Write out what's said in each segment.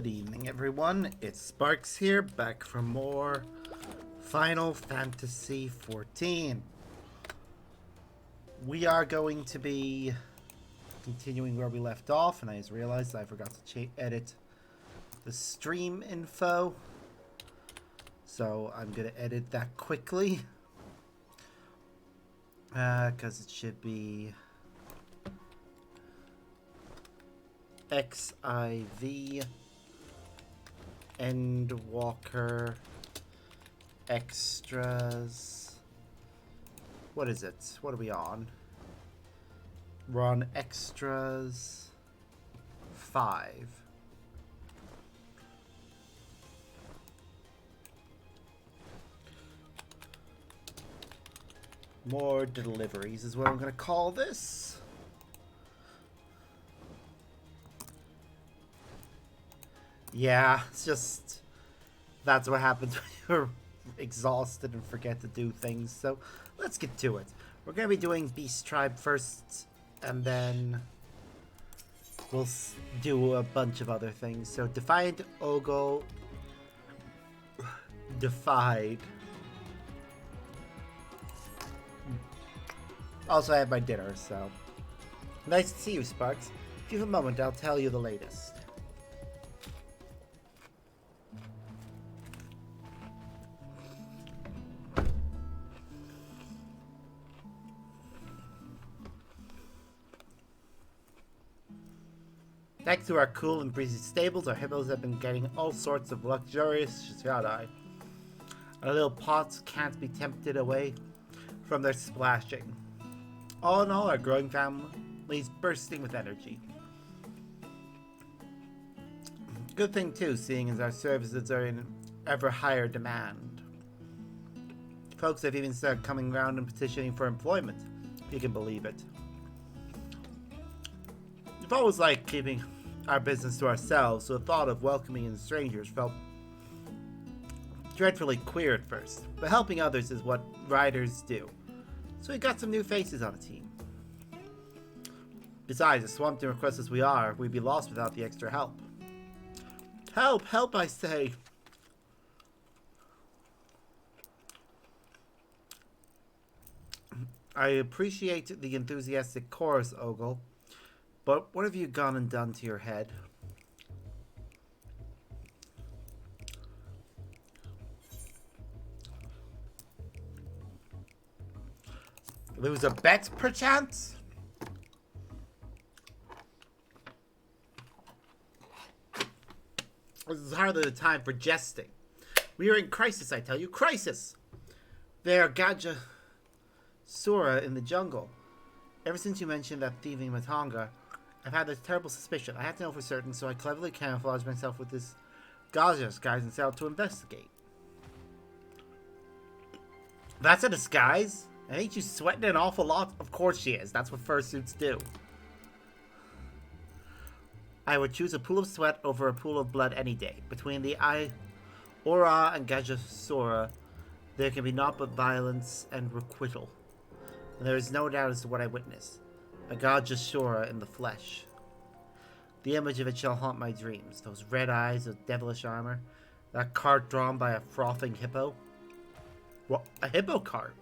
Good evening, everyone. It's Sparks here, back for more Final Fantasy XIV. We are going to be continuing where we left off, and I just realized I forgot to edit the stream info. So I'm going to edit that quickly. Because it should be XIV Endwalker extras. What is it? What are we on? We're on extras 5. More deliveries is what I'm going to call this. Yeah, it's just, that's what happens when you're exhausted and forget to do things. So let's get to it. We're going to be doing Beast Tribe first, and then we'll do a bunch of other things. So Defiant Ogo. Defied. Also, I had my dinner, so. Nice to see you, Sparks. If you have a moment, I'll tell you the latest. Thanks to our cool and breezy stables, our hippos have been getting all sorts of luxurious shadai. Our little pots can't be tempted away from their splashing. All in all, our growing family's bursting with energy. Good thing too, seeing as our services are in ever higher demand. Folks have even started coming around and petitioning for employment, if you can believe it. We've always liked keeping our business to ourselves, so the thought of welcoming in strangers felt dreadfully queer at first, but helping others is what riders do. So we got some new faces on the team. Besides, as swamped and requests as we are, we'd be lost without the extra help. Help! Help, I say! I appreciate the enthusiastic chorus, Ogle, but what have you gone and done to your head? Lose a bet, perchance? This is hardly the time for jesting. We are in crisis, I tell you. Crisis! There, Gaja Sura in the jungle. Ever since you mentioned that thieving Matanga, I've had this terrible suspicion. I have to know for certain, so I cleverly camouflage myself with this Gaja disguise and set out to investigate. That's a disguise? Ain't you sweating an awful lot? Of course she is. That's what fursuits do. I would choose a pool of sweat over a pool of blood any day. Between the Aura and Gajasura, there can be naught but violence and requital. And there is no doubt as to what I witnessed. A Gajasura in the flesh. The image of it shall haunt my dreams. Those red eyes, those devilish armor, that cart drawn by a frothing hippo. What? A hippo cart?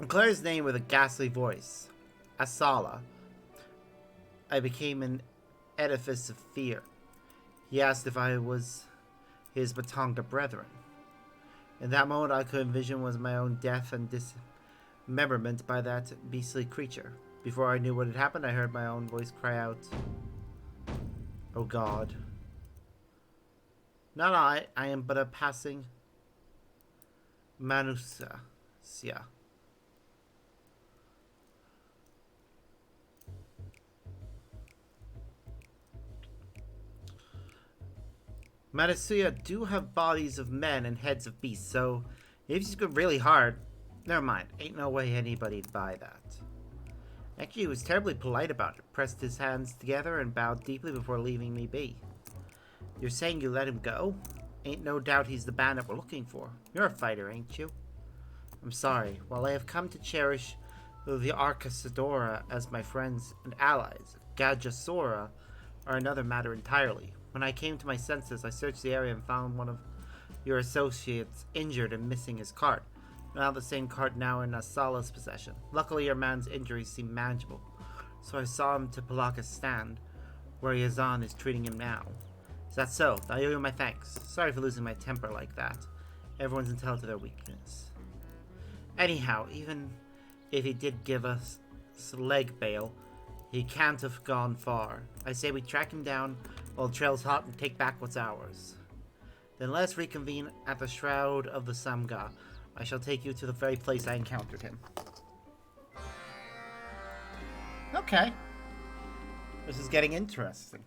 Claire's name with a ghastly voice. Asala. I became an edifice of fear. He asked if I was his Matanga brethren. In that moment I could envision was my own death and dismemberment by that beastly creature. Before I knew what had happened, I heard my own voice cry out, "Oh God. Not I am but a passing Manusia. Matasuya do have bodies of men and heads of beasts, so if you go really hard, never mind, ain't no way anybody'd buy that. Actually, he was terribly polite about it, pressed his hands together and bowed deeply before leaving me be. You're saying you let him go? Ain't no doubt he's the bandit we're looking for. You're a fighter, ain't you? I'm sorry. While I have come to cherish the Arcasadora as my friends and allies, Gajasora are another matter entirely. When I came to my senses, I searched the area and found one of your associates injured and missing his cart. Now the same cart now in Asala's possession. Luckily, your man's injuries seem manageable, so I saw him to Palaka's stand, where Yazan is treating him now. Is that so? I owe you my thanks. Sorry for losing my temper like that. Everyone's entitled to their weakness. Anyhow, even if he did give us leg bail, he can't have gone far. I say we track him down while the trail's hot and take back what's ours. Then let's reconvene at the Shroud of the Samga. I shall take you to the very place I encountered him. Okay. This is getting interesting.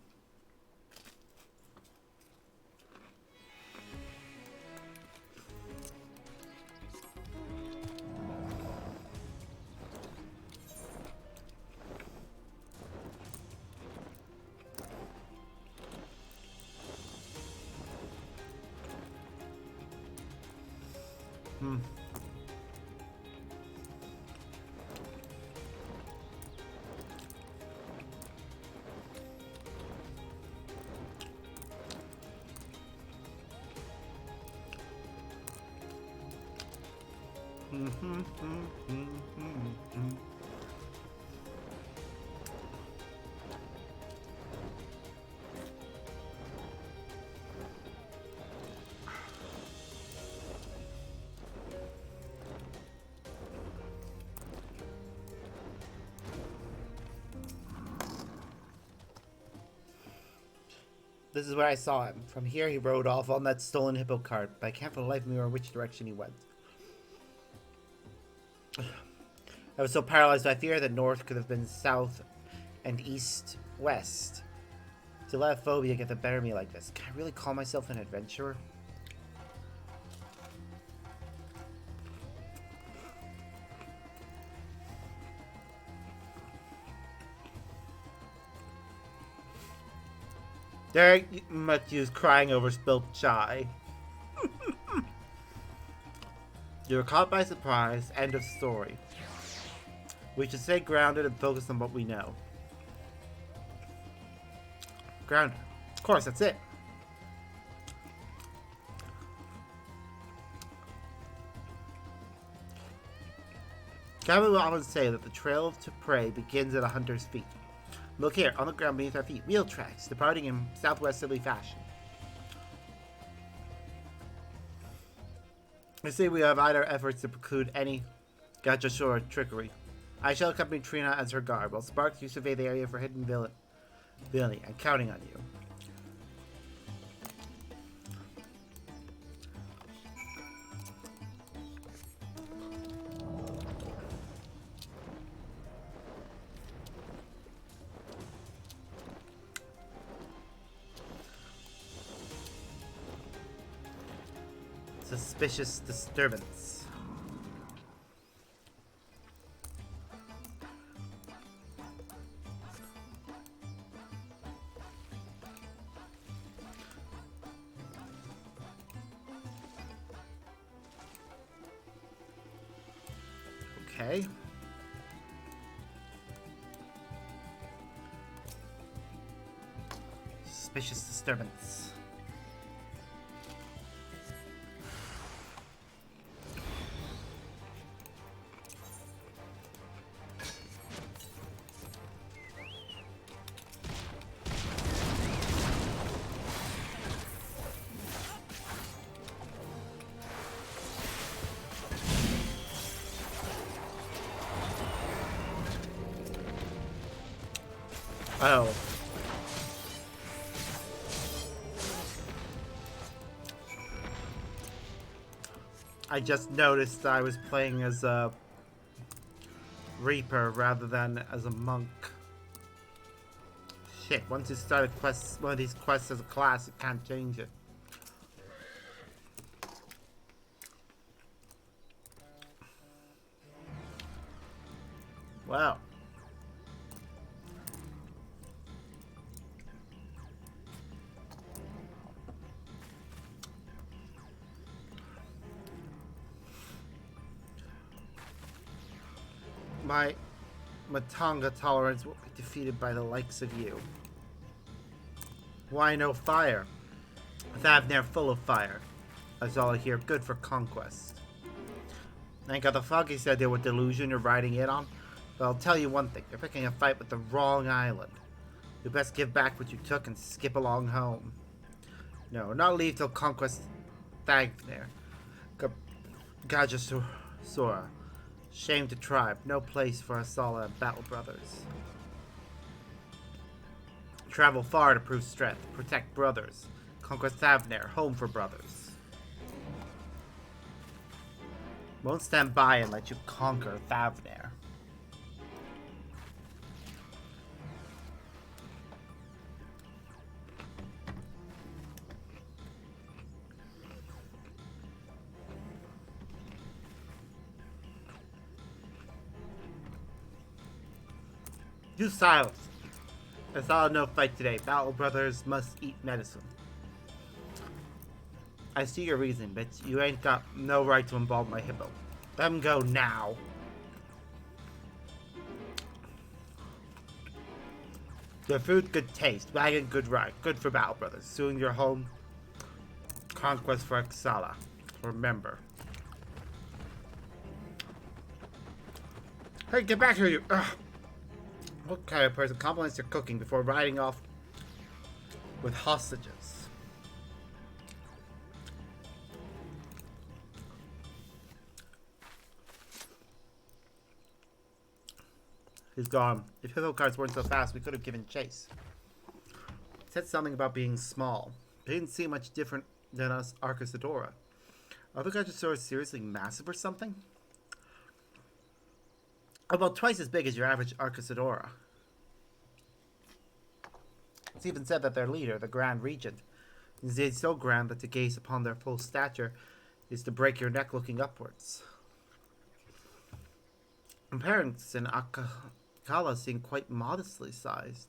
This is where I saw him. From here he rode off on that stolen hippo cart, but I can't for the life of me remember which direction he went. I was so paralyzed by fear that north could have been south and east west. To let phobia get the better of me like this. Can I really call myself an adventurer? There much use crying over spilt chai. You were caught by surprise. End of story. We should stay grounded and focus on what we know. Grounded. Of course, that's it. Gabby will often say that the trail to prey begins at a hunter's feet. Look here, on the ground beneath our feet, wheel tracks, departing in southwesterly fashion. I say we have eyed our efforts to preclude any Gachashora trickery. I shall accompany Trina as her guard, while Sparks, you survey the area for hidden villainy. I'm counting on you. Suspicious disturbance. Okay. Suspicious disturbance. Oh. I just noticed I was playing as a Reaper rather than as a monk. Shit, once you start a quest, one of these quests as a class, you can't change it. Wow. My Matanga tolerance will be defeated by the likes of you. Why no fire? Thavnair full of fire. That's all I hear. Good for conquest. Ain't got the foggiest idea what delusion you're riding in on, but I'll tell you one thing. You're picking a fight with the wrong island. You best give back what you took and skip along home. No, not leave till conquest Thavnair. Gajasura. Shame to tribe. No place for Asala battle brothers. Travel far to prove strength. Protect brothers. Conquest Thavnair. Home for brothers. Won't stand by and let you conquer Thavnair. Do silence. I saw no fight today. Battle brothers must eat medicine. I see your reason, but you ain't got no right to involve my hippo. Let him go now. Good food, good taste. Wagon, good ride. Good for battle brothers. Soon your home. Conquest for Exala. Remember. Hey, get back here, you. Ugh. What kind of person compliments your cooking before riding off with hostages? He's gone. If hippo carts weren't so fast, we could have given chase. He said something about being small. They didn't seem much different than us Arcasadora. Are the Gajasaurus seriously massive or something? About twice as big as your average Arcasadora. It's even said that their leader, the Grand Regent, is indeed so grand that to gaze upon their full stature is to break your neck looking upwards. Parents in Akala seem quite modestly sized.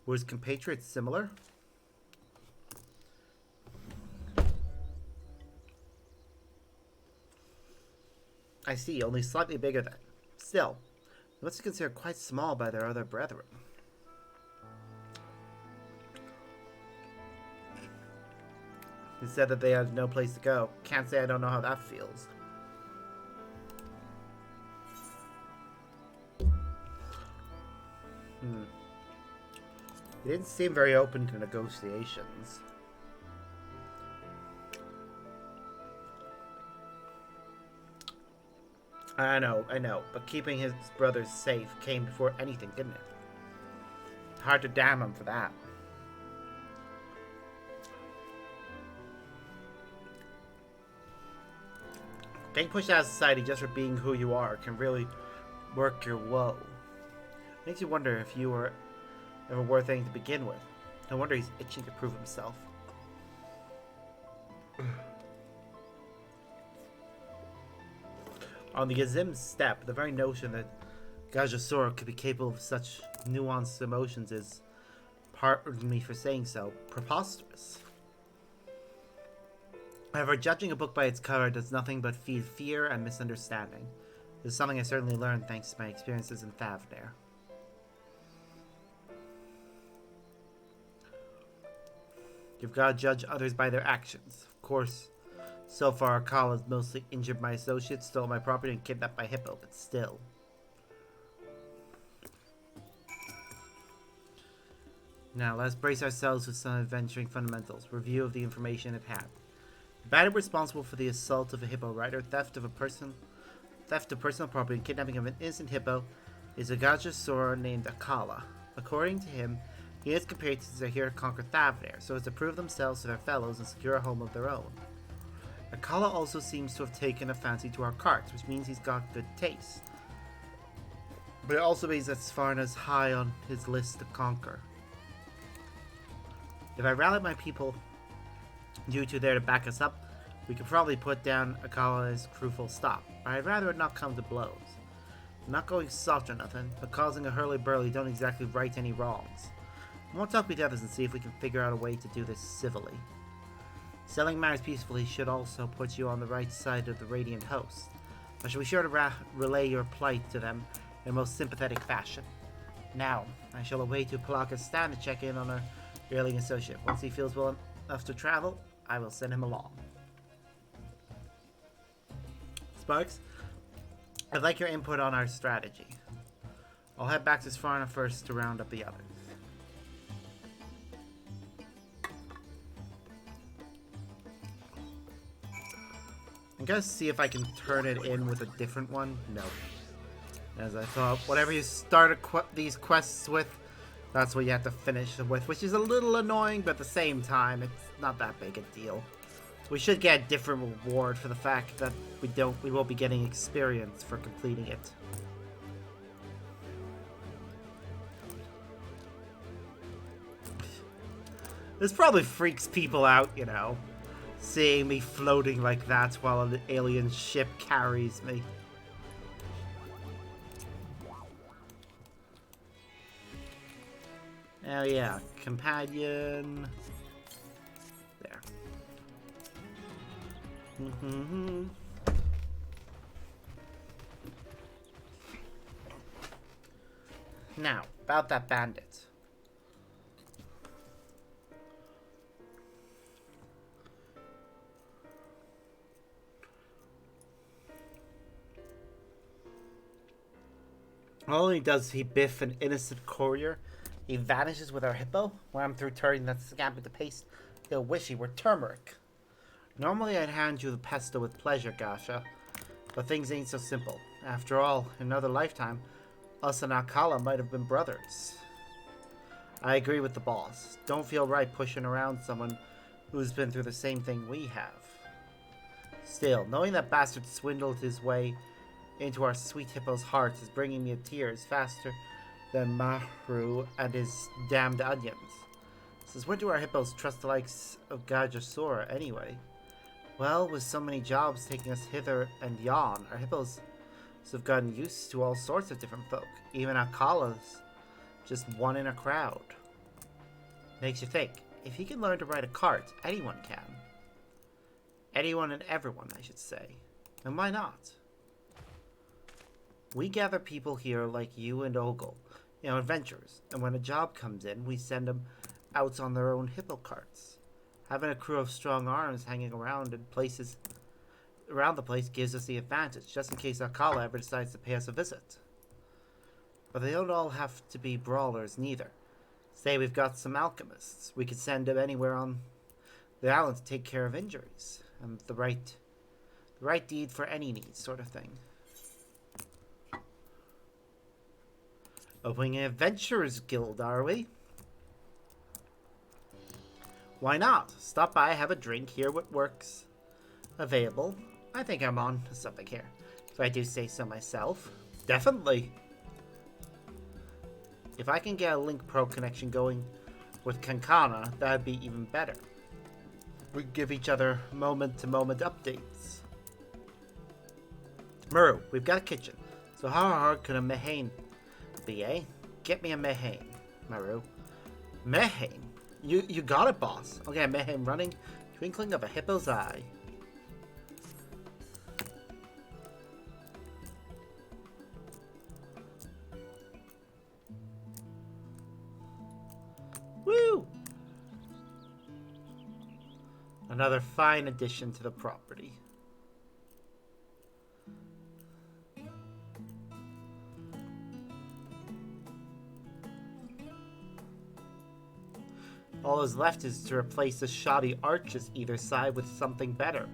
Were his compatriots similar? I see, only slightly bigger then. Still, they must be considered quite small by their other brethren. He said that they had no place to go. Can't say I don't know how that feels. He didn't seem very open to negotiations. I know, but keeping his brothers safe came before anything, didn't it? Hard to damn him for that. Being pushed out of society just for being who you are can really work your woe. Makes you wonder if you were ever worth anything to begin with. No wonder he's itching to prove himself. On the Azim's step, the very notion that Gajasura could be capable of such nuanced emotions is, pardon me for saying so, preposterous. However, judging a book by its cover does nothing but feed fear and misunderstanding. This is something I certainly learned thanks to my experiences in Thavnair. You've got to judge others by their actions. Of course, so far Akala has mostly injured my associates, stole my property, and kidnapped my hippo, but still. Now, let's brace ourselves with some adventuring fundamentals. Review of the information at hand. The bandit responsible for the assault of a hippo rider, theft of personal property, and kidnapping of an innocent hippo is a Gajasura named Akala. According to him, he and his compatriots are here to conquer Thavnair, so as to prove themselves to their fellows and secure a home of their own. Akala also seems to have taken a fancy to our carts, which means he's got good taste. But it also means that Sfarna's high on his list to conquer. If I rally my people, you two there to back us up, we could probably put down Akala's crew full stop. But I'd rather it not come to blows. I'm not going soft or nothing, but causing a hurly-burly don't exactly right any wrongs. I want to talk with the others and see if we can figure out a way to do this civilly. Selling matters peacefully should also put you on the right side of the Radiant Host. I shall be sure to relay your plight to them in a most sympathetic fashion. Now, I shall away to Palaka's stand to check in on her Your alien associate. Once he feels well enough to travel, I will send him along. Sparks, I'd like your input on our strategy. I'll head back to Svarna first to round up the others. I'm gonna see if I can turn it in with a different one. No. As I thought, whatever you start these quests with, that's what you have to finish them with, which is a little annoying, but at the same time, it's not that big a deal. We should get a different reward for the fact that we won't be getting experience for completing it. This probably freaks people out, you know, seeing me floating like that while an alien ship carries me. Oh yeah, companion. There. Now, about that bandit. Not only does he biff an innocent courier, he vanishes with our hippo. When I'm through turning that scamp into paste, he'll wish he were turmeric. Normally I'd hand you the pesto with pleasure, Gasha, but things ain't so simple. After all, in another lifetime, us and Akala might have been brothers. I agree with the boss. Don't feel right pushing around someone who's been through the same thing we have. Still, knowing that bastard swindled his way into our sweet hippo's heart is bringing me to tears faster than Mahru and his damned onions. Since when do our hippos trust the likes of Gajasura anyway? Well, with so many jobs taking us hither and yon, our hippos have gotten used to all sorts of different folk. Even Akala's just one in a crowd. Makes you think, if he can learn to ride a cart, anyone can. Anyone and everyone, I should say. And why not? We gather people here like you and Ogle, you know, adventurers, and when a job comes in, we send them out on their own hippo carts. Having a crew of strong arms hanging around in places around the place gives us the advantage, just in case Akala ever decides to pay us a visit. But they don't all have to be brawlers, neither. Say we've got some alchemists. We could send them anywhere on the island to take care of injuries. And the right deed for any need, sort of thing. Opening an adventurers guild, are we? Why not? Stop by, have a drink, hear what works available. I think I'm on to something here, if I do say so myself. Definitely. If I can get a Link Pro connection going with Kankana, that'd be even better. We give each other moment-to-moment updates. Muru, we've got a kitchen, so how hard could a Mehane be, eh? Get me a Mehane, Muru. Mehane? You got it, boss. Okay, Mehane running, twinkling of a hippo's eye. Woo! Another fine addition to the property. All that's left is to replace the shoddy arches either side with something better.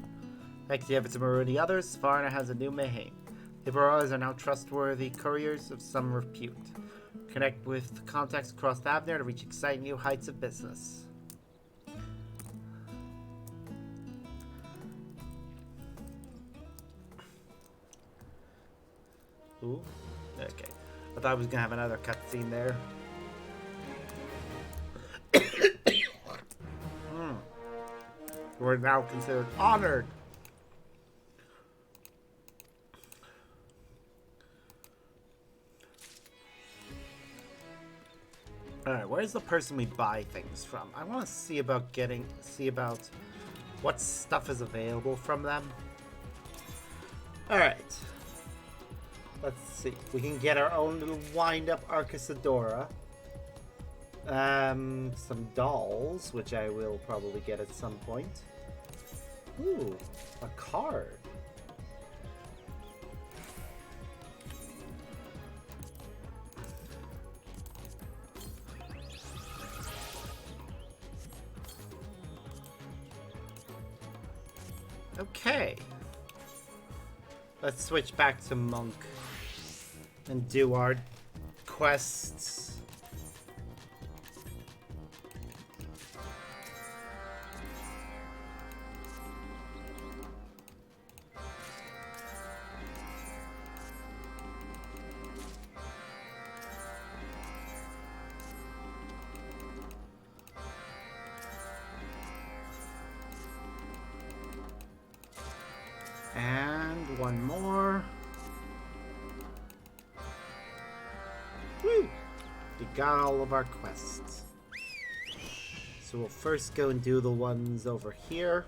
Thanks to efforts of Maru and the others, Svarna has a new Mehane. The Baroras are now trustworthy couriers of some repute. Connect with contacts across Thavner to reach exciting new heights of business. Ooh, okay. I thought I was gonna have another cutscene there. We're now considered honored. Alright, where's the person we buy things from? I want to see about what stuff is available from them. Alright. Let's see. We can get our own little wind-up Arcasadora. Some dolls, which I will probably get at some point. Ooh, a card. Okay. Let's switch back to Monk and do our quests. And one more. Woo! We got all of our quests. So we'll first go and do the ones over here.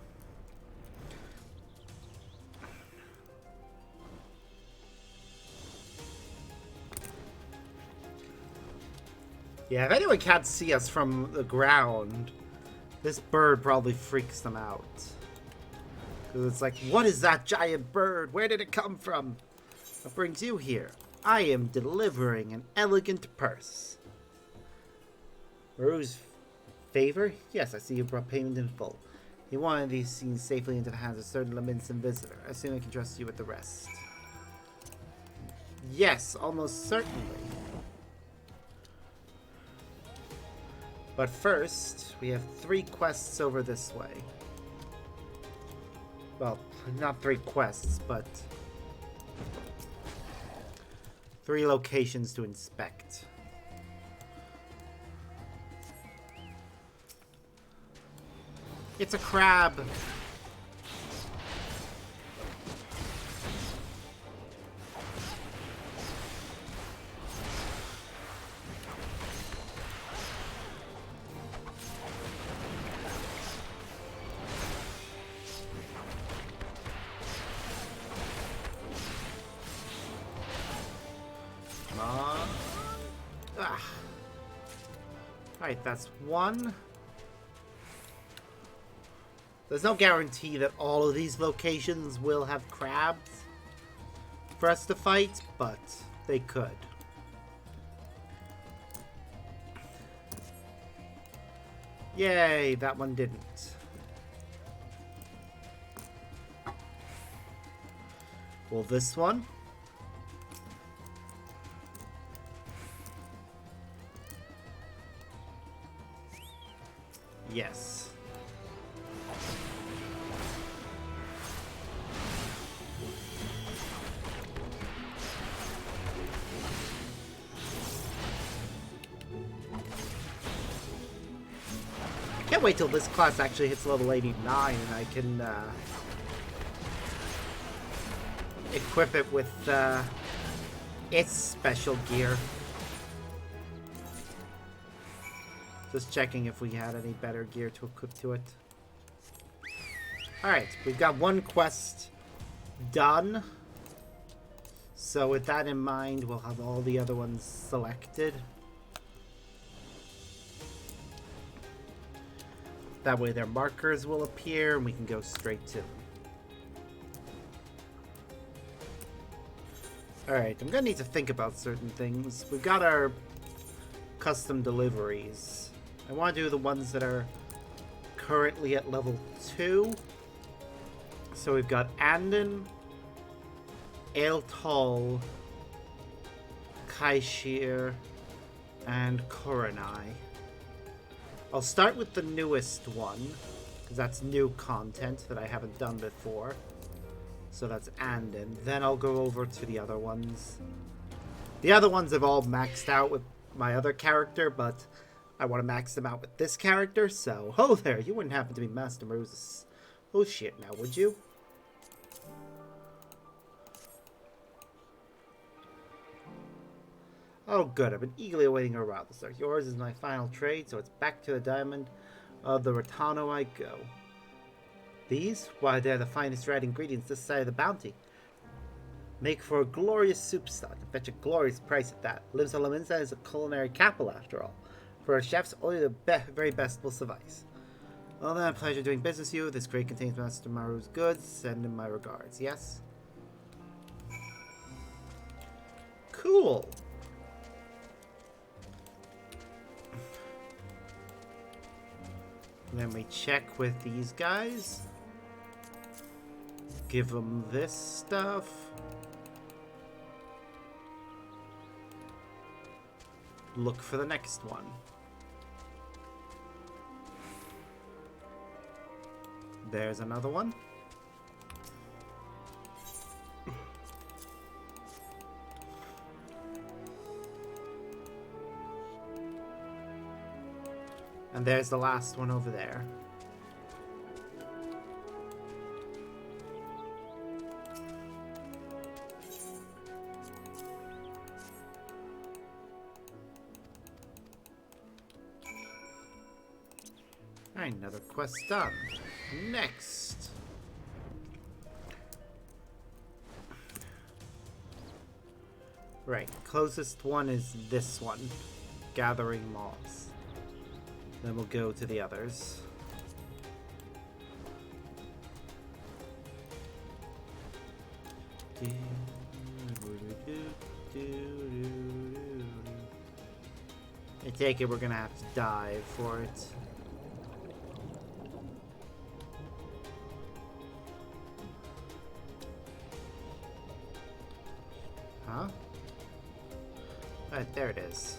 Yeah, if anyone can't see us from the ground, this bird probably freaks them out. Because it's like, what is that giant bird? Where did it come from? What brings you here? I am delivering an elegant purse. Rose favor? Yes, I see you brought payment in full. You wanted these scenes safely into the hands of certain Lamincin visitor. I assume I can trust you with the rest. Yes, almost certainly. But first, we have 3 quests over this way. Well, not 3 quests, but 3 locations to inspect. It's a crab! Alright, that's 1. There's no guarantee that all of these locations will have crabs for us to fight, but they could. Yay, that one didn't. Well, this one? Yes. Can't wait till this class actually hits level 89 and I can equip it with its special gear. Just checking if we had any better gear to equip to it. Alright, we've got 1 quest done. So with that in mind, we'll have all the other ones selected. That way their markers will appear and we can go straight to them. Alright, I'm gonna need to think about certain things. We've got our custom deliveries. I want to do the ones that are currently at level 2. So we've got Andon, Aeltol, Kaishir, and Koronai. I'll start with the newest one, because that's new content that I haven't done before. So that's Andon. Then I'll go over to the other ones. The other ones have all maxed out with my other character, but I want to max them out with this character, so... Oh, there, you wouldn't happen to be Master Moses. Oh, shit, now, would you? Oh, good, I've been eagerly awaiting a while. So yours is my final trade, so it's back to the diamond of the Ratano I go. These? Why, they're the finest red ingredients this side of the bounty. Make for a glorious soup stock and fetch a glorious price at that. Lives on Laminza is a culinary capital, after all. For a chef's, only the very best will suffice. Well then, pleasure doing business with you. This crate contains Master Maru's goods. Send him my regards. Yes? Cool. And then we check with these guys. Give them this stuff. Look for the next one. There's another one. And there's the last one over there. Alright, another quest done. Next. Right, closest one is this one. Gathering moths. Then we'll go to the others. I take it we're gonna have to dive for it. Huh? Right, there it is.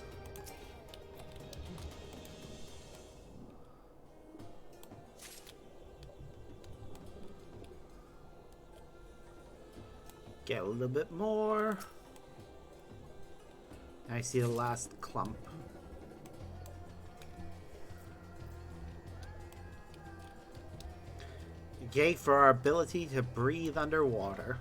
Get a little bit more. I see the last clump. Yay for our ability to breathe underwater.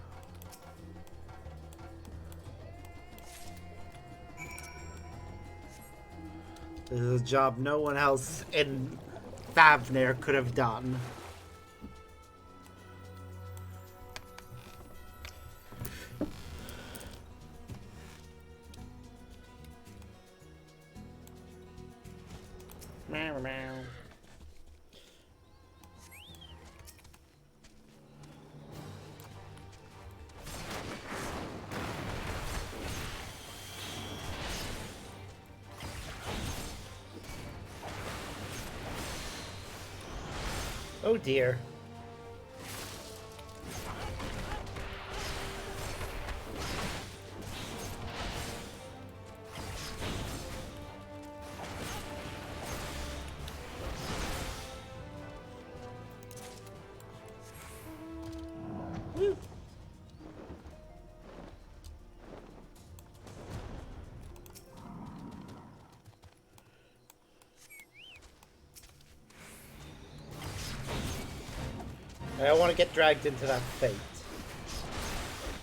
This is a job no one else in Favnir could have done. Meow, meow. Oh dear. Woo. I don't want to get dragged into that fate.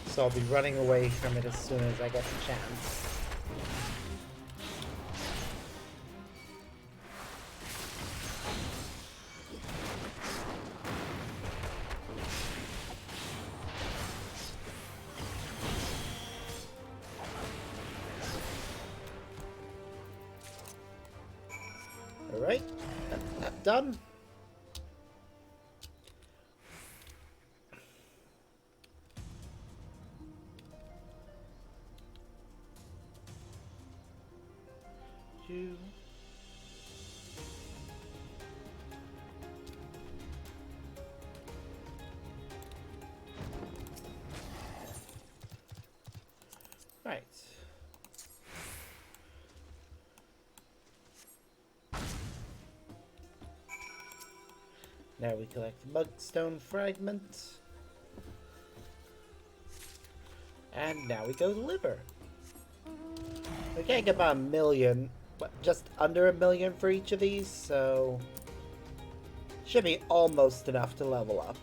So I'll be running away from it as soon as I get the chance. Alright, that's done. Right. Now we collect the Mugstone fragment. And now we go deliver. We can't get about 1 million, but just under 1 million for each of these, so should be almost enough to level up.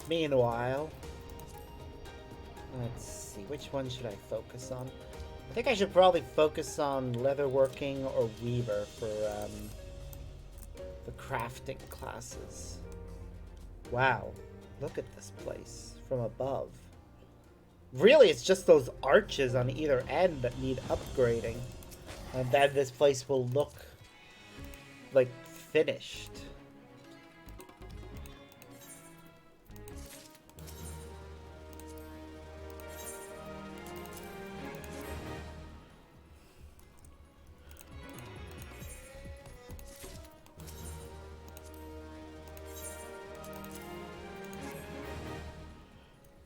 Meanwhile, let's see, which one should I focus on? I think I should probably focus on leatherworking or weaver for the crafting classes. Wow, look at this place. from above. Really, it's just those arches on either end that need upgrading. And then this place will look like finished.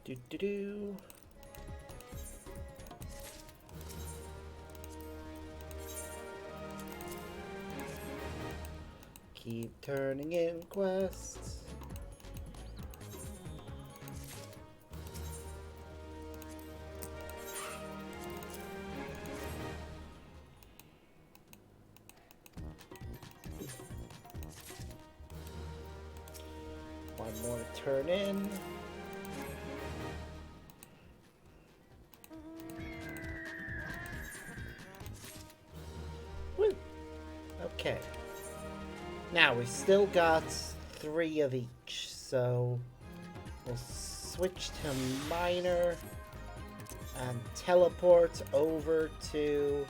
Do do do. Keep turning in quests. One more to turn in. Woo! Okay. Now, we've still got 3 of each, so we'll switch to Minor and teleport over to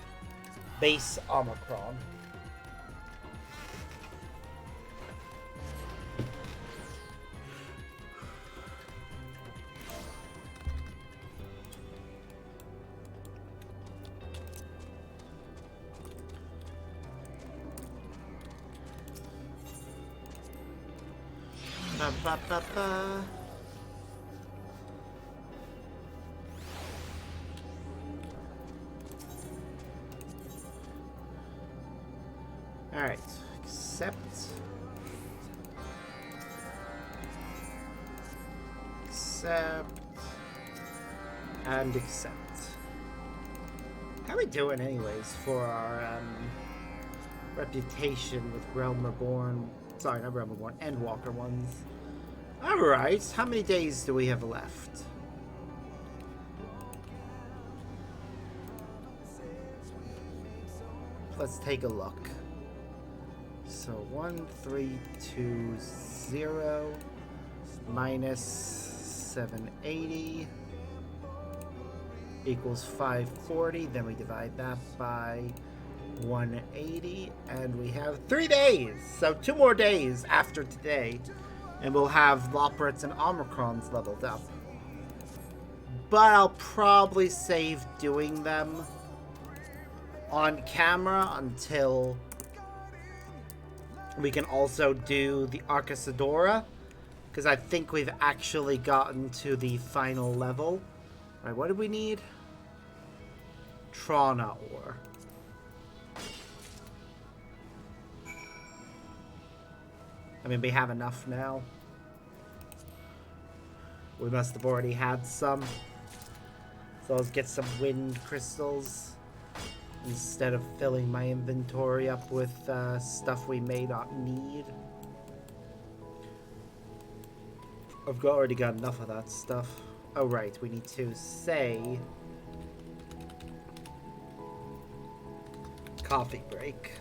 Base Omicron. Ba, ba, ba, ba. All right, accept, and accept. How are we doing, anyways, for our reputation with Realm Reborn? Sorry, not Realm Reborn, Endwalker ones. Alright, how many days do we have left? Let's take a look. So 1320 minus 780 equals 540. Then we divide that by 180, and we have 3 days. So 2 more days after today, and we'll have Loporrits and Omicrons leveled up. But I'll probably save doing them on camera until we can also do the Arcasadora, because I think we've actually gotten to the final level. Alright, what do we need? Trana ore. I mean, we have enough now. We must have already had some. So let's get some wind crystals instead of filling my inventory up with stuff we may not need. I've already got enough of that stuff. Oh right, we need to say coffee break.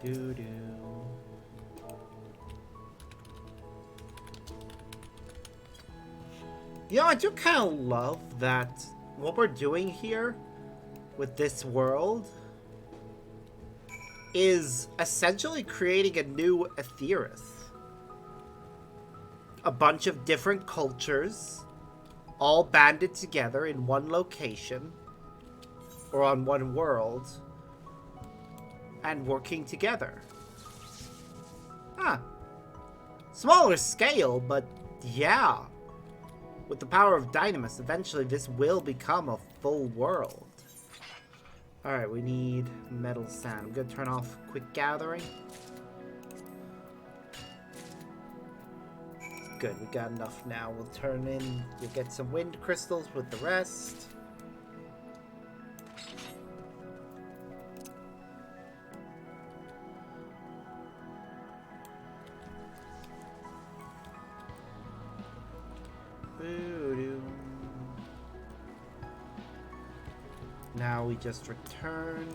Doo-doo. You know, I do kind of love that what we're doing here with this world is essentially creating a new Aetheris. A bunch of different cultures all banded together in one location or on one world and working together. Huh. Smaller scale, but yeah. With the power of Dynamis, eventually this will become a full world. Alright, we need metal sand. I'm gonna turn off quick gathering. Good, we got enough now. We'll get some wind crystals with the rest. Now now we just return.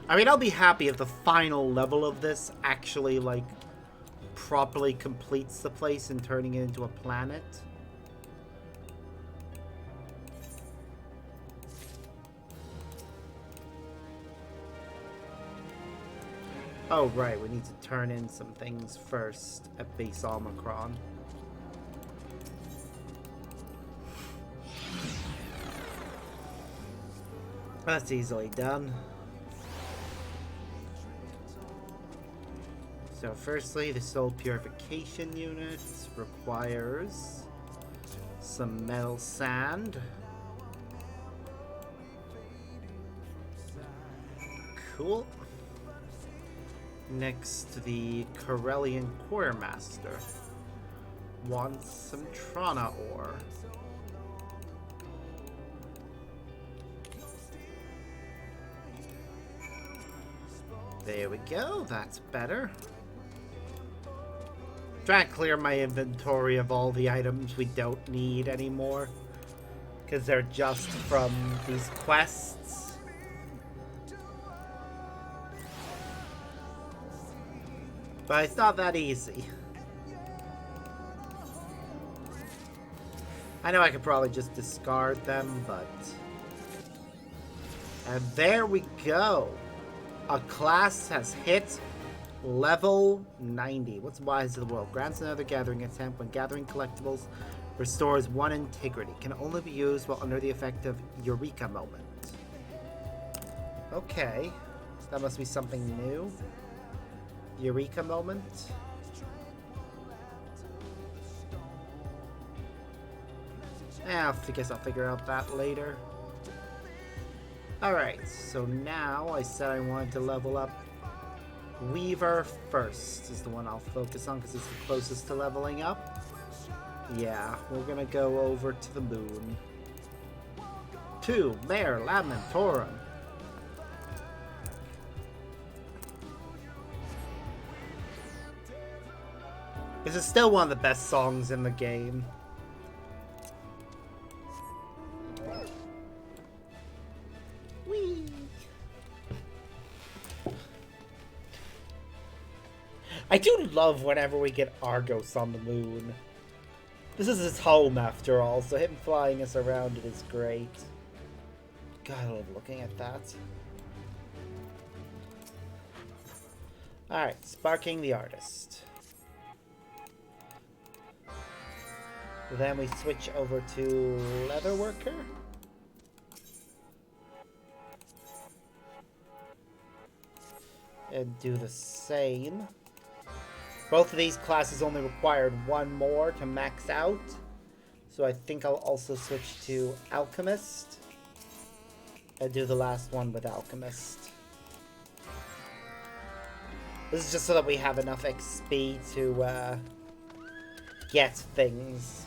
I mean, I'll be happy if the final level of this actually, like, properly completes the place and turning it into a planet. Oh, right, we need to turn in some things first at base Omicron. That's easily done. So firstly, the soul purification unit requires some metal sand. Cool. Next, the Corellian Quartermaster wants some Trana ore. There we go, that's better. Trying to clear my inventory of all the items we don't need anymore, because they're just from these quests. But it's not that easy. I know I could probably just discard them, but... And there we go! A class has hit level 90. What's Wise of the World? Grants another gathering attempt when gathering collectibles. Restores 1 integrity. Can only be used while under the effect of Eureka Moment. Okay. So that must be something new. Eureka Moment. I guess I'll figure out that later. Alright, so now I said I wanted to level up Weaver first is the one I'll focus on because it's the closest to leveling up. Yeah, we're gonna go over to the moon. 2, Mare Lamentorum. This is still one of the best songs in the game. Whee! I do love whenever we get Argos on the moon. This is his home after all, so him flying us around it is great. God, I love looking at that. Alright, Sparking the Artist. Then we switch over to Leatherworker. And do the same. Both of these classes only required 1 more to max out. So I think I'll also switch to Alchemist. And do the last one with Alchemist. This is just so that we have enough XP to get things.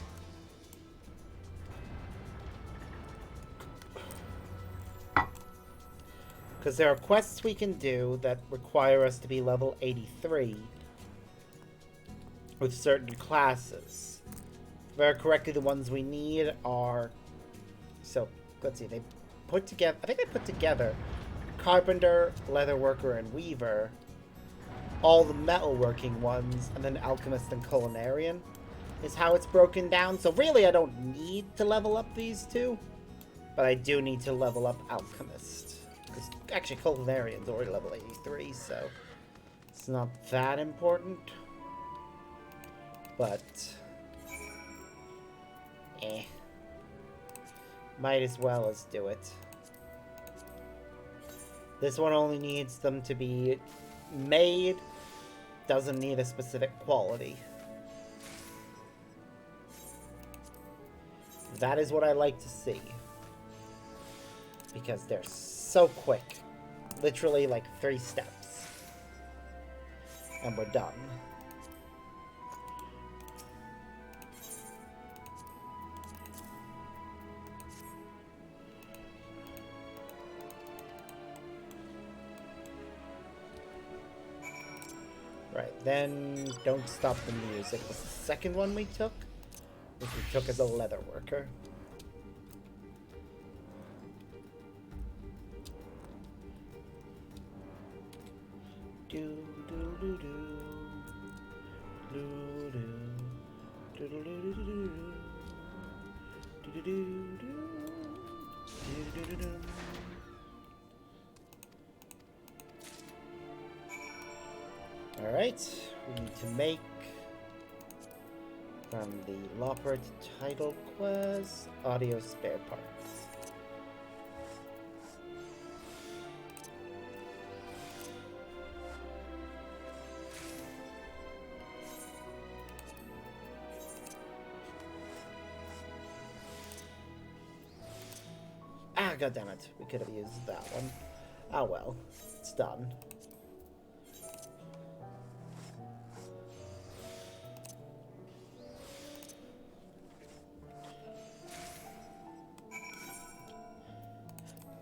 Because there are quests we can do that require us to be level 83 with certain classes. Very correctly, the ones we need are... So, let's see, they put together... I think they put together Carpenter, Leatherworker, and Weaver. All the metalworking ones, and then Alchemist and Culinarian is how it's broken down. So really, I don't need to level up these two, but I do need to level up Alchemist. Because actually, Culinarian's already level 83, so it's not that important. But, might as well as do it. This one only needs them to be made, doesn't need a specific quality. That is what I like to see. Because they're so quick. Literally like 3 steps. And we're done. Right, then don't stop the music. Was the second one we took? Which we took as a leather worker. Do do do do do do do do do do do do do. Alright, we need to make from the Lopert title quest audio spare parts. Ah, goddammit, we could have used that one. Ah well, it's done.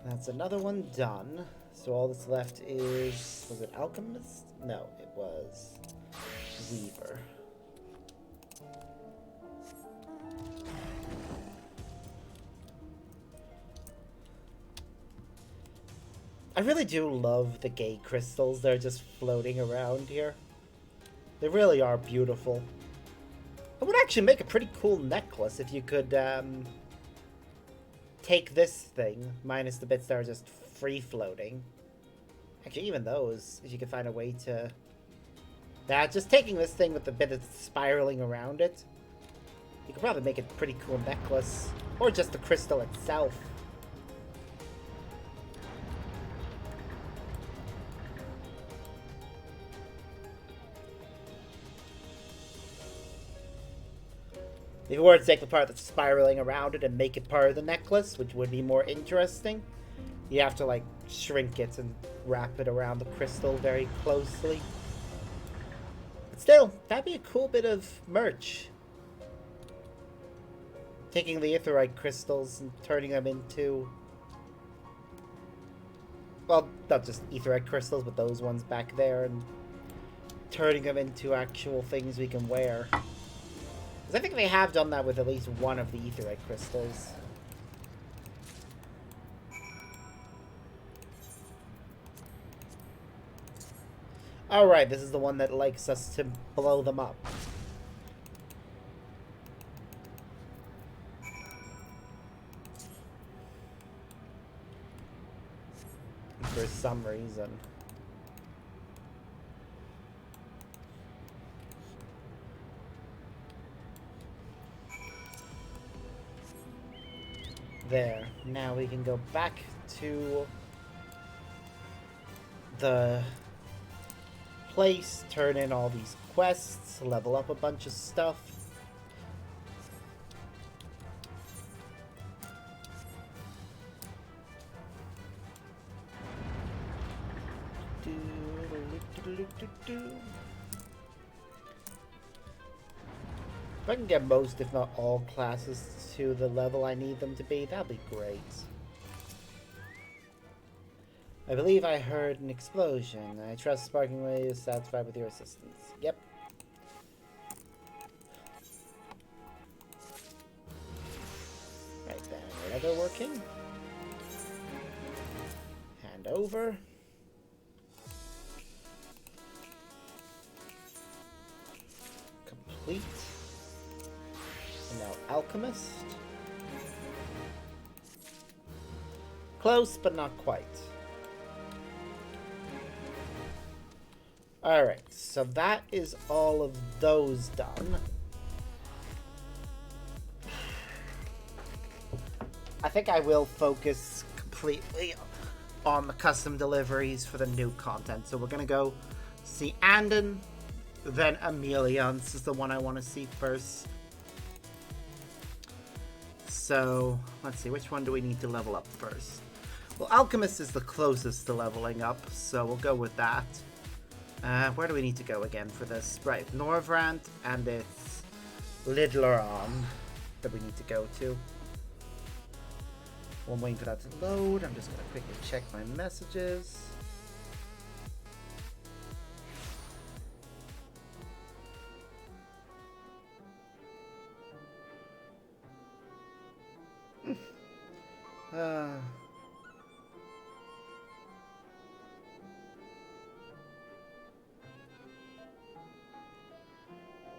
That's another one done. So all that's left is... was it Alchemist? No, it was Weaver. I really do love the gay crystals that are just floating around here. They really are beautiful. It would actually make a pretty cool necklace if you could take this thing, minus the bits that are just free-floating. Actually, even those, if you could find a way to... just taking this thing with the bit that's spiraling around it, you could probably make a pretty cool necklace. Or just the crystal itself. If you were to take the part that's spiraling around it and make it part of the necklace, which would be more interesting, you have to, like, shrink it and wrap it around the crystal very closely. But still, that'd be a cool bit of merch. Taking the aetheryte crystals and turning them into... well, not just aetheryte crystals, but those ones back there, and turning them into actual things we can wear. Because I think they have done that with at least one of the aetheryte crystals. Alright, this is the one that likes us to blow them up. For some reason. There. Now we can go back to the place, turn in all these quests, level up a bunch of stuff. If I can get most, if not all, classes to the level I need them to be, that'd be great. I believe I heard an explosion. I trust Sparking Ray is satisfied with your assistance. Yep. Right then, leather working. Hand over. Complete. And now Alchemist. Close, but not quite. Alright, so that is all of those done. I think I will focus completely on the custom deliveries for the new content. So we're going to go see Andon, then Amelia. This is the one I want to see first. So, let's see, which one do we need to level up first? Well, Alchemist is the closest to leveling up, so we'll go with that. Where do we need to go again for this? Right, Norvrant, and it's Lidleron that we need to go to. While I'm waiting for that to load, I'm just going to quickly check my messages. Uh,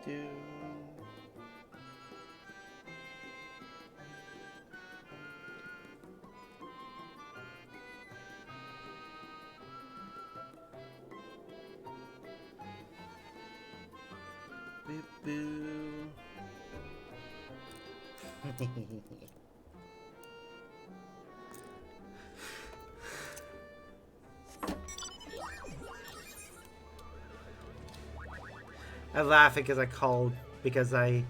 do... Boo boo. I'm laughing because I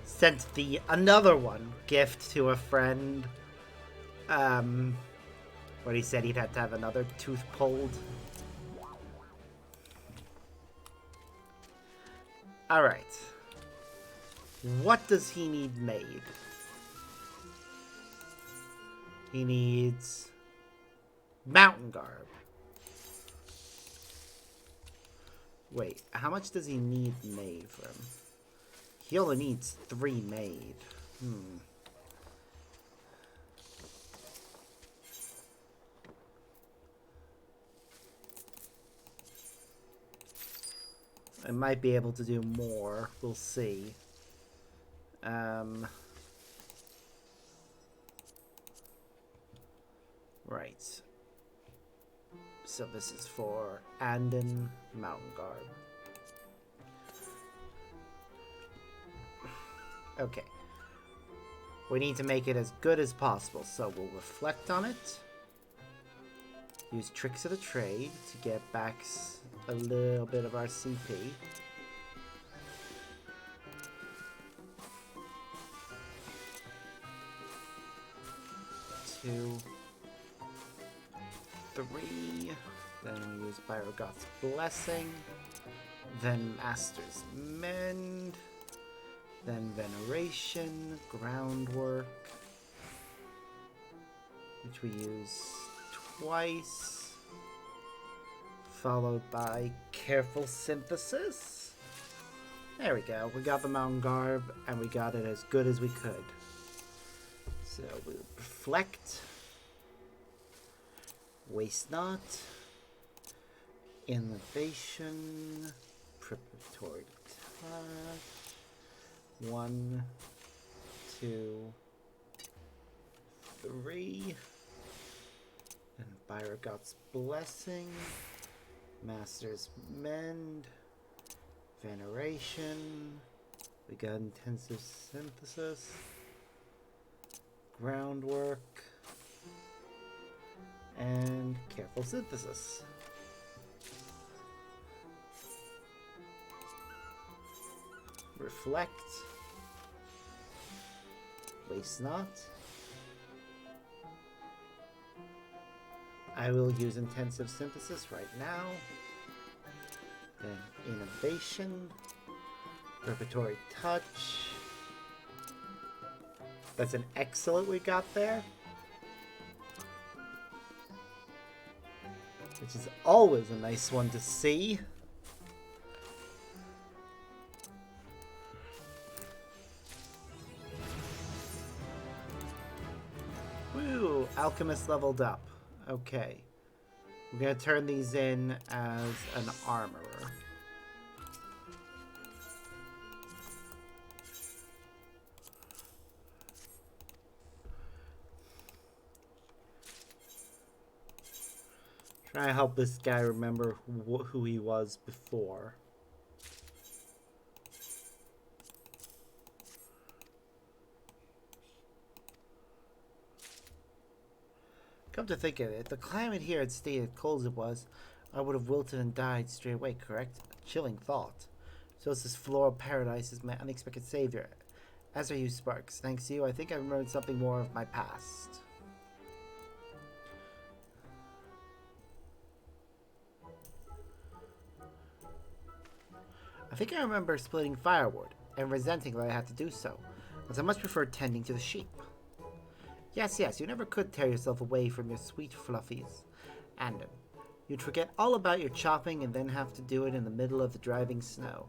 sent the another one gift to a friend. Where he said he'd had to have another tooth pulled. All right. What does he need made? He needs mountain garb. Wait, how much does he need made from? He only needs 3 made. I might be able to do more. We'll see. Right. So this is for Andon Mountain Garb. Okay. We need to make it as good as possible, so we'll reflect on it. Use Tricks of the Trade to get back a little bit of our CP. 2, 3. Then we use Byrogot's Blessing. Then Master's Mend. Then Veneration, Groundwork, which we use twice, followed by Careful Synthesis. There we go. We got the Mountain Garb, and we got it as good as we could. So we'll Reflect, Waste Not, Innovation, Preparatory Touch. 1, 2, 3. And Byrogot's Blessing. Master's Mend. Veneration. We got Intensive Synthesis. Groundwork. And Careful Synthesis. Reflect. Waste Not. I will use Intensive Synthesis right now. Then Innovation. Preparatory Touch. That's an excellent we got there. Which is always a nice one to see. Woo! Alchemist leveled up. Okay. We're gonna turn these in as an armorer. Try to help this guy remember who he was before. Come to think of it, if the climate here had stayed as cold as it was, I would have wilted and died straight away, correct? A chilling thought. So this floral paradise is my unexpected savior. As are you, Sparks. Thanks to you, I think I remembered something more of my past. I think I remember splitting firewood and resenting that I had to do so, as I much preferred tending to the sheep. Yes, you never could tear yourself away from your sweet fluffies. And you'd forget all about your chopping and then have to do it in the middle of the driving snow.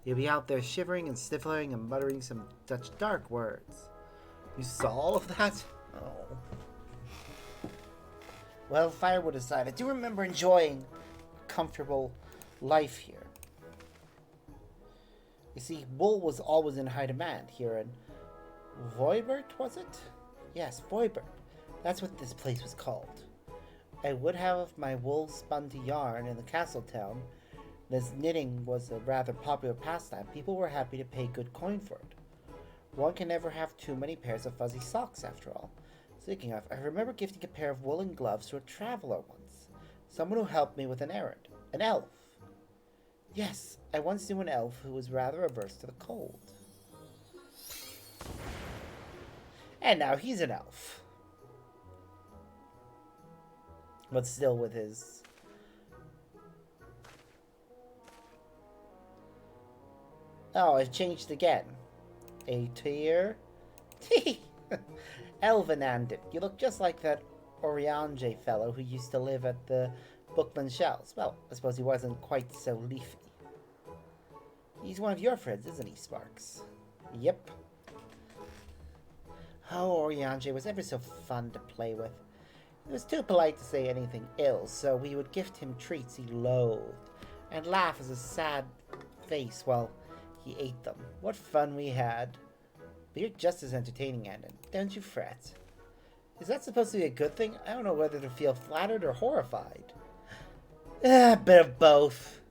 You'd be out there shivering and sniffling and muttering some such dark words. You saw all of that? Oh. Well, firewood aside, I do remember enjoying a comfortable life here. You see, wool was always in high demand here in Voibert, was it? Yes, Voibert. That's what this place was called. I would have my wool spun to yarn in the castle town. As knitting was a rather popular pastime, people were happy to pay good coin for it. One can never have too many pairs of fuzzy socks, after all. Speaking of, I remember gifting a pair of woolen gloves to a traveler once. Someone who helped me with an errand. An elf. Yes, I once knew an elf who was rather averse to the cold. And now he's an elf. But still with his... Oh, I've changed again. A tier? Elvenandit, you look just like that Oriange fellow who used to live at the Bookman Shells. Well, I suppose he wasn't quite so leafy. He's one of your friends, isn't he, Sparks? Yep. Oh, Oriange was ever so fun to play with. He was too polite to say anything ill, so we would gift him treats he loathed, and laugh as a sad face while he ate them. What fun we had. But you're just as entertaining, Andon. Don't you fret. Is that supposed to be a good thing? I don't know whether to feel flattered or horrified. A bit of both.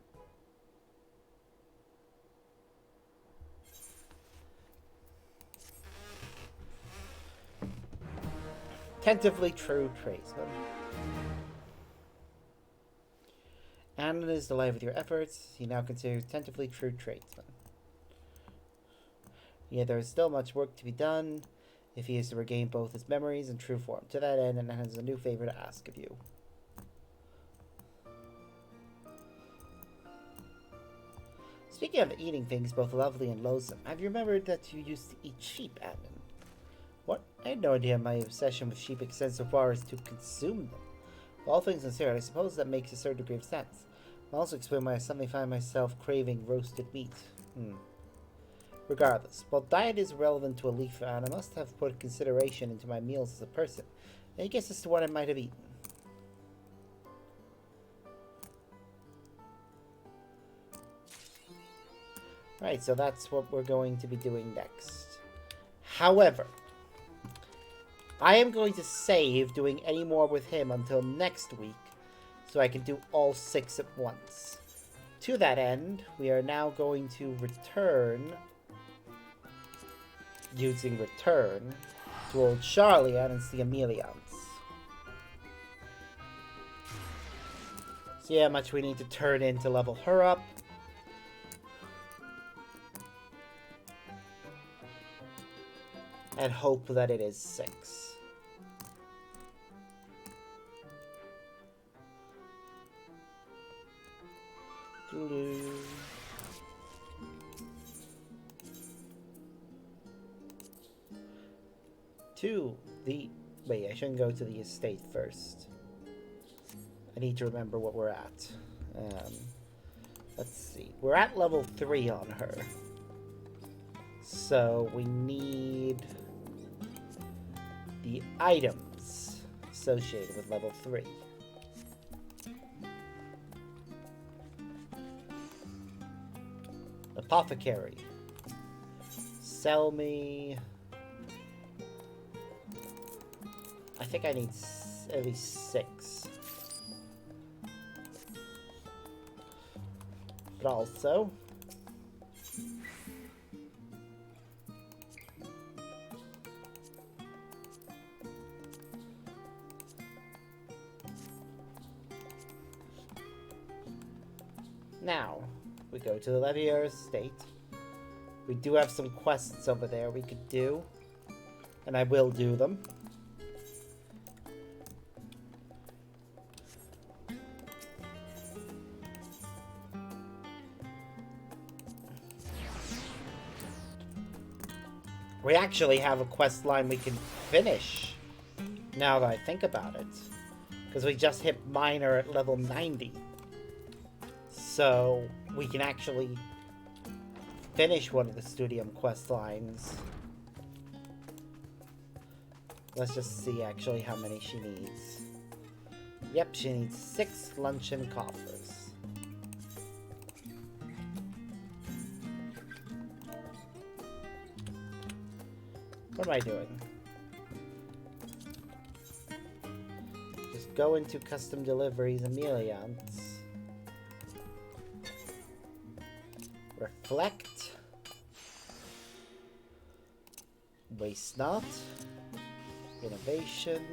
Attentively true tradesman. Andon is delighted with your efforts. He now considers attentively true tradesman. Yet there is still much work to be done if he is to regain both his memories and true form. To that end, Andon has a new favor to ask of you. Speaking of eating things both lovely and loathsome, have you remembered that you used to eat sheep, Andon? What? I had no idea my obsession with sheep extends so far as to consume them. Of all things considered, I suppose that makes a certain degree of sense. I'll also explain why I suddenly find myself craving roasted meat. Regardless, while diet is relevant to a leaf fan, I must have put consideration into my meals as a person. Any guess as to what I might have eaten? Right, so that's what we're going to be doing next. However, I am going to save doing any more with him until next week, so I can do all 6 at once. To that end, we are now going to return, using return, to old Charlian and see Emelians. See how much we need to turn in to level her up. And hope that it is 6. To the... Wait, I shouldn't go to the estate first. I need to remember what we're at. Let's see. We're at level 3 on her. So we need the items associated with level 3. Apothecary. Sell me... I think I need at least 6. But also... Now, we go to the Levier Estate. We do have some quests over there we could do. And I will do them. We actually have a quest line we can finish, now that I think about it. Because we just hit Minor at level 90. So, we can actually finish one of the Studium quest lines. Let's just see actually how many she needs. Yep, she needs 6 luncheon coffers. What am I doing? Just go into custom deliveries Emelians. Reflect. Waste not. Innovation.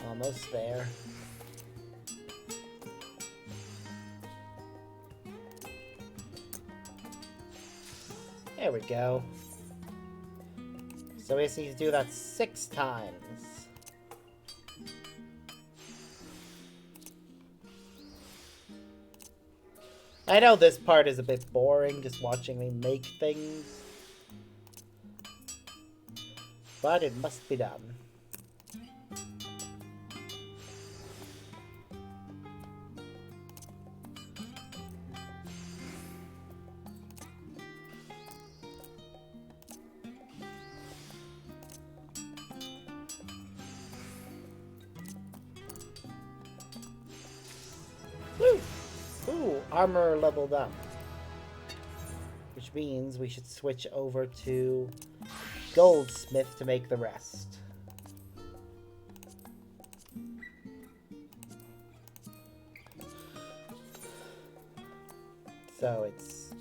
Almost there. There we go. So we just need to do that 6 times. I know this part is a bit boring, just watching me make things. But it must be done. Woo! Ooh, armor leveled up. Which means we should switch over to Goldsmith to make the rest. So it's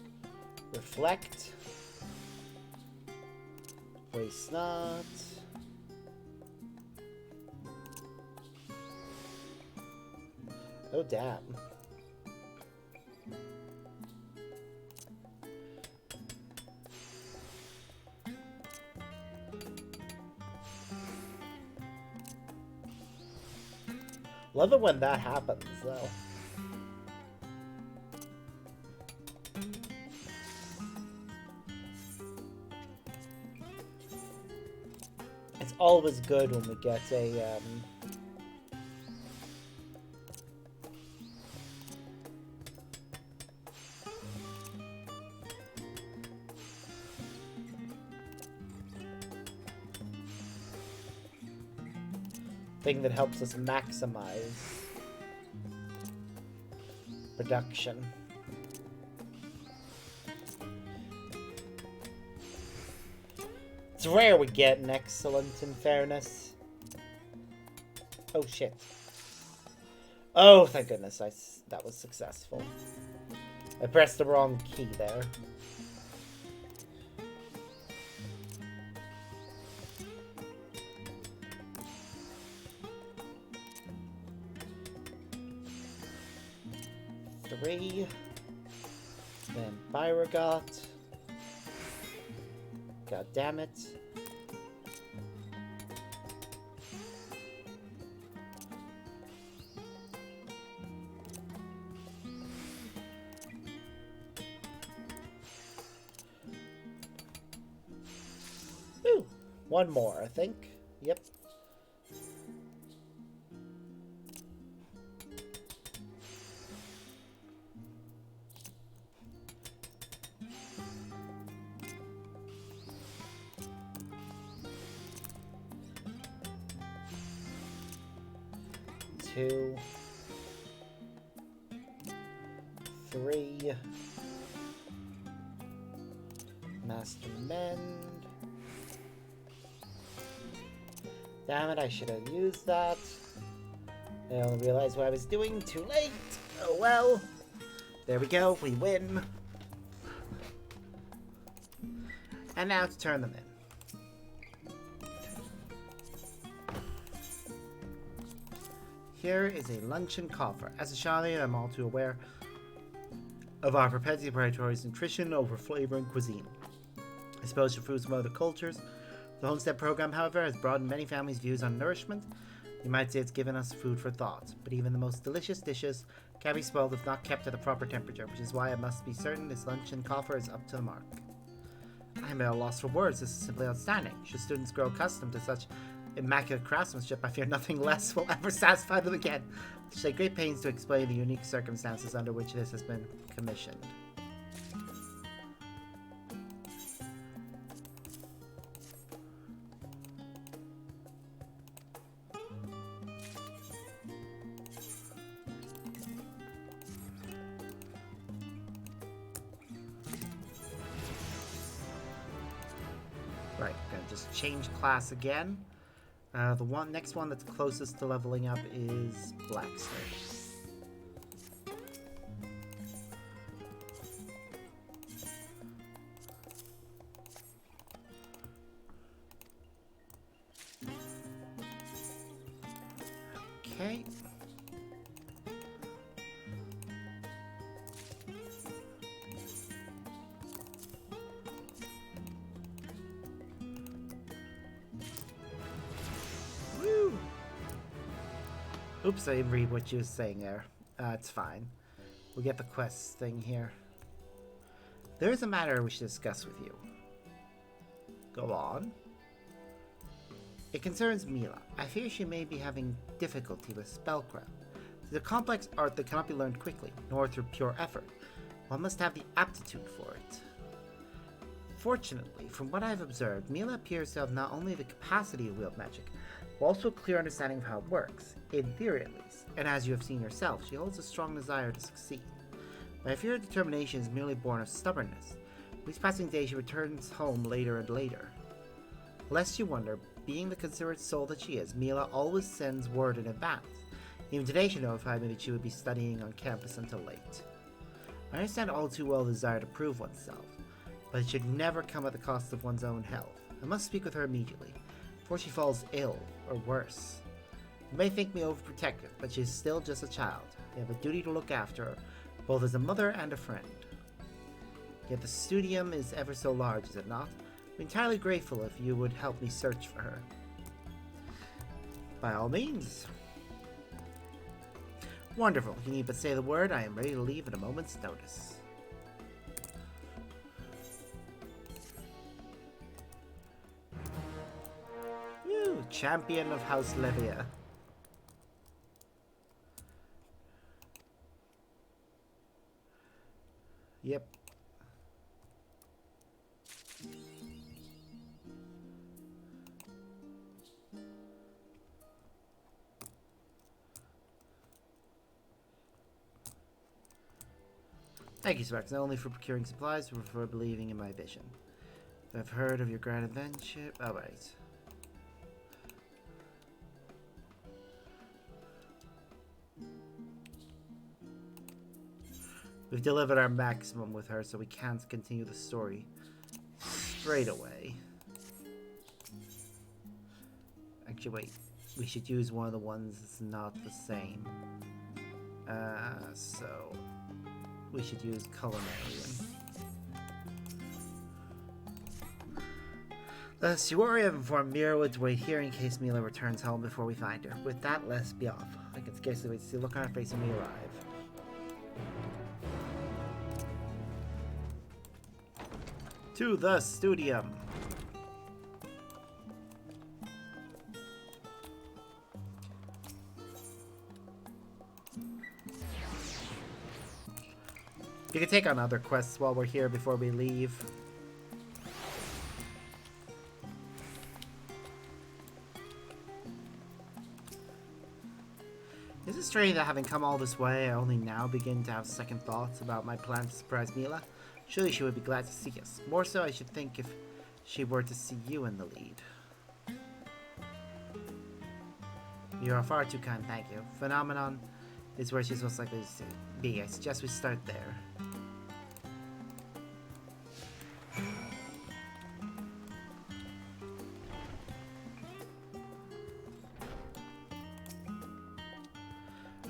reflect, waste not, oh damn. Love it when that happens, though. It's always good when we get a, thing that helps us maximize production. It's rare we get an excellent, in fairness. Oh shit. Oh, thank goodness that was successful. I pressed the wrong key there. Three. Then Byragot. God damn it. Ooh, one more, I think. Yep. Two, three, Master Mend. Damn it, I should have used that. I only realized what I was doing too late. Oh well. There we go, we win. And now to turn them in. Here is a luncheon coffer. As a Charlie, I'm all too aware of our propensity to prioritize nutrition over flavor and cuisine. I suppose for foods from other cultures. The Homestead program, however, has broadened many families' views on nourishment. You might say it's given us food for thought, but even the most delicious dishes can be spoiled if not kept at the proper temperature, which is why I must be certain this luncheon coffer is up to the mark. I am at a loss for words. This is simply outstanding. Should students grow accustomed to such immaculate craftsmanship, I fear nothing less will ever satisfy them again. They take great pains to explain the unique circumstances under which this has been commissioned. Right, gonna just change class again. The next one that's closest to leveling up is Blacksmith. Okay. Woo! Oops, I didn't read what you were saying there. It's fine. We'll get the quest thing here. There is a matter we should discuss with you. Go on. It concerns Mila. I fear she may be having difficulty with spellcraft. It is a complex art that cannot be learned quickly, nor through pure effort. One must have the aptitude for it. Fortunately, from what I have observed, Mila appears to have not only the capacity to wield magic, but also a clear understanding of how it works, in theory at least, and as you have seen yourself, she holds a strong desire to succeed. But I fear her determination is merely born of stubbornness. With each passing day she returns home later and later. Lest you wonder, being the considerate soul that she is, Mila always sends word in advance. Even today she notified me that she would be studying on campus until late. I understand all too well the desire to prove oneself, but it should never come at the cost of one's own health. I must speak with her immediately, before she falls ill, or worse. You may think me overprotective, but she is still just a child. I have a duty to look after her, both as a mother and a friend. Yet the studium is ever so large, is it not? I'm entirely grateful if you would help me search for her. By all means. Wonderful. You need but say the word. I am ready to leave at a moment's notice. Woo! Champion of House Levia. Yep. Thank you, Sparks, not only for procuring supplies, but for believing in my vision. I've heard of your grand adventure. Oh, right. We've delivered our maximum with her, so we can't continue the story straight away. Actually, wait. We should use one of the ones that's not the same. So we should use Culinarian. Thus, you worry, I've informed Mira to wait here in case Mila returns home before we find her. With that, let's be off. I can scarcely wait to see the look on her face when we arrive. To the studium. You can take on other quests while we're here before we leave. Is it strange that having come all this way, I only now begin to have second thoughts about my plan to surprise Mila? Surely she would be glad to see us. More so, I should think, if she were to see you in the lead. You are far too kind, thank you. Phenomenon is where she's most likely to be. I suggest we start there.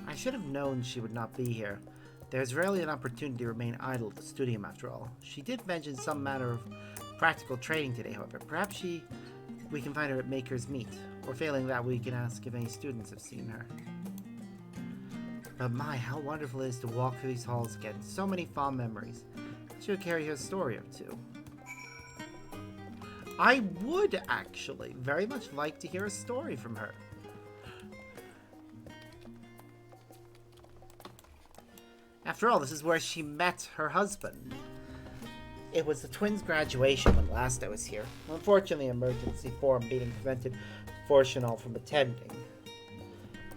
I should have known she would not be here. There's rarely an opportunity to remain idle at the studium after all. She did mention some matter of practical training today, however. Perhaps we can find her at Maker's Meet, or failing that we can ask if any students have seen her. But my, how wonderful it is to walk through these halls again. So many fond memories. I should carry her a story or two. I would actually very much like to hear a story from her. After all, this is where she met her husband. It was the twins' graduation when last I was here. Unfortunately, emergency forum meeting prevented Fortunal from attending.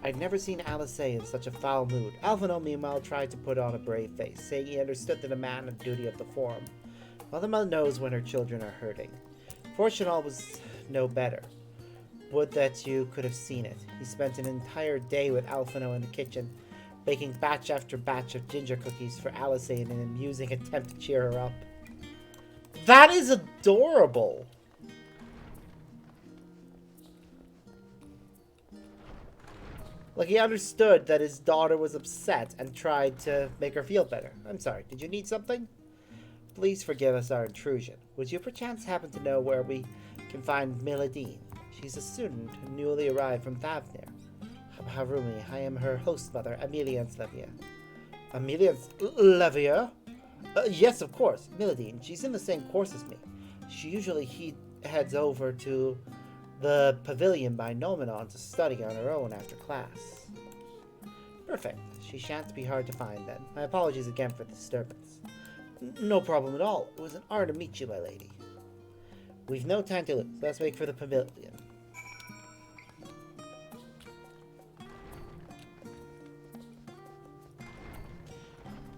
I'd never seen Alice in such a foul mood. Alphino, meanwhile, tried to put on a brave face, saying he understood the demand and duty of the forum. Mother knows when her children are hurting. Fortunal was no better. Would that you could have seen it. He spent an entire day with Alphino in the kitchen, baking batch after batch of ginger cookies for Alice in an amusing attempt to cheer her up. That is adorable! Like, he understood that his daughter was upset and tried to make her feel better. I'm sorry, did you need something? Please forgive us our intrusion. Would you perchance happen to know where we can find Miladine? She's a student who newly arrived from Thavnir. Harumi, I am her host mother, Amelia Levia. Amelia Levia? Yes, of course, Miladine. She's in the same course as me. She usually heads over to the pavilion by Nomenon to study on her own after class. Perfect. She shan't be hard to find then. My apologies again for the disturbance. No problem at all. It was an honor to meet you, my lady. We've no time to lose. Let's make for the pavilion.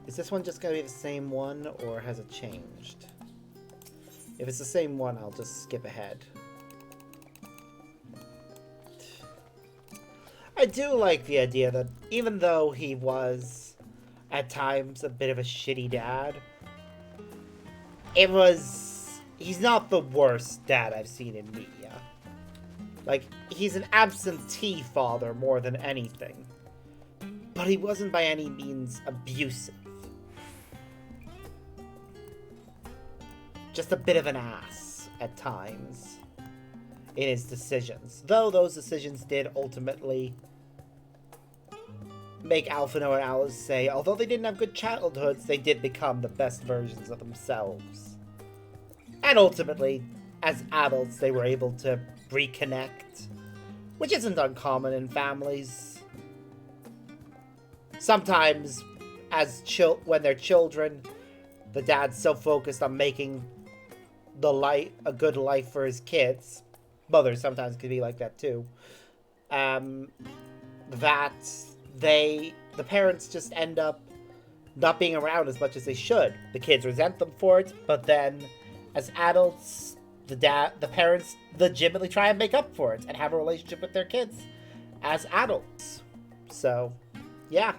Is this one just going to be the same one, or has it changed? If it's the same one, I'll just skip ahead. I do like the idea that even though he was, at times, a bit of a shitty dad, he's not the worst dad I've seen in media. Like, he's an absentee father more than anything. But he wasn't by any means abusive. Just a bit of an ass at times in his decisions. Though those decisions did ultimately make Alphino and Alice say, although they didn't have good childhoods, they did become the best versions of themselves. And ultimately, as adults, they were able to reconnect, which isn't uncommon in families. Sometimes, when they're children, the dad's so focused on making a good life for his kids. Mothers sometimes can be like that too. That the parents just end up not being around as much as they should. The kids resent them for it, but then as adults, the parents legitimately try and make up for it and have a relationship with their kids as adults. So, yeah.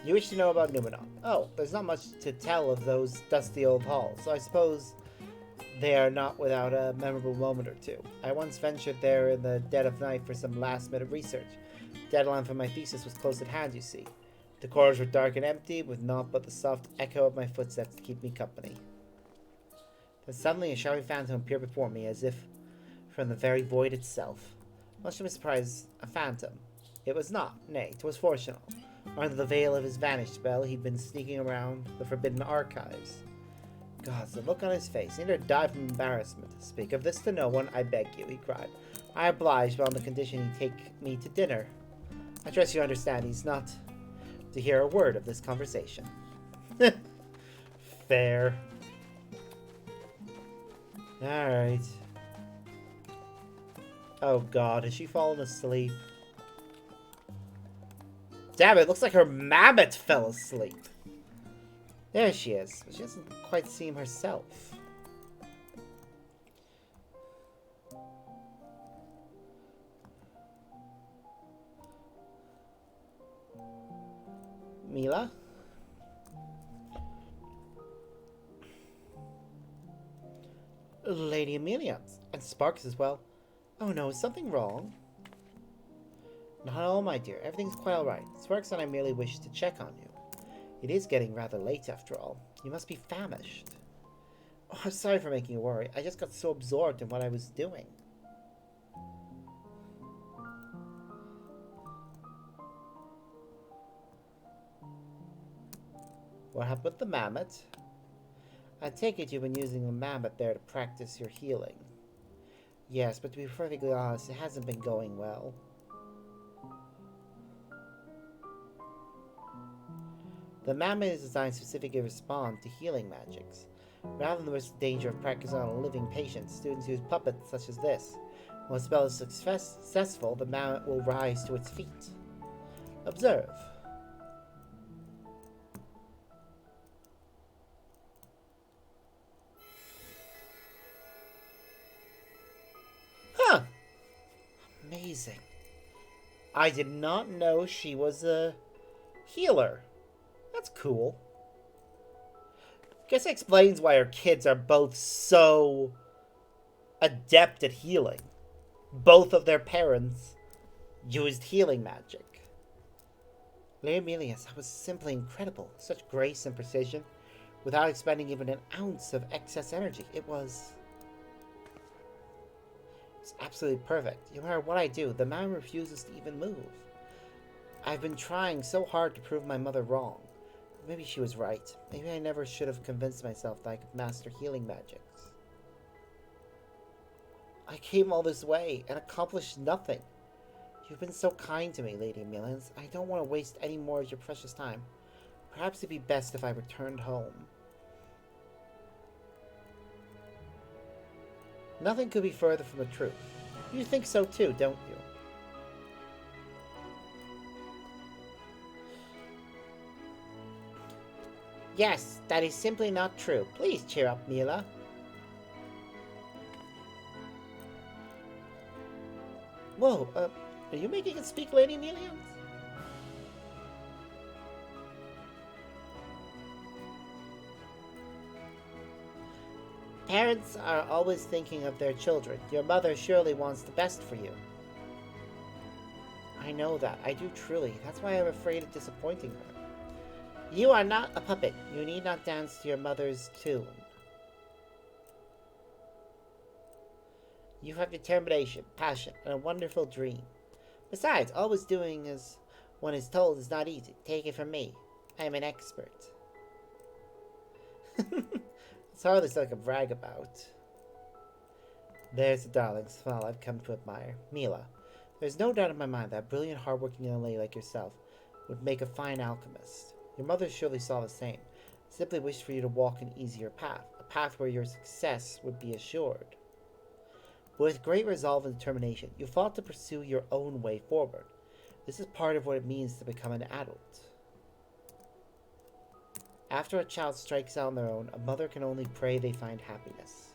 You wish to know about Numenor. Oh, there's not much to tell of those dusty old halls, so I suppose they are not without a memorable moment or two. I once ventured there in the dead of night for some last-minute research. Deadline for my thesis was close at hand, you see. The corridors were dark and empty, with naught but the soft echo of my footsteps to keep me company. Then suddenly a shouting phantom appeared before me, as if from the very void itself. Much to my surprise, a phantom. It was not, nay, 'twas Fortunal. Under the veil of his vanish spell, he'd been sneaking around the forbidden archives. God, the look on his face. He nearly died from embarrassment. Speak of this to no one, I beg you, he cried. I oblige, but on the condition he take me to dinner. I trust you understand he's not to hear a word of this conversation. Fair. Alright. Oh god, has she fallen asleep? Damn it, looks like her mammoth fell asleep. There she is, but she doesn't quite seem herself. Mila? Lady Amelia. And Sparks as well. Oh no, is something wrong? Not at all, my dear. Everything's quite alright. Sparks and I merely wish to check on you. It is getting rather late after all. You must be famished. Oh, I'm sorry for making you worry. I just got so absorbed in what I was doing. What happened with the mammoth? I take it you've been using the mammoth there to practice your healing. Yes, but to be perfectly honest, it hasn't been going well. The mammoth is designed specifically to respond to healing magics. Rather than risk the danger of practicing on a living patient, students use puppets such as this. When a spell is successful, the mammoth will rise to its feet. Observe. Huh! Amazing. I did not know she was a healer. That's cool. Guess it explains why our kids are both so adept at healing. Both of their parents used healing magic. Lady Aemilius, that was simply incredible. Such grace and precision, without expending even an ounce of excess energy. It's absolutely perfect. No matter what I do, the man refuses to even move. I've been trying so hard to prove my mother wrong. Maybe she was right. Maybe I never should have convinced myself that I could master healing magics. I came all this way and accomplished nothing. You've been so kind to me, Lady Aemilius. I don't want to waste any more of your precious time. Perhaps it'd be best if I returned home. Nothing could be further from the truth. You think so too, don't you? Yes, that is simply not true. Please cheer up, Mila. Whoa, are you making it speak, Lady Aemilius? Parents are always thinking of their children. Your mother surely wants the best for you. I know that. I do truly. That's why I'm afraid of disappointing her. You are not a puppet. You need not dance to your mother's tune. You have determination, passion, and a wonderful dream. Besides, always doing as one is told is not easy. Take it from me. I am an expert. It's hardly something to brag about. There's the darling smile I've come to admire. Mila, there's no doubt in my mind that a brilliant, hard-working young lady like yourself would make a fine alchemist. Your mother surely saw the same. Simply wished for you to walk an easier path, a path where your success would be assured. But with great resolve and determination, you fought to pursue your own way forward. This is part of what it means to become an adult. After a child strikes out on their own, a mother can only pray they find happiness.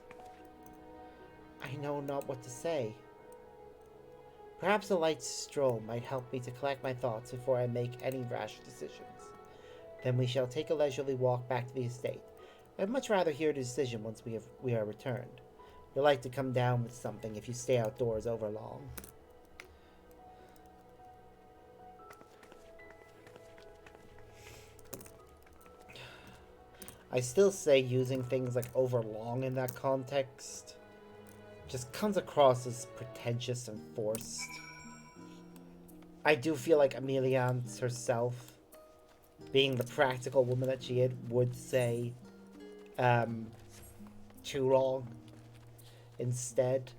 I know not what to say. Perhaps a light stroll might help me to collect my thoughts before I make any rash decisions. Then we shall take a leisurely walk back to the estate. I'd much rather hear the decision once we are returned. You'll like to come down with something if you stay outdoors over long. I still say using things like overlong in that context just comes across as pretentious and forced. I do feel like Aemilius herself, being the practical woman that she is, would say too long instead.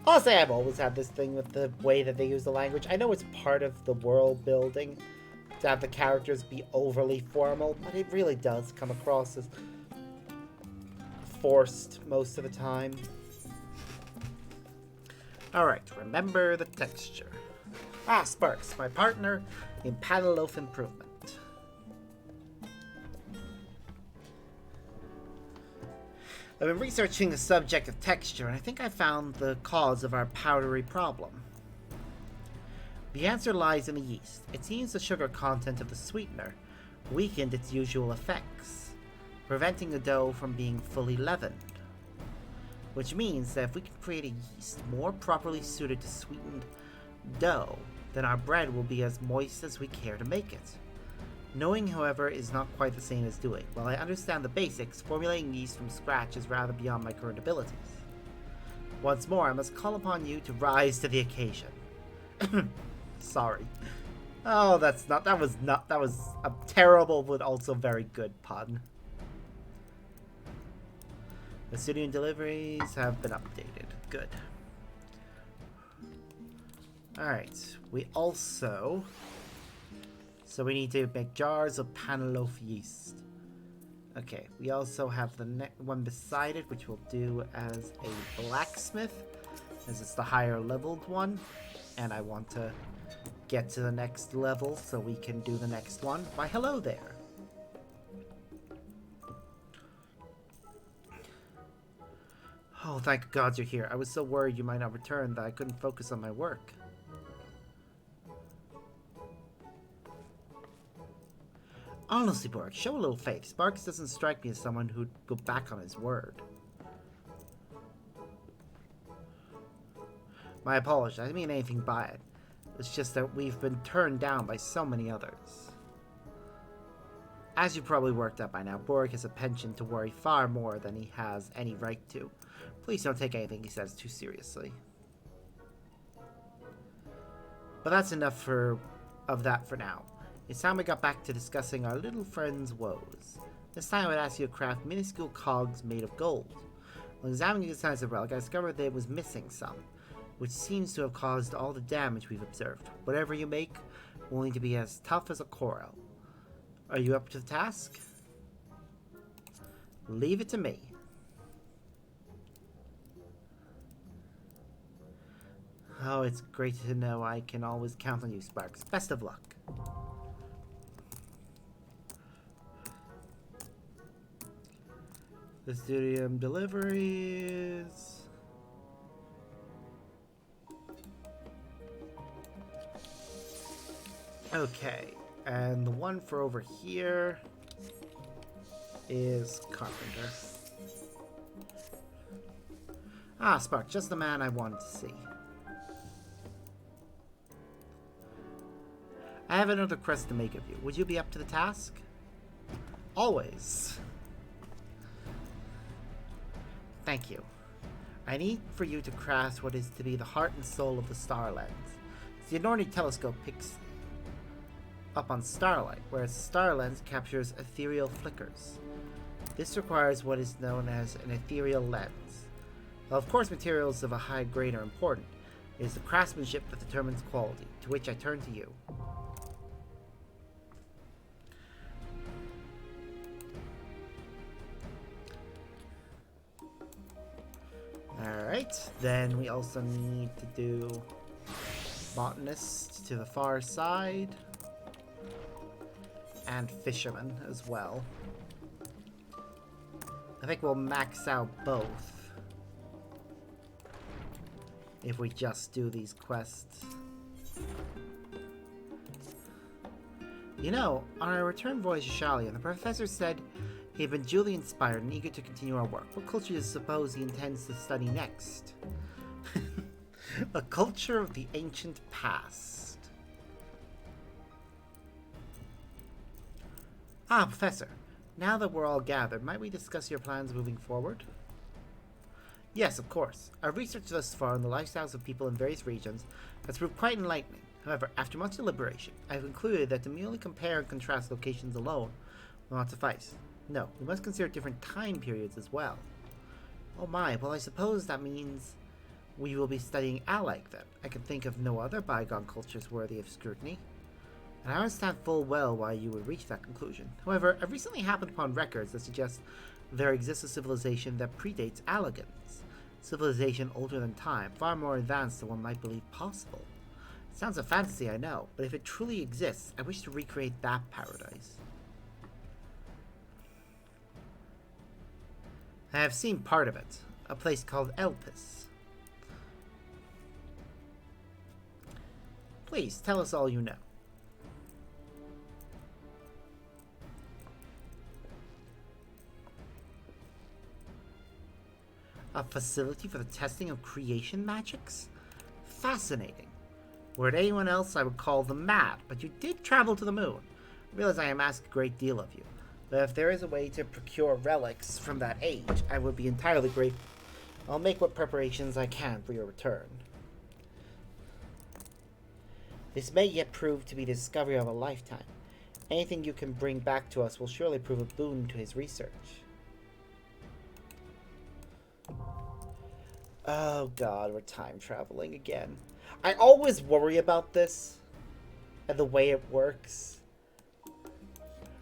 I'll say I've always had this thing with the way that they use the language. I know it's part of the world building to have the characters be overly formal, but it really does come across as forced most of the time. Alright, remember the texture. Ah, Sparks, my partner in Paddle Loaf Improvement. I've been researching the subject of texture, and I think I found the cause of our powdery problem. The answer lies in the yeast. It seems the sugar content of the sweetener weakened its usual effects, preventing the dough from being fully leavened. Which means that if we can create a yeast more properly suited to sweetened dough, then our bread will be as moist as we care to make it. Knowing, however, is not quite the same as doing. While I understand the basics, formulating yeast from scratch is rather beyond my current abilities. Once more, I must call upon you to rise to the occasion. Sorry. Oh, that's not. That was not. That was a terrible but also very good pun. The city and deliveries have been updated. Good. Alright. We also... So we need to make jars of panaloaf yeast. Okay. We also have the one beside it, which we'll do as a blacksmith, as it's the higher leveled one. And I want to get to the next level so we can do the next one. Why, hello there. Oh, thank God you're here. I was so worried you might not return that I couldn't focus on my work. Honestly, Borg, show a little faith. Sparks doesn't strike me as someone who'd go back on his word. My apologies. I didn't mean anything by it. It's just that we've been turned down by so many others. As you probably worked out by now, Borg has a penchant to worry far more than he has any right to. Please don't take anything he says too seriously. But that's enough of that for now. It's time we got back to discussing our little friend's woes. This time I would ask you to craft minuscule cogs made of gold. When examining the size of the relic, I discovered that it was missing some, which seems to have caused all the damage we've observed. Whatever you make will need to be as tough as a coral. Are you up to the task? Leave it to me. Oh, it's great to know I can always count on you, Sparks. Best of luck. The studium deliveries. Okay, and the one for over here is Carpenter. Ah, Spark, just the man I wanted to see. I have another quest to make of you. Would you be up to the task? Always. Thank you. I need for you to craft what is to be the heart and soul of the star lens. The Adorni telescope picks up on starlight, whereas the star lens captures ethereal flickers. This requires what is known as an ethereal lens. While of course materials of a high grade are important, it is the craftsmanship that determines quality, to which I turn to you. Alright, then we also need to do botanist to the far side, and fisherman as well. I think we'll max out both if we just do these quests. You know, on our return voyage to Shalian, the professor said he had been duly inspired and eager to continue our work. What culture do you suppose he intends to study next? A culture of the ancient past. Ah, Professor. Now that we're all gathered, might we discuss your plans moving forward? Yes, of course. Our research thus far on the lifestyles of people in various regions has proved quite enlightening. However, after much deliberation, I have concluded that to merely compare and contrast locations alone will not suffice. No, we must consider different time periods as well. Oh my, well I suppose that means we will be studying Alec then. I can think of no other bygone cultures worthy of scrutiny. And I understand full well why you would reach that conclusion. However, I've recently happened upon records that suggest there exists a civilization that predates Allegans. Civilization older than time, far more advanced than one might believe possible. It sounds a fantasy, I know, but if it truly exists, I wish to recreate that paradise. I have seen part of it, a place called Elpis. Please, tell us all you know. A facility for the testing of creation magics? Fascinating. Were it anyone else, I would call them mad, but you did travel to the moon. I realize I am asking a great deal of you, but if there is a way to procure relics from that age, I would be entirely grateful. I'll make what preparations I can for your return. This may yet prove to be the discovery of a lifetime. Anything you can bring back to us will surely prove a boon to his research. Oh god, we're time traveling again. I always worry about this and the way it works.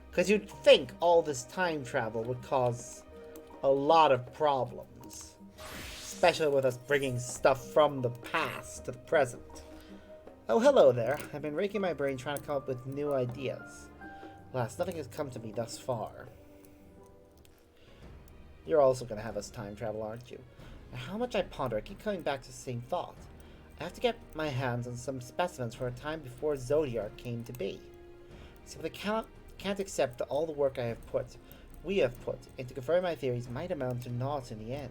Because you'd think all this time travel would cause a lot of problems. Especially with us bringing stuff from the past to the present. Oh, hello there. I've been raking my brain trying to come up with new ideas. Alas, nothing has come to me thus far. You're also going to have us time travel, aren't you? How much I ponder, I keep coming back to the same thought. I have to get my hands on some specimens for a time before Zodiac came to be. Simply can't accept that all the work we have put, into confirming my theories might amount to naught in the end.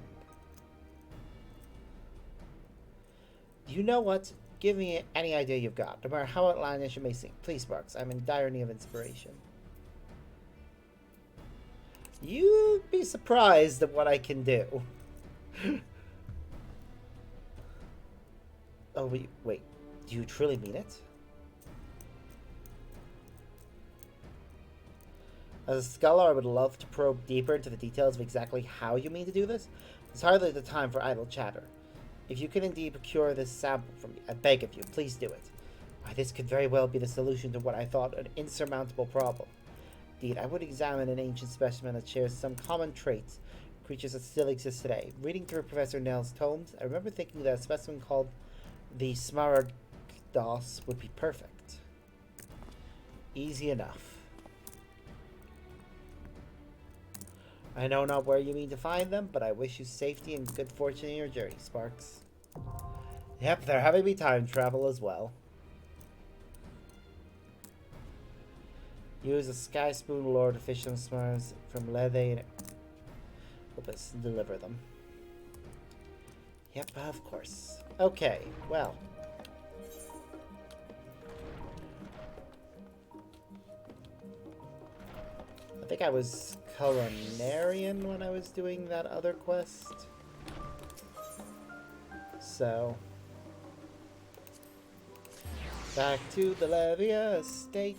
You know what? Give me any idea you've got, no matter how outlandish it may seem. Please, Sparks, I'm in dire need of inspiration. You'd be surprised at what I can do. Oh, wait. Do you truly mean it? As a scholar, I would love to probe deeper into the details of exactly how you mean to do this. It's hardly the time for idle chatter. If you can indeed procure this sample from me, I beg of you, please do it. Why, this could very well be the solution to what I thought an insurmountable problem. Indeed, I would examine an ancient specimen that shares some common traits, creatures that still exist today. Reading through Professor Nell's tomes, I remember thinking that a specimen called the Smaragdos would be perfect. Easy enough. I know not where you mean to find them, but I wish you safety and good fortune in your journey, Sparks. Yep, they're having me time travel as well. Use a Sky Spoon Lord Official Smars from Lethe and Opus and deliver them. Yep, of course. Okay, well. I think I was culinarian when I was doing that other quest. So, back to the Levia estate.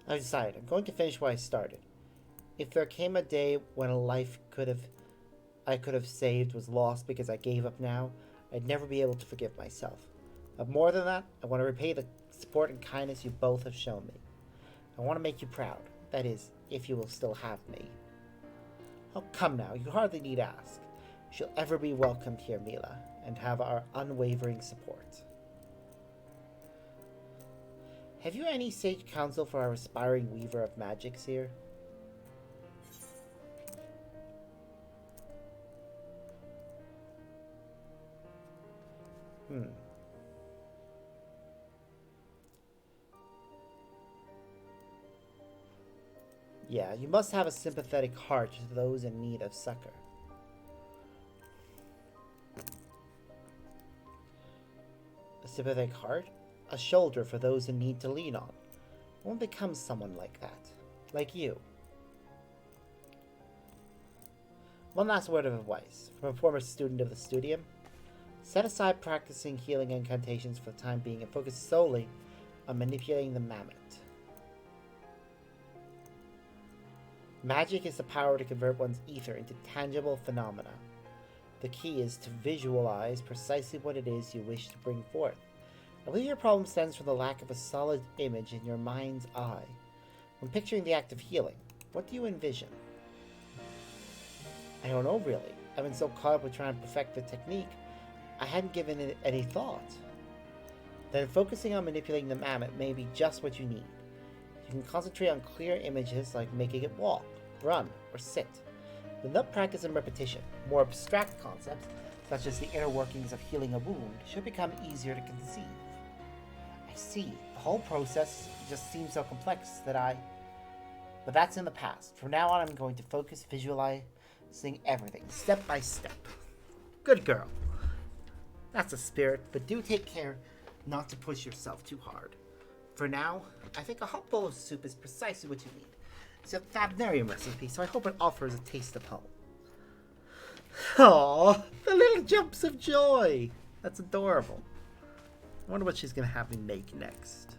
I decided I'm going to finish what I started. If there came a day when a life I could have saved was lost because I gave up now, I'd never be able to forgive myself. But more than that, I want to repay the support and kindness you both have shown me. I want to make you proud. That is, if you will still have me. Oh, come now, you hardly need ask. You shall ever be welcomed here, Mila, and have our unwavering support. Have you any sage counsel for our aspiring weaver of magics here? Yeah, you must have a sympathetic heart to those in need of succor. A sympathetic heart? A shoulder for those in need to lean on. One becomes someone like that. Like you. One last word of advice from a former student of the studium. Set aside practicing healing incantations for the time being and focus solely on manipulating the mammoth. Magic is the power to convert one's ether into tangible phenomena. The key is to visualize precisely what it is you wish to bring forth. I believe your problem stems from the lack of a solid image in your mind's eye. When picturing the act of healing, what do you envision? I don't know, really. I've been so caught up with trying to perfect the technique, I hadn't given it any thought. Then focusing on manipulating the mammoth may be just what you need. You can concentrate on clear images like making it walk, run, or sit. With enough practice and repetition, more abstract concepts, such as the inner workings of healing a wound, should become easier to conceive. I see. The whole process just seems so complex that But that's in the past. From now on, I'm going to focus visualizing everything, step by step. Good girl. That's a spirit, but do take care not to push yourself too hard. For now, I think a hot bowl of soup is precisely what you need. It's a Thabnerian recipe, so I hope it offers a taste of home. Aww, the little jumps of joy. That's adorable. I wonder what she's going to have me make next.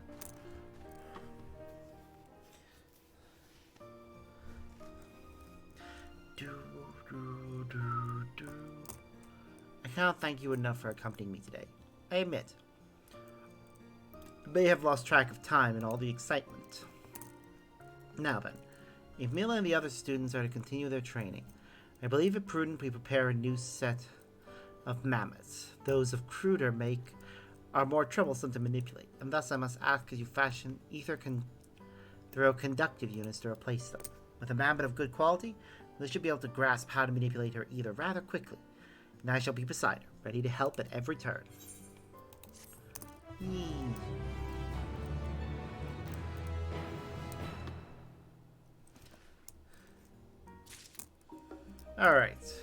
I cannot thank you enough for accompanying me today. I admit, you may have lost track of time in all the excitement. Now then, if Mila and the other students are to continue their training, I believe it prudent we prepare a new set of mammoths. Those of cruder make are more troublesome to manipulate, and thus I must ask that you fashion either throw conductive units to replace them. With a mammoth of good quality, they should be able to grasp how to manipulate her either rather quickly, and I shall be beside her, ready to help at every turn. Alright.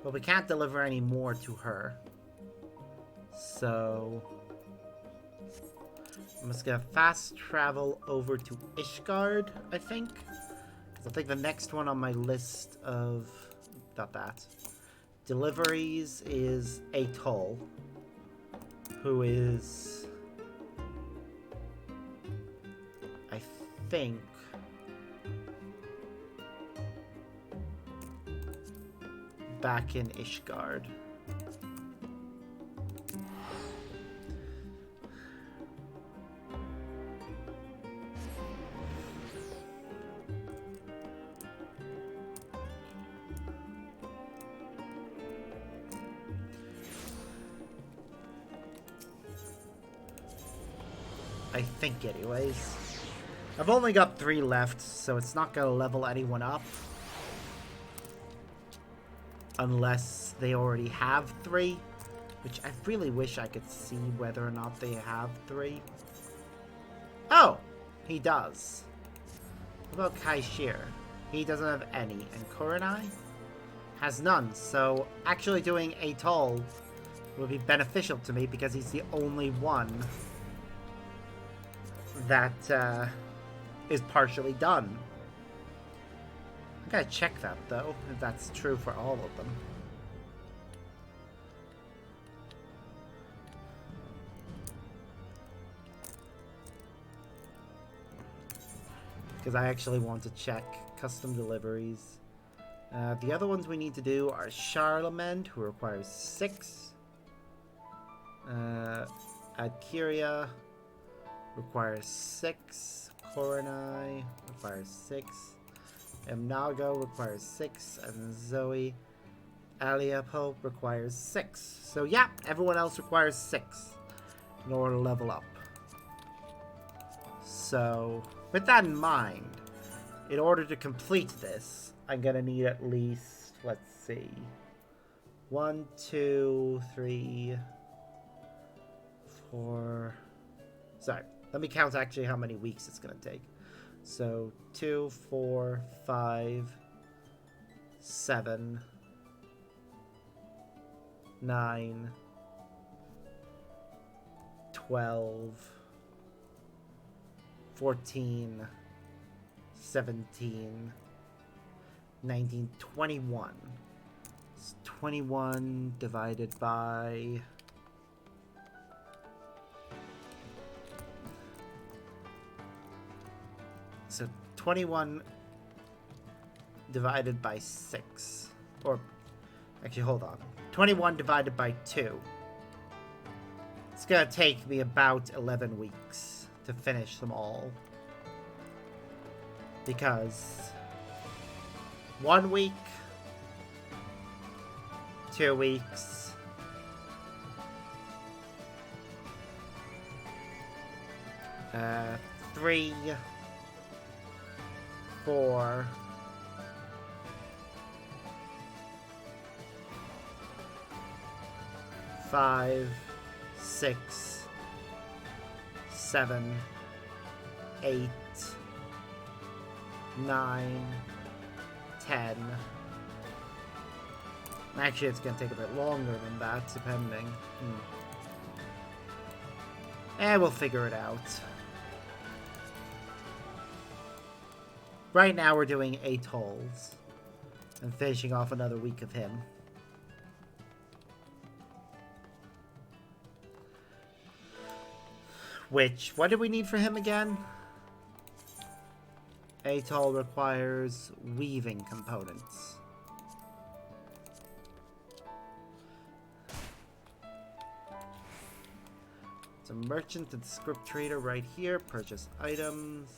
Well, we can't deliver any more to her. So I'm just gonna fast travel over to Ishgard, I think. Because I think the next one on my list of... not that. Deliveries is Atoll, who is... I think... back in Ishgard. I think anyways. I've only got 3 left, so it's not gonna level anyone up. Unless they already have 3. Which I really wish I could see whether or not they have 3. Oh! He does. What about Kaishir? He doesn't have any. And Kurenai has none. So actually doing Atoll will be beneficial to me because he's the only one that is partially done. I gotta check that though, if that's true for all of them. Because I actually want to check custom deliveries. The other ones we need to do are Charlemagne, who requires 6. Adkiria requires 6. Kurenai requires 6. Emnago requires 6. And Zoe Aliapo requires 6. So yeah, everyone else requires 6 in order to level up. So with that in mind, in order to complete this, I'm gonna need at least, let's see, 1, 2, 3, 4. Sorry, let me count actually how many weeks it's gonna take. So 2, 4, 5, 7, 9, 12, 14, 17, 19, 21. It's 21 divided by... So 21 divided by 6. Or, actually, hold on. 21 divided by 2. It's gonna take me about 11 weeks to finish them all. Because 1 week, 2 weeks, 3, 4, 5, 6, 7, 8, 9, 10. Actually, it's going to take a bit longer than that, depending. We'll figure it out. Right now, we're doing 8 holes. And finishing off another week of him. Which, what do we need for him again? Atoll requires weaving components. It's a merchant and script trader right here. Purchase items.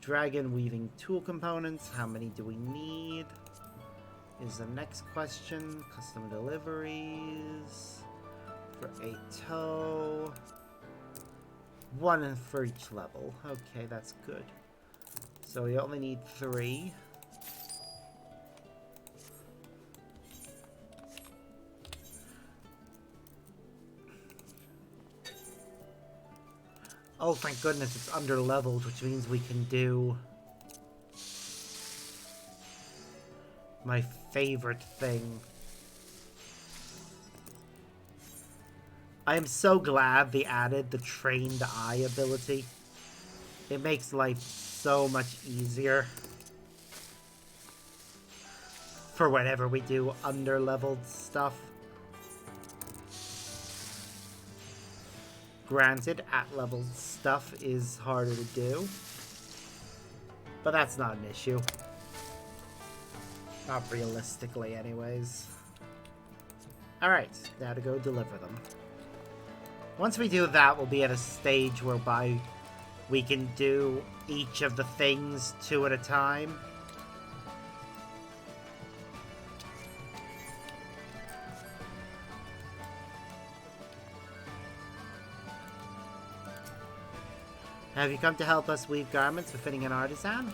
Dragon weaving tool components. How many do we need? Is the next question. Custom deliveries. For Atoll. 1 for each level. Okay, that's good. So we only need 3. Oh, thank goodness it's under leveled, which means we can do my favorite thing. I am so glad they added the trained eye ability. It makes life so much easier for whenever we do under-leveled stuff. Granted, at-leveled stuff is harder to do, but that's not an issue. Not realistically, anyways. Alright, now to go deliver them. Once we do that, we'll be at a stage whereby we can do each of the things 2 at a time. Have you come to help us weave garments befitting an artisan?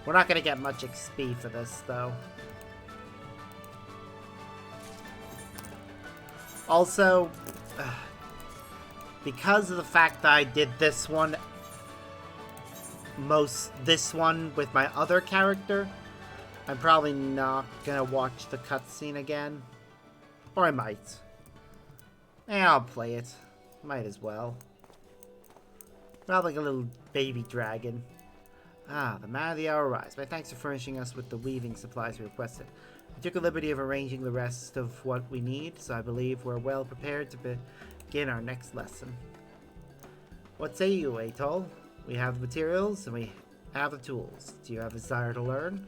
We're not going to get much XP for this, though. Also, because of the fact that I did this one with my other character, I'm probably not gonna watch the cutscene again. Or I might. Yeah, I'll play it. Might as well. Probably like a little baby dragon. Ah, the man of the hour arrives. My thanks for furnishing us with the weaving supplies we requested. I took a liberty of arranging the rest of what we need, so I believe we're well prepared to begin our next lesson. What say you, Atoll? We have the materials and we have the tools. Do you have a desire to learn?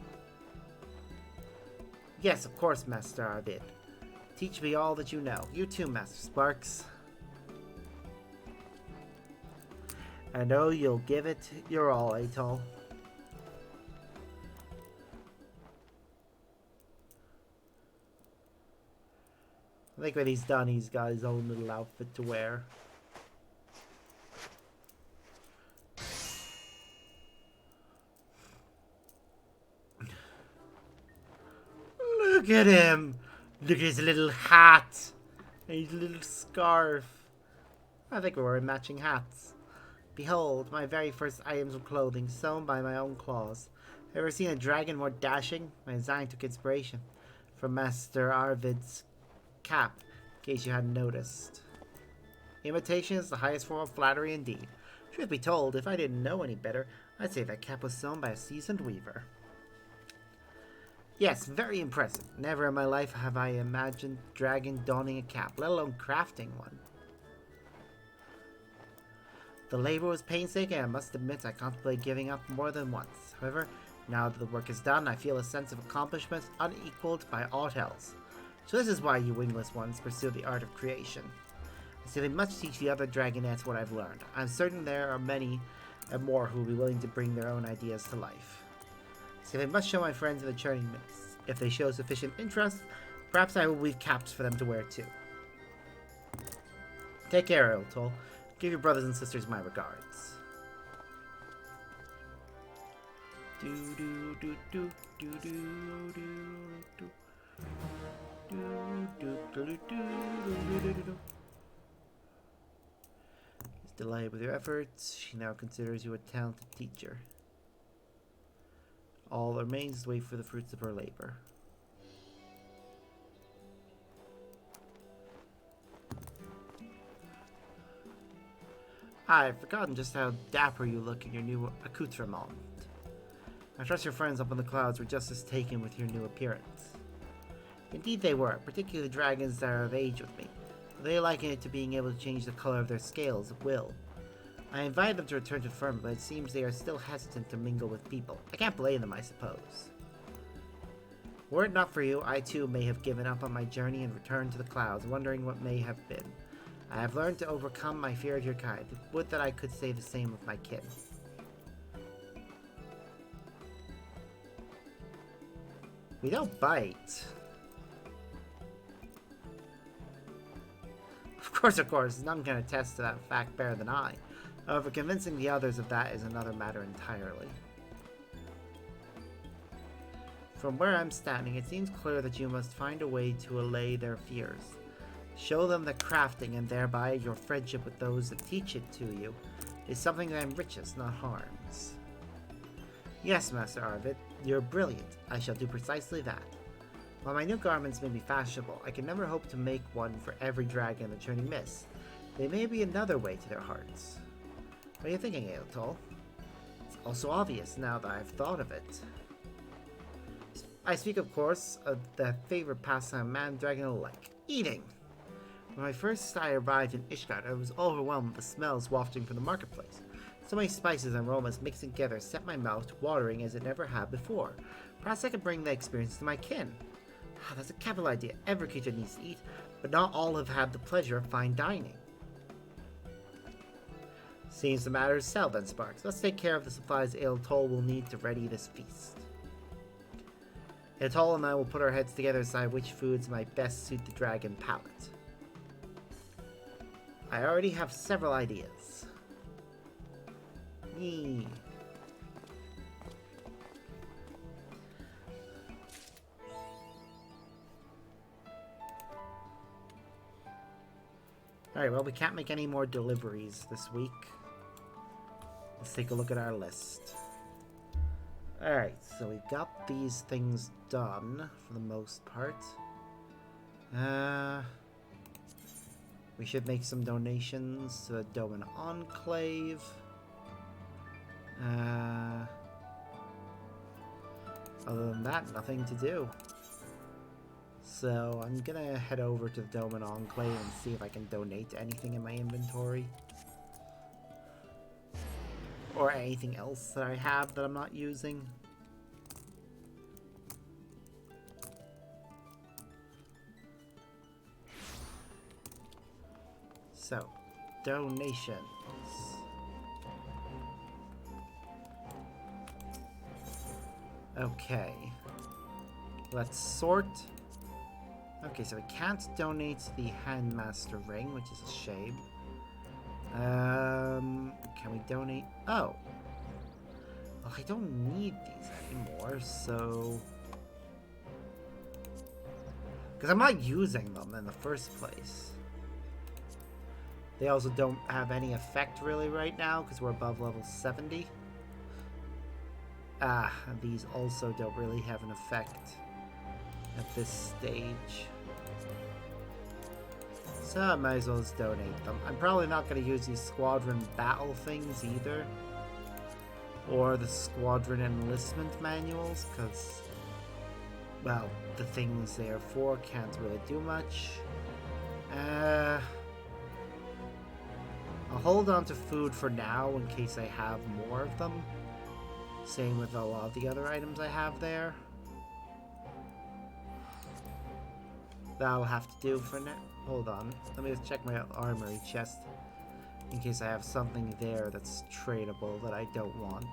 Yes, of course, Master Arvid. Teach me all that you know. You too, Master Sparks. I know you'll give it your all, Atoll. I think when he's done, he's got his own little outfit to wear. Look at him! Look at his little hat! And his little scarf. I think we're wearing matching hats. Behold, my very first items of clothing, sewn by my own claws. Ever seen a dragon more dashing? My design took inspiration from Master Arvid's cap, in case you hadn't noticed. Imitation is the highest form of flattery indeed. Truth be told, if I didn't know any better, I'd say that cap was sewn by a seasoned weaver. Yes, very impressive. Never in my life have I imagined dragon donning a cap, let alone crafting one. The labor was painstaking, and I must admit I contemplated giving up more than once. However, now that the work is done, I feel a sense of accomplishment unequaled by aught else. So this is why you wingless ones pursue the art of creation. I say they must teach the other dragonettes what I've learned. I'm certain there are many and more who will be willing to bring their own ideas to life. I say they must show my friends in the churning mist. If they show sufficient interest, perhaps I will weave caps for them to wear too. Take care, Atoll. Give your brothers and sisters my regards. Do do do do do do do do. Delighted with your efforts, she now considers you a talented teacher. All that remains is to wait for the fruits of her labor. I've forgotten just how dapper you look in your new accoutrement. I trust your friends up in the clouds were just as taken with your new appearance. Indeed they were, particularly the dragons that are of age with me. They liken it to being able to change the color of their scales at will. I invited them to return to the firm, but it seems they are still hesitant to mingle with people. I can't blame them, I suppose. Were it not for you, I too may have given up on my journey and returned to the clouds, wondering what may have been. I have learned to overcome my fear of your kind. Would that I could say the same of my kin. We don't bite. Of course, none can attest to that fact better than I. However, convincing the others of that is another matter entirely. From where I'm standing, it seems clear that you must find a way to allay their fears. Show them that crafting, and thereby your friendship with those that teach it to you, is something that enriches, not harms. Yes, Master Arvid, you're brilliant. I shall do precisely that. While my new garments may be fashionable, I can never hope to make one for every dragon the journey miss. They may be another way to their hearts. What are you thinking, Aeltol? It's also obvious now that I've thought of it. I speak, of course, of the favorite pastime man-dragon alike, eating. When I arrived in Ishgard, I was overwhelmed with the smells wafting from the marketplace. So many spices and aromas mixing together set my mouth watering as it never had before. Perhaps I could bring that experience to my kin. That's a capital idea. Every creature needs to eat, but not all have had the pleasure of fine dining. Seems the matter is settled then, Sparks. Let's take care of the supplies Aeltol will need to ready this feast. Aeltol and I will put our heads together to decide which foods might best suit the dragon palate. I already have several ideas. Yee. Alright, well, we can't make any more deliveries this week. Let's take a look at our list. Alright, so we've got these things done for the most part. We should make some donations to the Doman Enclave. Other than that, nothing to do. So I'm gonna head over to the Doman Enclave and see if I can donate anything in my inventory. Or anything else that I have that I'm not using. So, donations. Okay. Let's sort. Okay, so we can't donate the Handmaster Ring, which is a shame. Can we donate? Oh. Well, I don't need these anymore, so... Because I'm not using them in the first place. They also don't have any effect really right now, because we're above level 70. Ah, and these also don't really have an effect at this stage. So I might as well just donate them. I'm probably not going to use these squadron battle things either. Or the squadron enlistment manuals, because, well, the things they are for can't really do much. I'll hold on to food for now in case I have more of them. Same with a lot of the other items I have there. That'll have to do for now. Hold on. Let me just check my armory chest in case I have something there that's tradable that I don't want.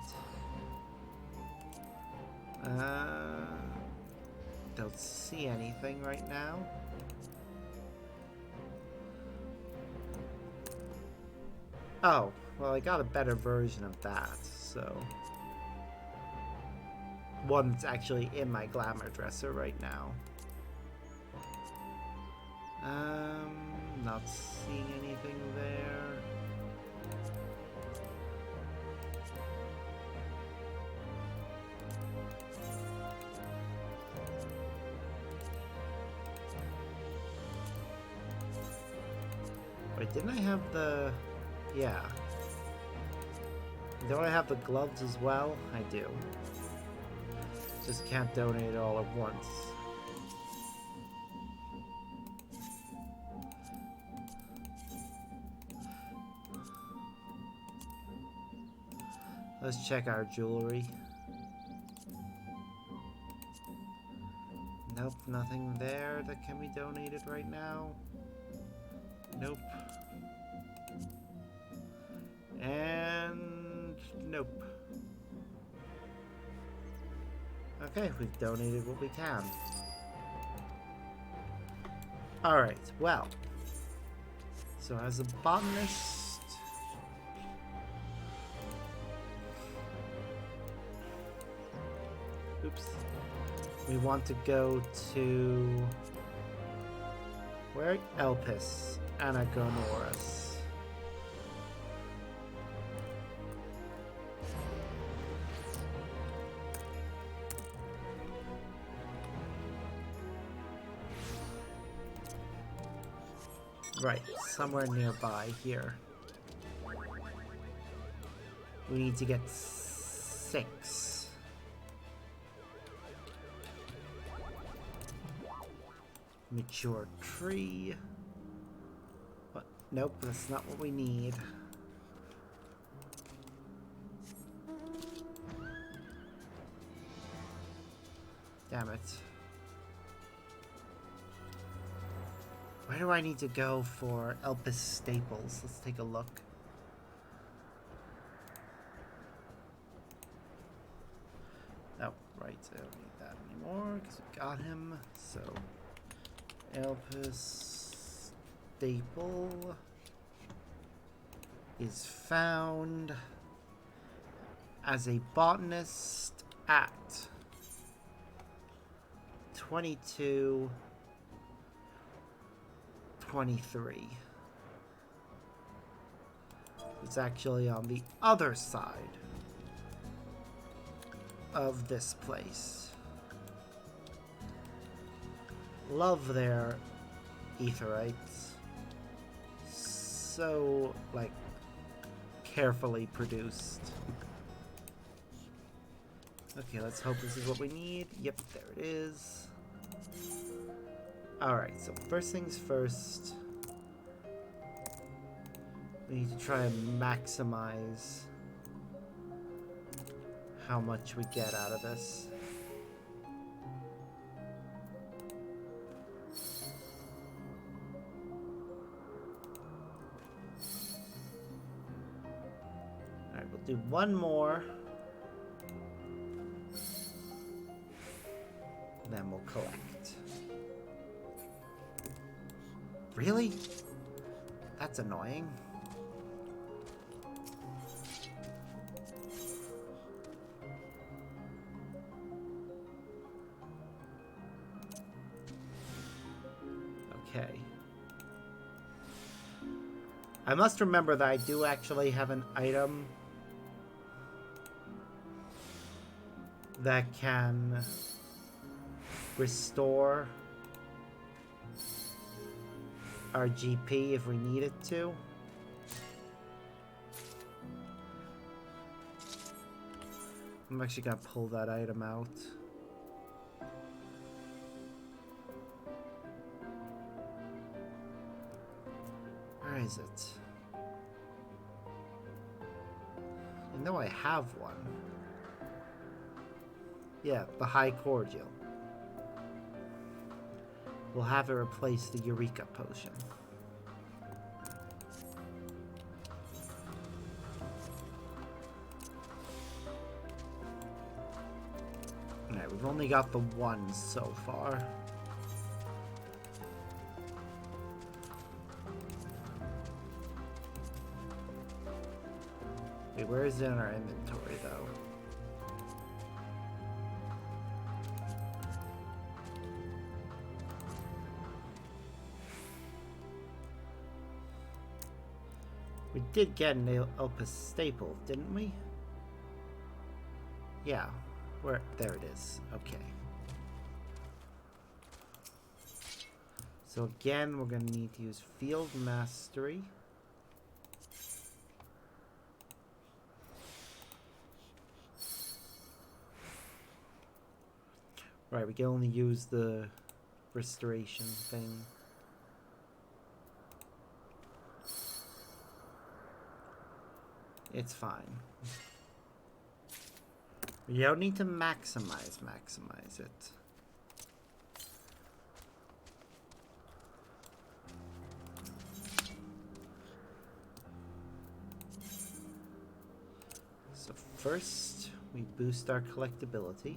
Don't see anything right now. Oh, well, I got a better version of that, so... One that's actually in my glamour dresser right now. Not seeing anything there. Wait, didn't I have the... Yeah. Don't I have the gloves as well? I do. Just can't donate it all at once. Let's check our jewelry. Nope, nothing there that can be donated right now. Nope. And nope. Okay, we've donated what we can. Alright, well. So as a botanist... Oops. We want to go to... Where? Elpis. Anagonoras. Right, somewhere nearby here. We need to get 6. Mature tree. What? Nope, that's not what we need. Damn it. Where do I need to go for Elpis staples? Let's take a look. Oh, right. I don't need that anymore because we got him. So, Elpis staple is found as a botanist at 22. 23. It's actually on the other side of this place. Love their aetherites. So, like, carefully produced. Okay, let's hope this is what we need. Yep, there it is. Alright, so first things first, we need to try and maximize how much we get out of this. Alright, we'll do one more, then we'll collect. Really? That's annoying. Okay. I must remember that I do actually have an item that can restore our GP if we need it to. I'm actually gonna pull that item out. Where is it? I know I have one. Yeah, the High Cordial. We'll have it replace the Eureka Potion. Alright, we've only got the one so far. Wait, where is it in our inventory, though? We did get an Elpis staple, didn't we? Yeah. Where? There it is. Okay. So again, we're going to need to use Field Mastery. Right, we can only use the restoration thing. It's fine. You don't need to maximize it. So first, we boost our collectability.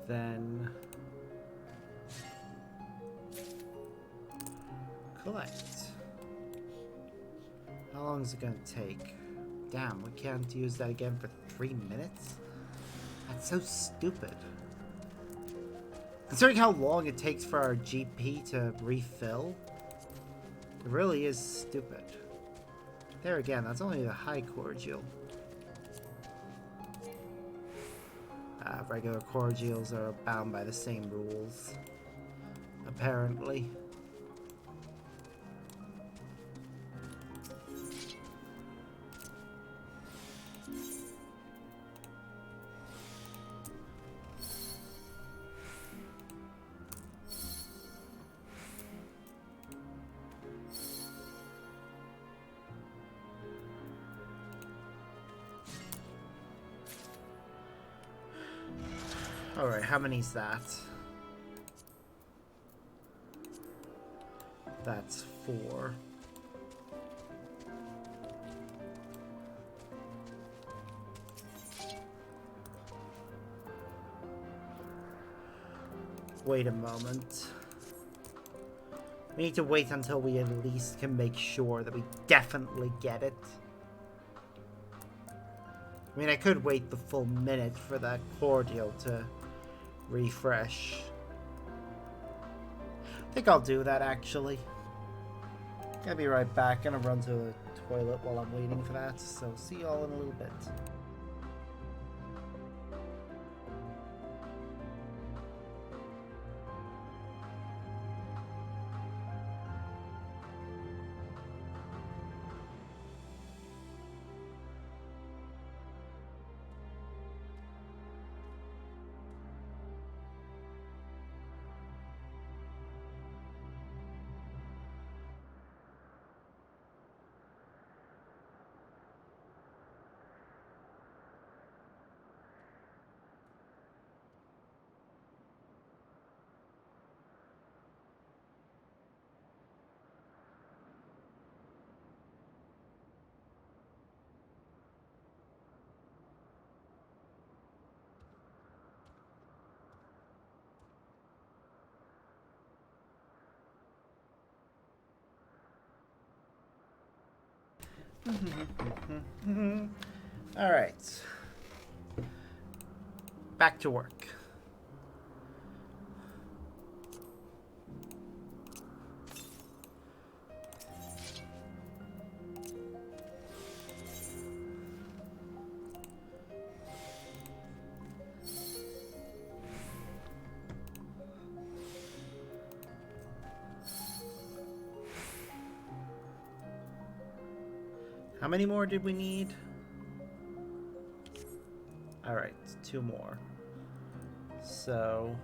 Then collect. How long is it going to take? Damn, we can't use that again for 3 minutes? That's so stupid. Considering how long it takes for our GP to refill, it really is stupid. There again, that's only the high cordial. Regular cordials are bound by the same rules, apparently. Alright, how many's that? That's 4. Wait a moment. We need to wait until we at least can make sure that we definitely get it. I mean, I could wait the full minute for that cordial to refresh. I think I'll do that, actually. I'll be right back. Gonna run to the toilet while I'm waiting for that, so see you all in a little bit. Alright. Back to work. How many more did we need? Alright, 2 more. So...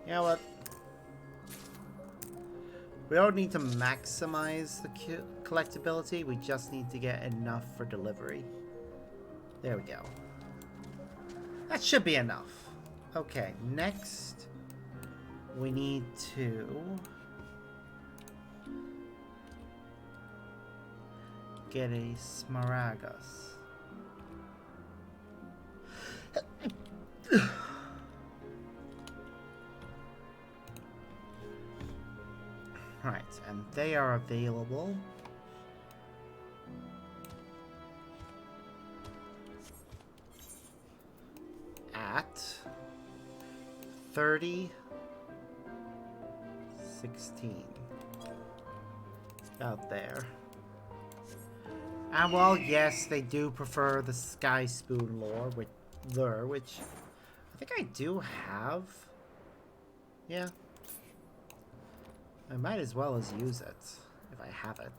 you know what? We don't need to maximize the collectability, we just need to get enough for delivery. There we go. That should be enough. Okay, next we need to get a Smaragdus. Right, and they are available at 30. 16. Out there. And well, yes, they do prefer the Sky Spoon lure, which I think I do have. Yeah. I might as well as use it, if I have it.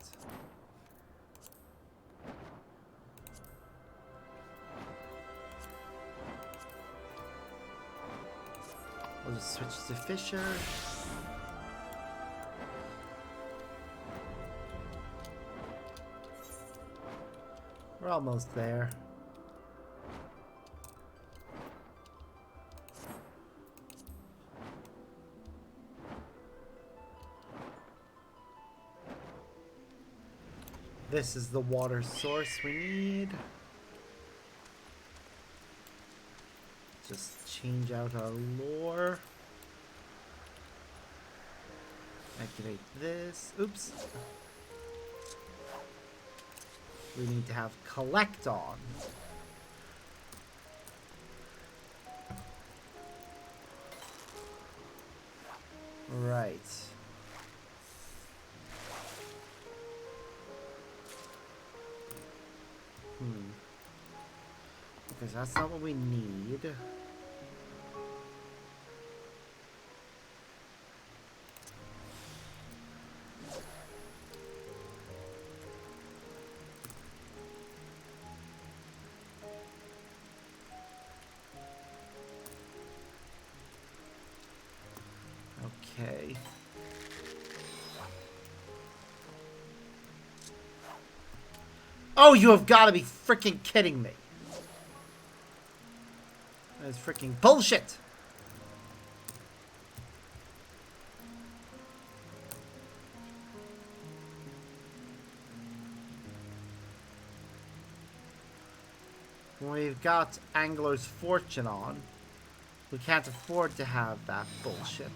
We'll just switch to Fisher. We're almost there. This is the water source we need. Just change out our lure. Activate this. Oops. We need to have collect on. Right. Because that's not what we need. Okay. Oh, you have got to be freaking kidding me. That is freaking bullshit. We've got Angler's Fortune on. We can't afford to have that bullshit.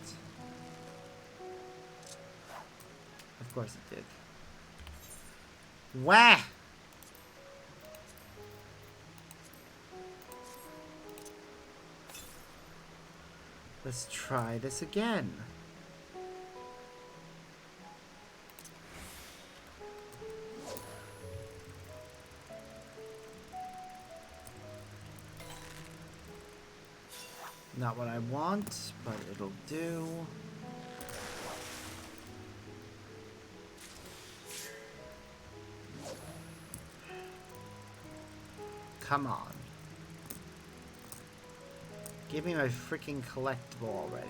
Of course it did. Wah! Let's try this again. Not what I want, but it'll do. Come on. Give me my freaking collectible already.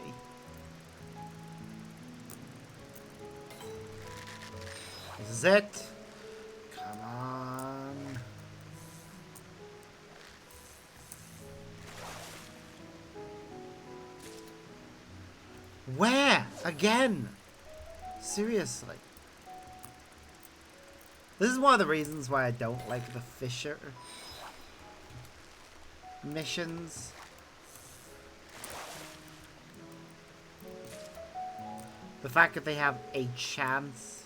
This is it. Come on. Where? Again? Seriously. This is one of the reasons why I don't like the Fisher missions. The fact that they have a chance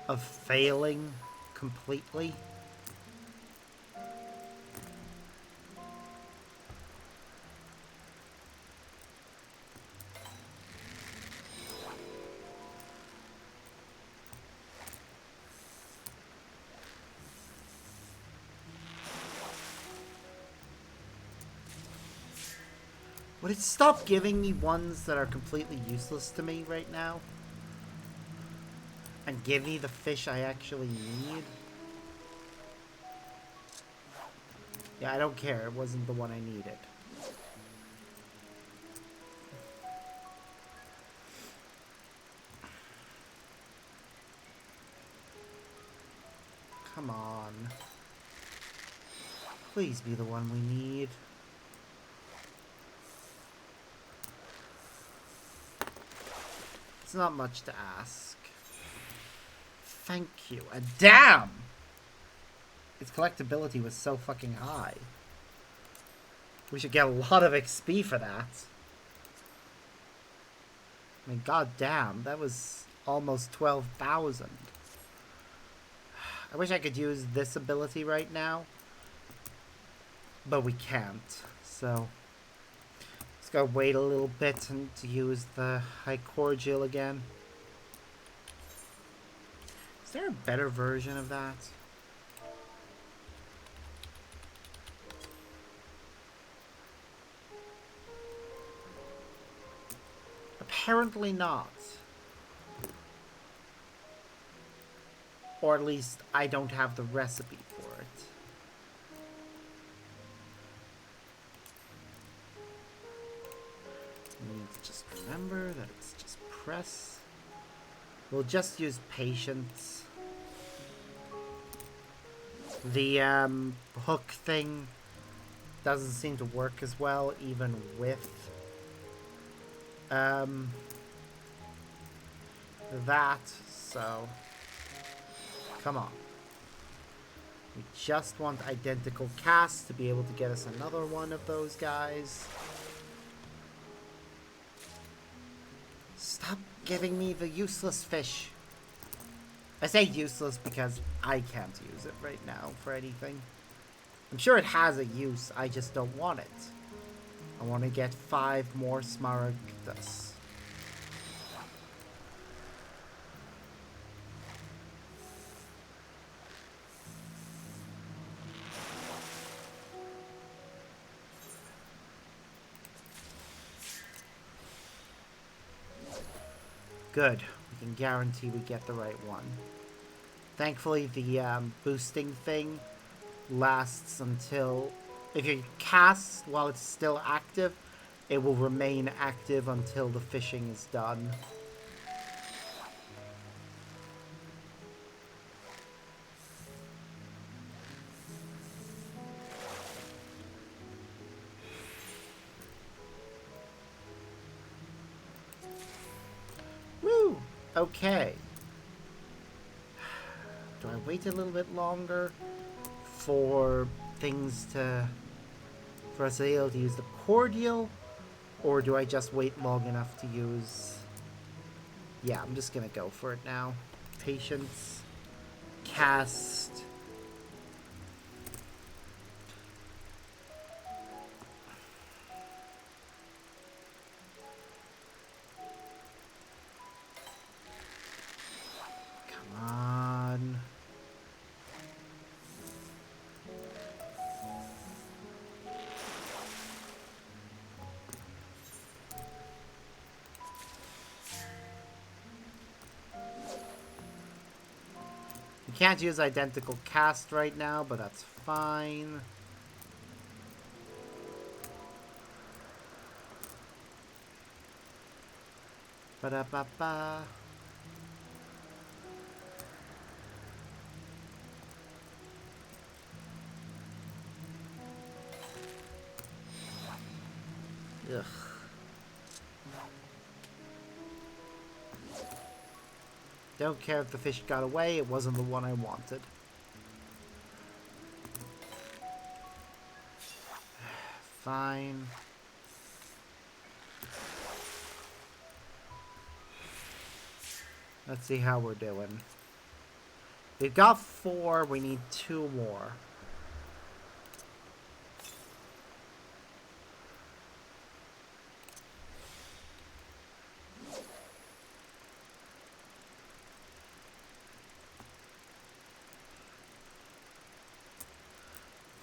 of failing completely. Would it stop giving me ones that are completely useless to me right now? And give me the fish I actually need? Yeah, I don't care. It wasn't the one I needed. Come on. Please be the one we need. It's not much to ask. Thank you. And damn! Its collectability was so fucking high. We should get a lot of XP for that. I mean, goddamn, that was almost 12,000. I wish I could use this ability right now. But we can't, so... gotta wait a little bit and to use the high cordial again. Is there a better version of that? Apparently not. Or at least I don't have the recipe for it. We need to just remember that it's just press. We'll just use patience. The hook thing doesn't seem to work as well, even with that, so come on. We just want identical cast to be able to get us another one of those guys. Stop giving me the useless fish. I say useless because I can't use it right now for anything. I'm sure it has a use, I just don't want it. I want to get 5 more smaragdus. Good. We can guarantee we get the right one. Thankfully, the boosting thing lasts until... If you cast while it's still active, it will remain active until the fishing is done. Woo! Okay. Do I wait a little bit longer for things to... for us to be able to use the cordial? Or do I just wait long enough to use... Yeah, I'm just gonna go for it now. Patience. Cast. Come on. We can't use identical cast right now, but that's fine. Ba-da-ba-ba. Ugh. Don't care if the fish got away, it wasn't the one I wanted. Fine. Let's see how we're doing. We've got 4, we need 2 more.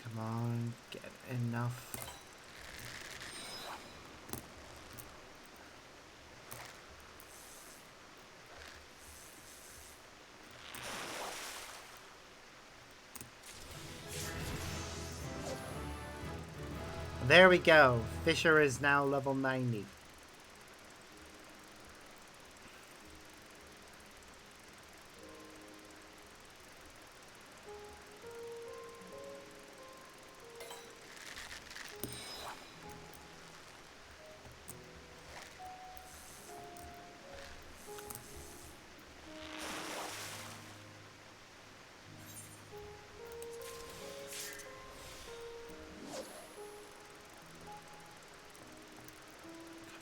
Come on, get enough. There we go. Fisher is now level 90.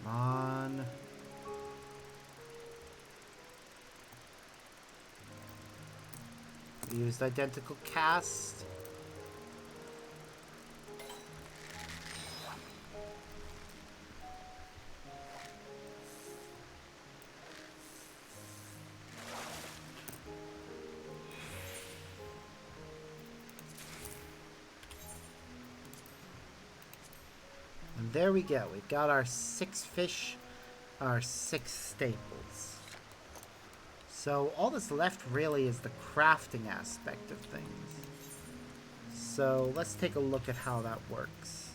Come on. Used identical cast. there we go. We've got our 6 fish, our 6 staples. So all that's left really is the crafting aspect of things. So let's take a look at how that works.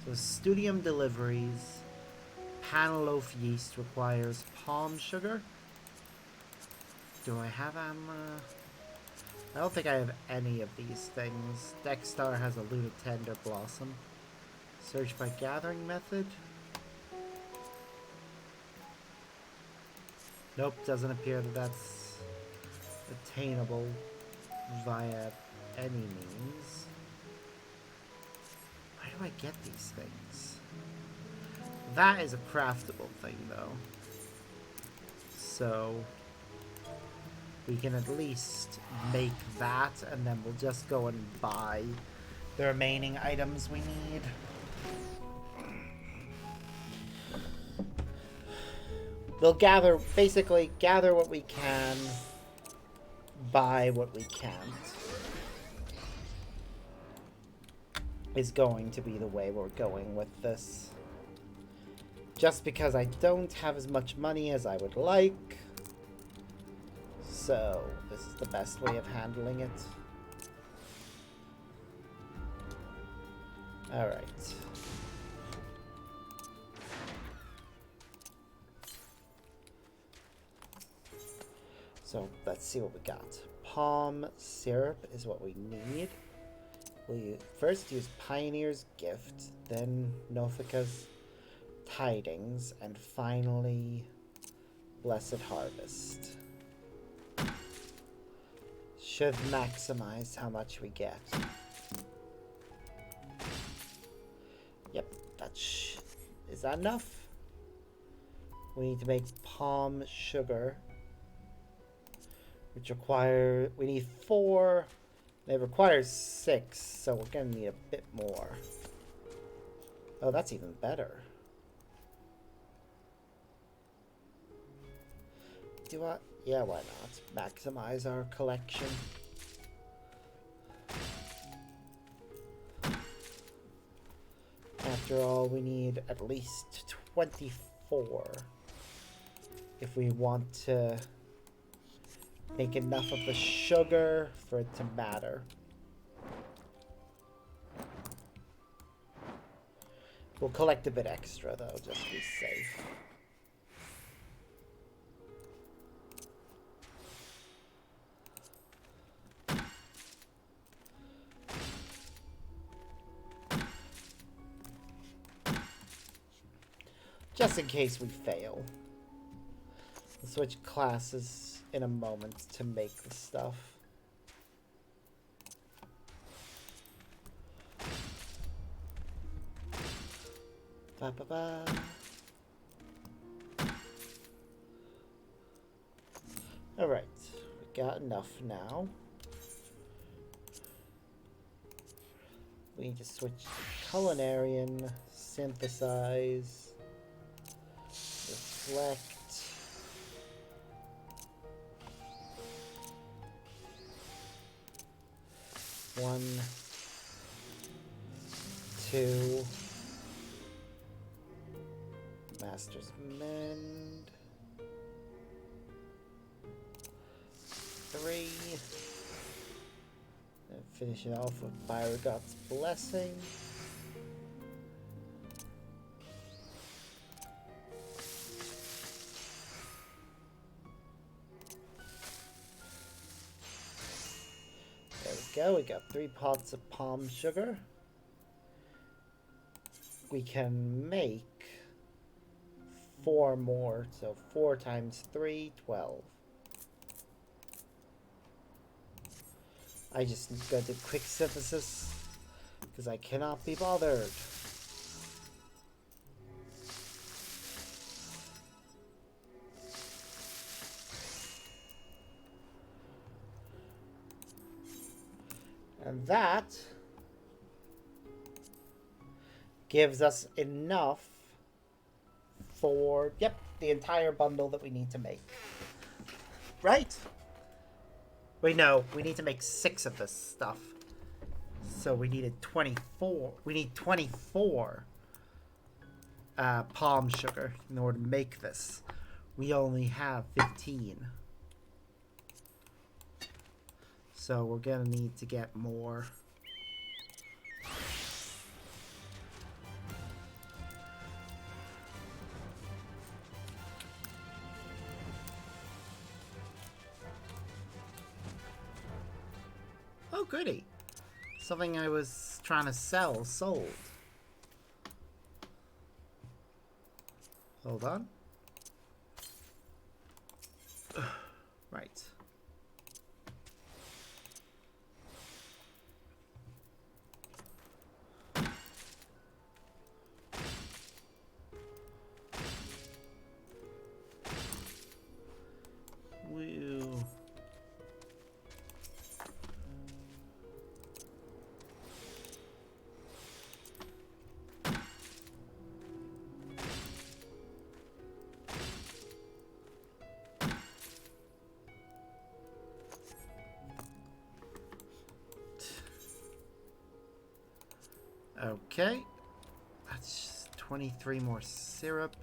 So Studium Deliveries, panel loaf yeast requires palm sugar. Do I have I don't think I have any of these things. Dexstar has a Luna Tender Blossom. Search by gathering method. Nope, doesn't appear that that's attainable via any means. Where do I get these things? That is a craftable thing, though. So we can at least make that, and then we'll just go and buy the remaining items we need. We'll basically gather what we can, buy what we can't. Is going to be the way we're going with this. Just because I don't have as much money as I would like. So, this is the best way of handling it. Alright. So, let's see what we got. Palm syrup is what we need. We first use Pioneer's Gift, then Nofika's Tidings, and finally Blessed Harvest. Should maximize how much we get. Yep, is that enough? We need to make palm sugar, which we need 4. It requires 6, so we're gonna need a bit more. Oh, that's even better. Yeah, why not? Maximize our collection. After all, we need at least 24 if we want to make enough of the sugar for it to matter. We'll collect a bit extra, though, just to be safe. Just in case we fail. We'll switch classes in a moment to make the stuff. Ba ba ba. Alright, we got enough now. We need to switch to Culinarian, Synthesize, Reflect. One, 2, Master's Mend, 3, and finish it off with Byrogot's Blessing. We got 3 pots of palm sugar. We can make 4 more, so 4 times 3, 12. I just gotta do quick synthesis because I cannot be bothered. And that gives us enough for, yep, the entire bundle that we need to make. Right? Wait, no. We need to make 6 of this stuff. So we needed 24. We need 24 palm sugar in order to make this. We only have 15. So we're going to need to get more. Oh, goody. Something I was trying to sell sold. Hold on. Right. Woo. Okay. That's just 23 more syrup.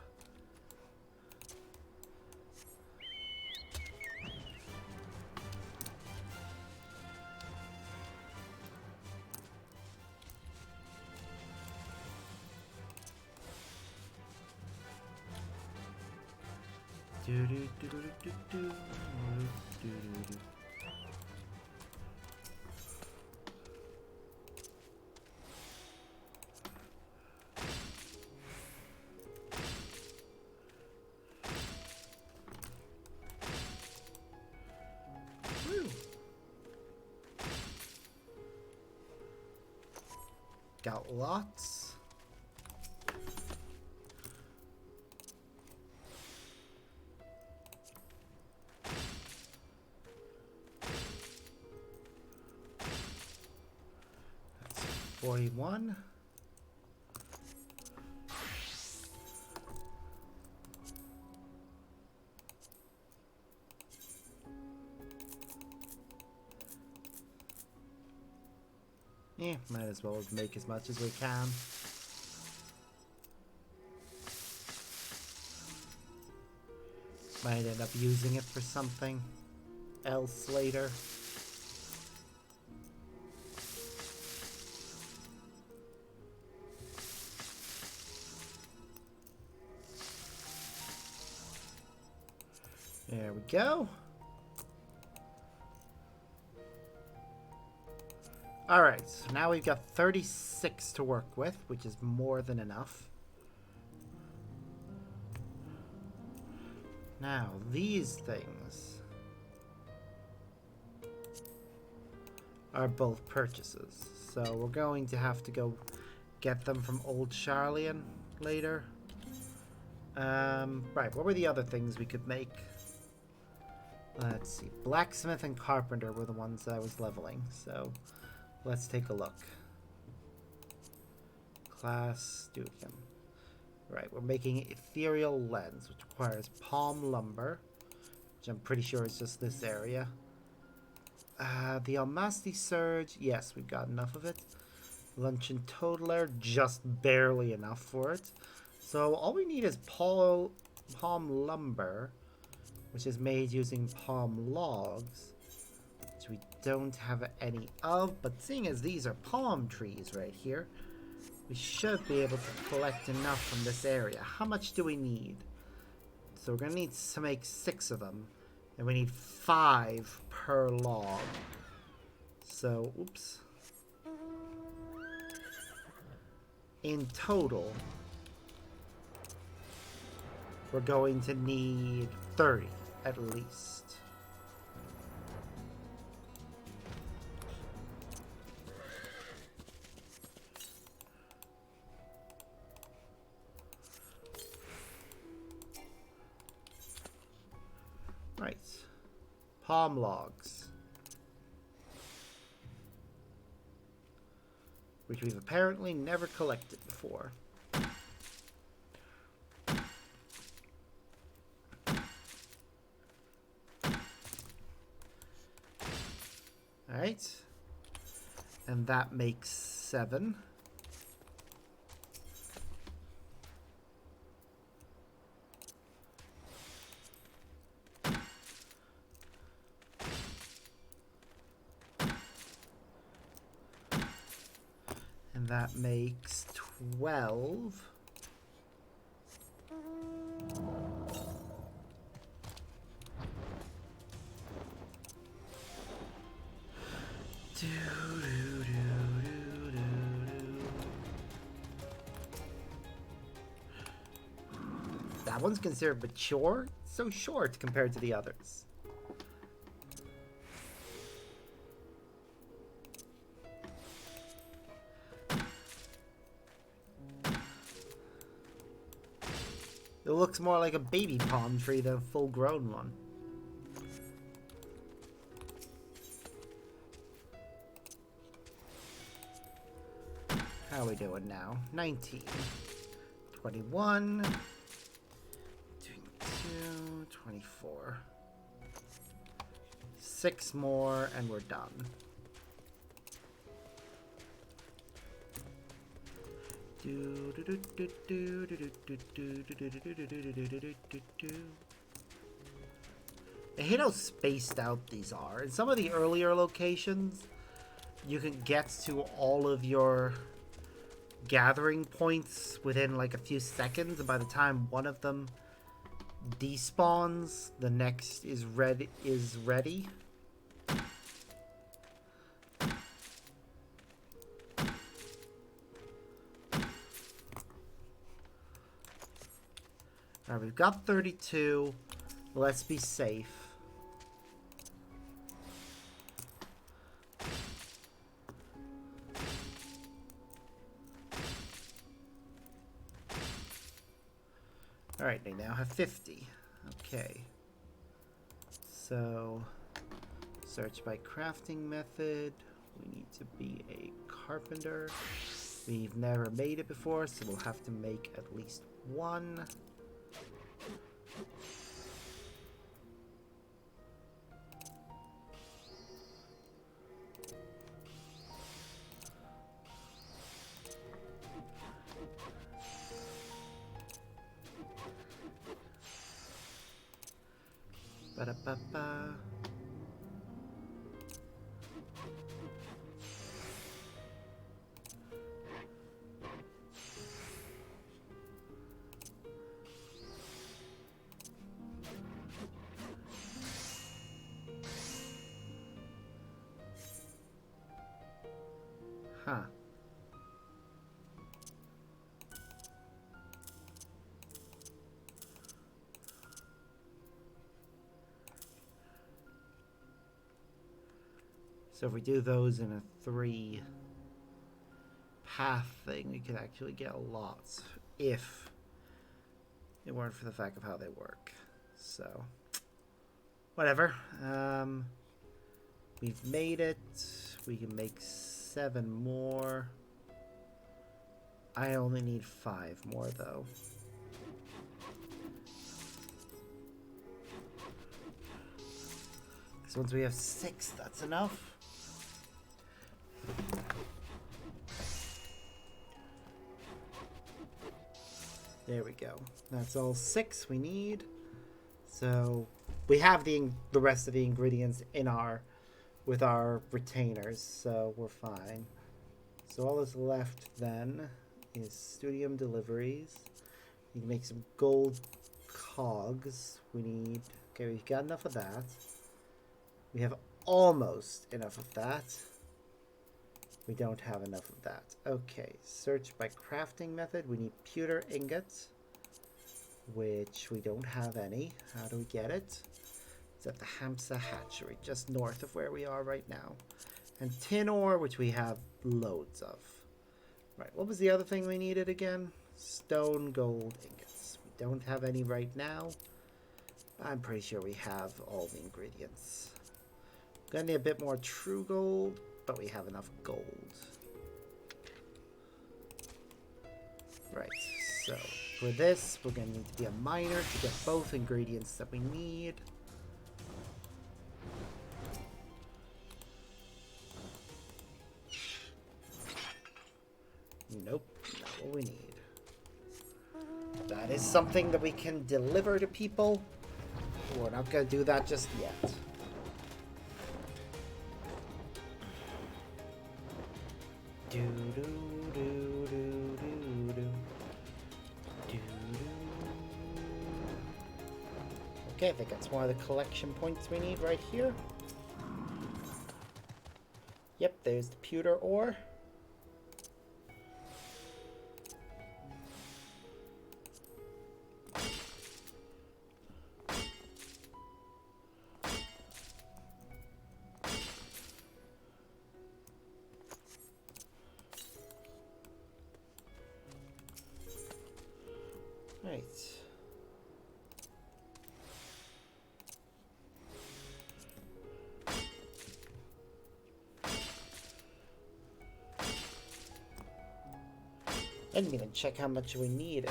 Woo. Got lots. That's 41. Yeah, might as well make as much as we can. Might end up using it for something else later. There we go. Alright, so now we've got 36 to work with, which is more than enough. Now, these things are both purchases. So we're going to have to go get them from Old Charlian later. Right, what were the other things we could make? Let's see. Blacksmith and Carpenter were the ones that I was leveling, so let's take a look. Class Studium. Right, we're making ethereal lens, which requires palm lumber, which I'm pretty sure is just this area. The Almasty Surge, yes, we've got enough of it. Luncheon Totaler, just barely enough for it. So all we need is palm lumber, which is made using palm logs, which we don't have any of, but seeing as these are palm trees right here, we should be able to collect enough from this area. How much do we need? So we're going to need to make 6 of them, and we need 5 per log. So, oops. In total, we're going to need 30 at least. Right. Palm logs, which we've apparently never collected before. Alright. And that makes 7. And that makes 12. That one's considered mature. It's so short compared to the others. It looks more like a baby palm tree than a full-grown one. How are we doing now? 19. 21. 22. 24. 6 more, and we're done. I hate how spaced out these are. In some of the earlier locations, you can get to all of your gathering points within like a few seconds, and by the time one of them despawns, the next is ready. Alright, we've got 32. Let's be safe. Alright, they now have 50. Okay. So, search by crafting method. We need to be a carpenter. We've never made it before, so we'll have to make at least one. Ba-da-ba-ba. Huh. So if we do those in a 3 path thing, we could actually get a lot if it weren't for the fact of how they work. So, whatever. We've made it. We can make 7 more. I only need 5 more, though. So once we have 6, that's enough. There we go. That's all 6 we need. So we have the rest of the ingredients in with our retainers, so we're fine. So all that's left then is studium deliveries. We can make some gold cogs. Okay, we've got enough of that. We have almost enough of that. We don't have enough of that. Okay, search by crafting method. We need pewter ingots, which we don't have any. How do we get it? It's at the Hamsa hatchery, just north of where we are right now. And tin ore, which we have loads of. Right, what was the other thing we needed again? Stone gold ingots. We don't have any right now. I'm pretty sure we have all the ingredients. Gonna need a bit more true gold, but we have enough gold. Right, so for this, we're gonna need to be a miner to get both ingredients that we need. Nope, not what we need. That is something that we can deliver to people. We're not going to do that just yet. Do do do do do do. Do do. Okay, I think that's one of the collection points we need right here. Yep, there's the pewter ore. Right. I didn't even check how much we needed.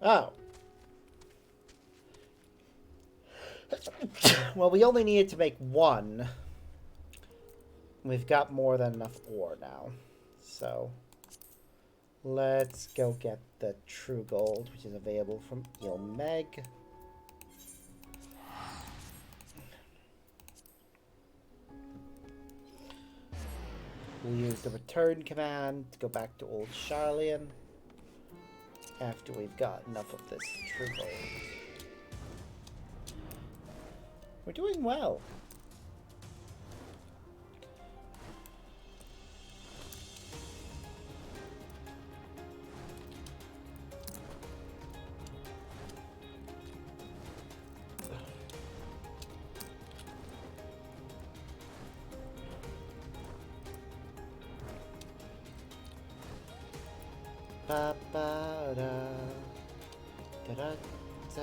Oh. Well, we only needed to make one. We've got more than enough ore now. So, let's go get the true gold, which is available from Ilmeg. We'll use the return command to go back to Old Charlian after we've got enough of this true gold. We're doing well. Ba ba da da da da da.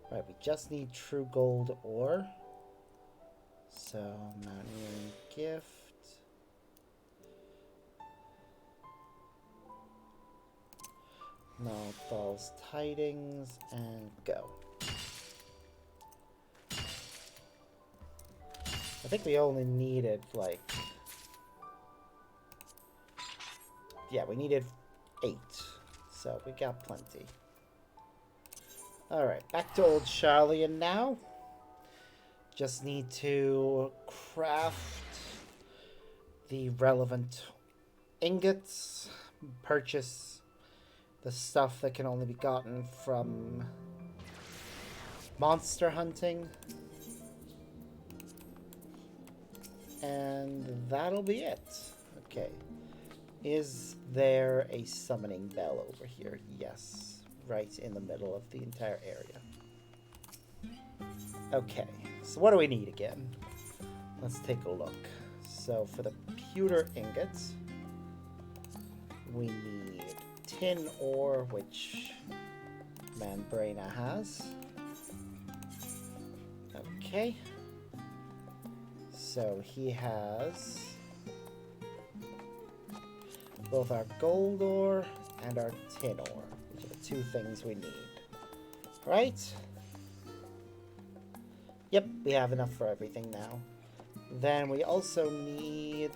Right, we just need true gold ore. So, Mountaineering Gift. False Tidings, and go. I think we only needed, like... Yeah, we needed 8. So, we got plenty. Alright, back to Old Charlian now. Just need to craft the relevant ingots, purchase the stuff that can only be gotten from monster hunting, and that'll be it. Okay. Is there a summoning bell over here? Yes. Right in the middle of the entire area. Okay, so what do we need again? Let's take a look. So for the pewter ingots, we need tin ore, which Manbrana has. Okay. So he has both our gold ore and our tin ore, which are the 2 things we need. Right? Yep, we have enough for everything now. Then we also need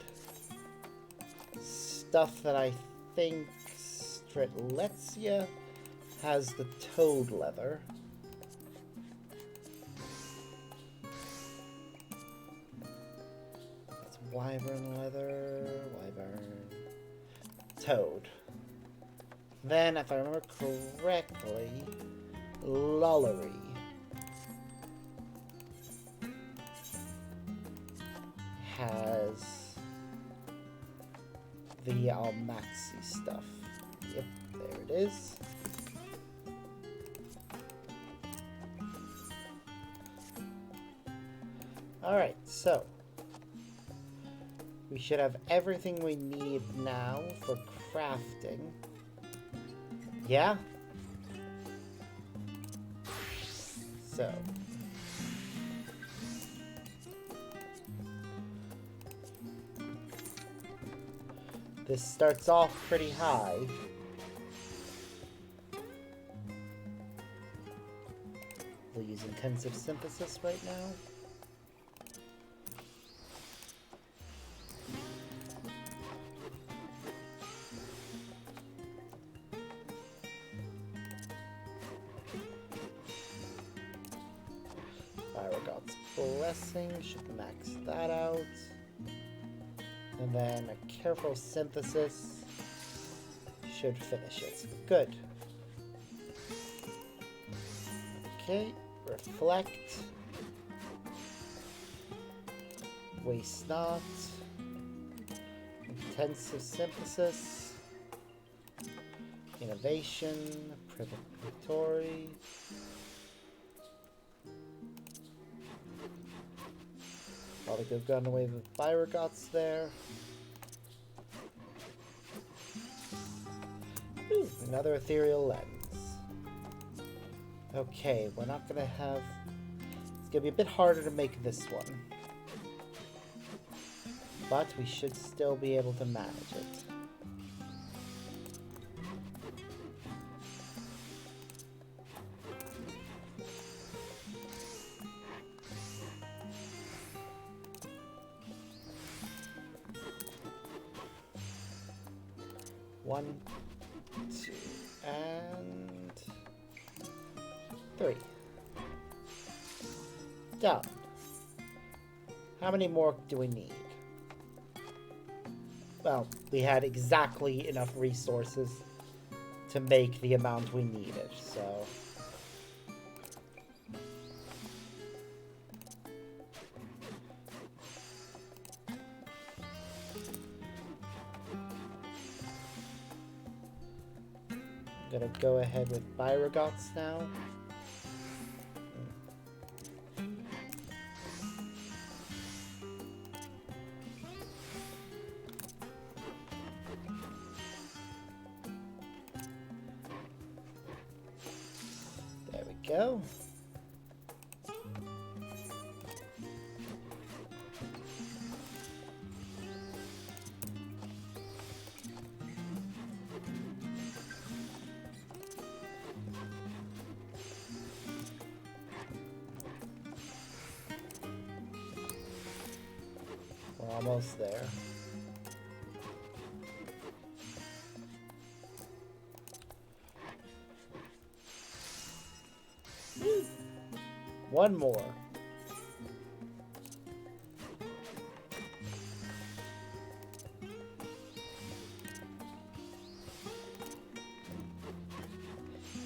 stuff that I think Stritletsia has the toad leather. It's wyvern leather, wyvern, toad. Then, if I remember correctly, Lullery has the Almaxi stuff. Yep, there it is. Alright, so we should have everything we need now for crafting. Yeah? So This starts off pretty high. We'll use intensive synthesis right now. God's Blessing should max that out. And then a careful synthesis should finish it. Good. Okay, reflect. Waste not. Intensive synthesis. Innovation. Preparatory. Probably could have gone away with Byrogots there. Ooh, another ethereal lens. Okay, we're not gonna have... It's gonna be a bit harder to make this one. But we should still be able to manage it. One, two, and three. Done. How many more do we need? Well, we had exactly enough resources to make the amount we needed, so... I'm gonna go ahead with Byrogots now. There we go. We're almost there. One more.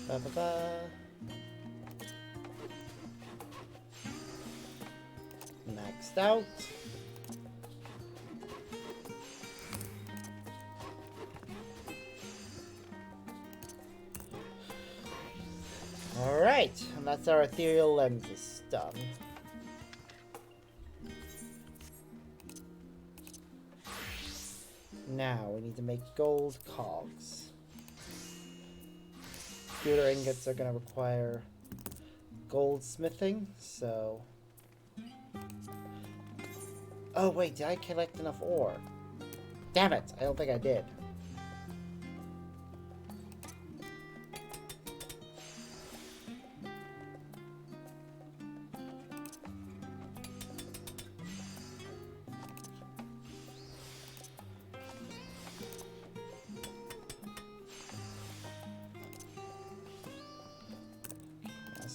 Ba-ba-ba. Maxed out. Alright, and that's our ethereal lenses done. Now we need to make gold cogs. Computer ingots are going to require goldsmithing, so... Oh wait, did I collect enough ore? Damn it, I don't think I did.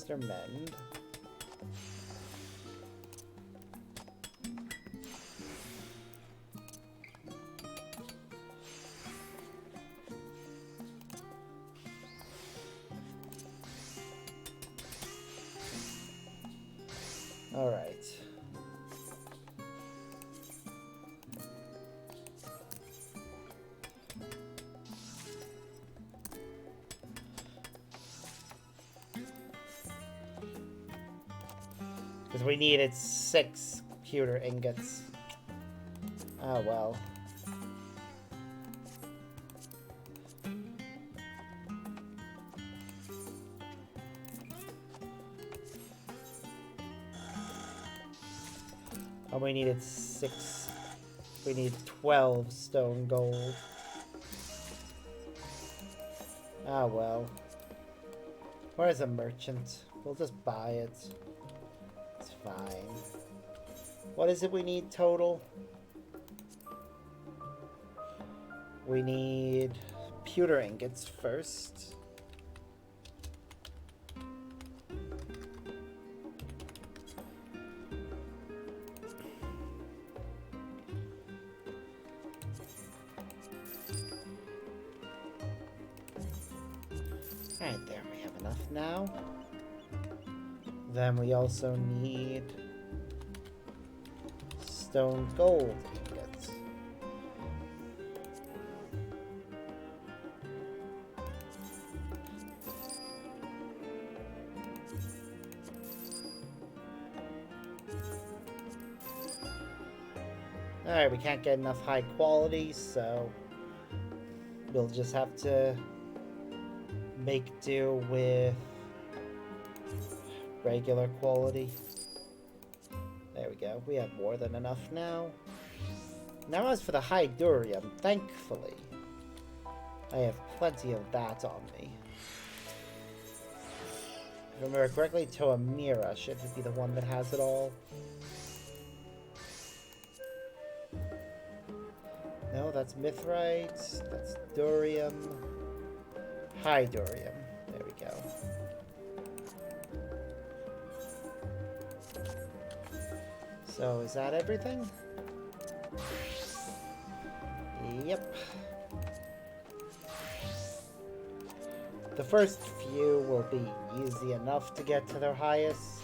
Mend. All right. Because we needed 6 pewter ingots. Oh well. Oh, we needed 6. We need 12 stone gold. Ah, well. Where's a merchant? We'll just buy it. It's fine. What is it we need total? We need pewter ingots first. Alright, there we have enough now. Then we also need stone gold ingots. Alright, we can't get enough high quality, so we'll just have to make do with regular quality. There we go. We have more than enough now. Now as for the high durium, thankfully, I have plenty of that on me. If I remember correctly, Toamira should be the one that has it all. No, that's mithrite. That's durium. High durium. There we go. So, is that everything? Yep. The first few will be easy enough to get to their highest.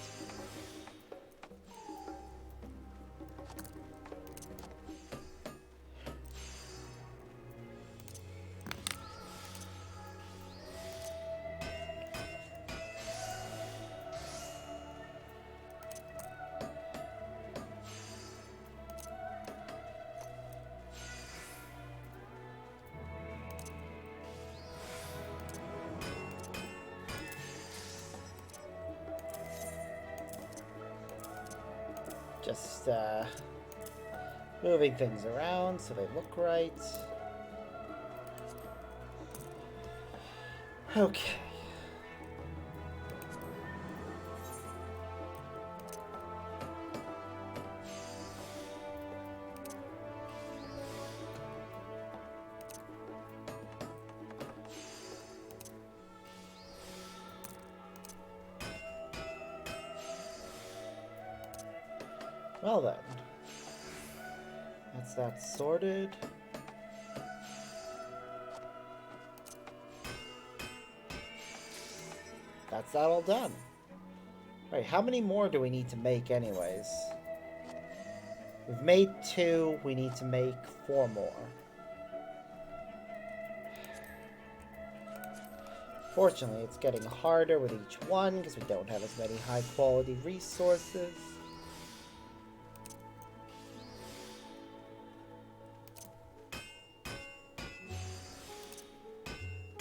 Just moving things around so they look right. Okay. Well then, that's that sorted. That's that all done. Right, how many more do we need to make anyways? We've made 2, we need to make 4 more. Fortunately, it's getting harder with each one because we don't have as many high quality resources.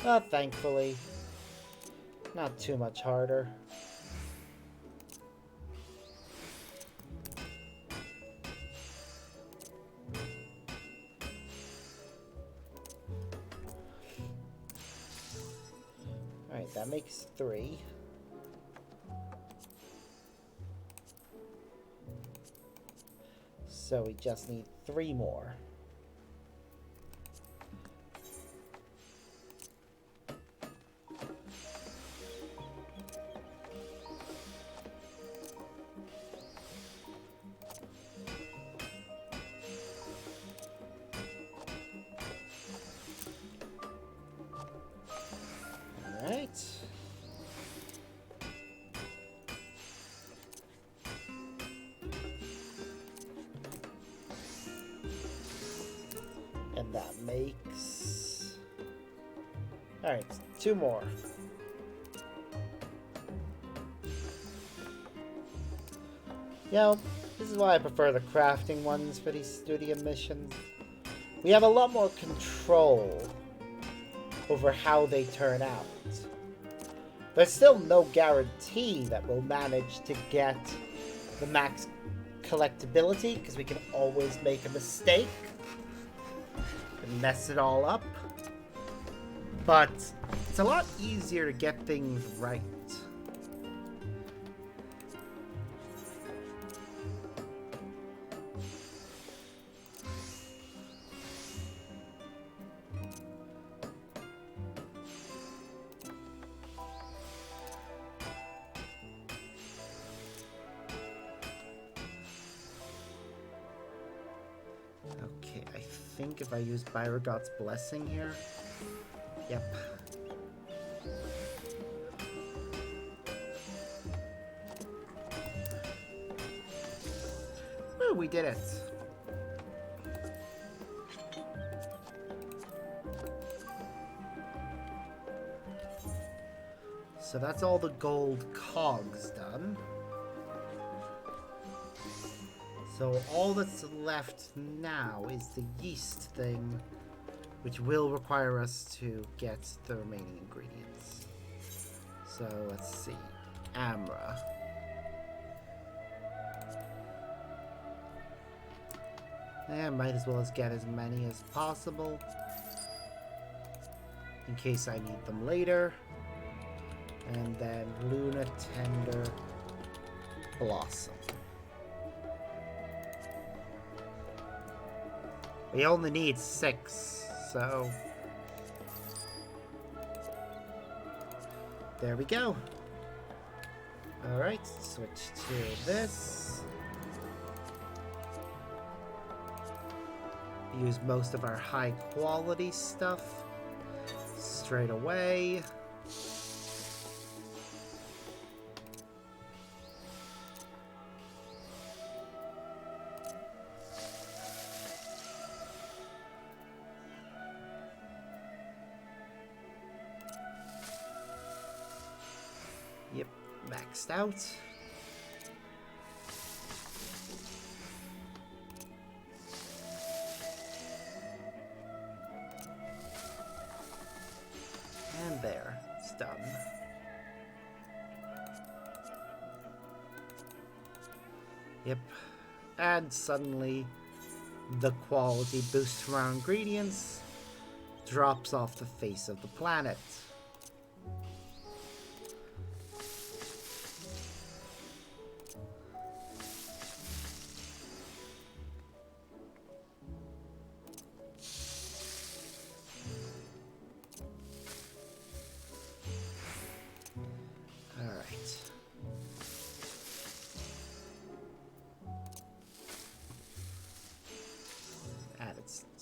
But thankfully, not too much harder. Alright, that makes 3. So we just need 3 more. Alright. And that makes... Alright, 2 more. You know, this is why I prefer the crafting ones for these studio missions. We have a lot more control over how they turn out. There's still no guarantee that we'll manage to get the max collectability, because we can always make a mistake and mess it all up. But It's a lot easier to get things right. Okay, I think if I use Byrogod's Blessing here... Yep. Woo, we did it. So that's all the gold cogs done. So all that's left now is the yeast thing, which will require us to get the remaining ingredients. So let's see. Amra. And might as well as get as many as possible in case I need them later. And then Luna Tender Blossom. We only need 6, so there we go. Alright, switch to this. Use most of our high quality stuff straight away. Yep, maxed out. And there, it's done. Yep, and suddenly the quality boost from our ingredients drops off the face of the planet.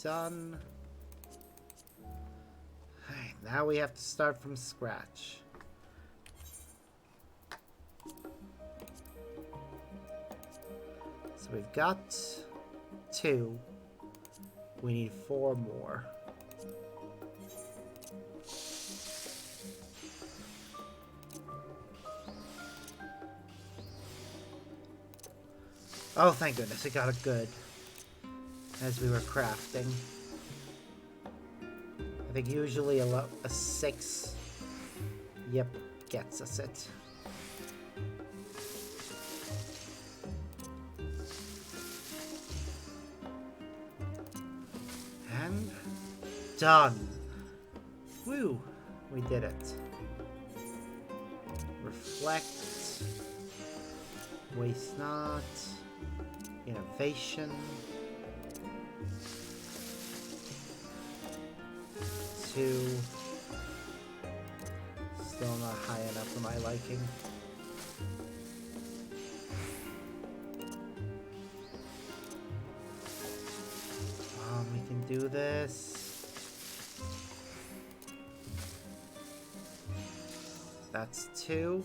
Done. Alright, now we have to start from scratch. So we've got 2. We need 4 more. Oh, thank goodness, it got a good. As we were crafting. I think usually a 6, yep, gets us it. And done. Woo, we did it. Reflect, waste not, innovation. 2. Still not high enough for my liking. We can do this. That's 2.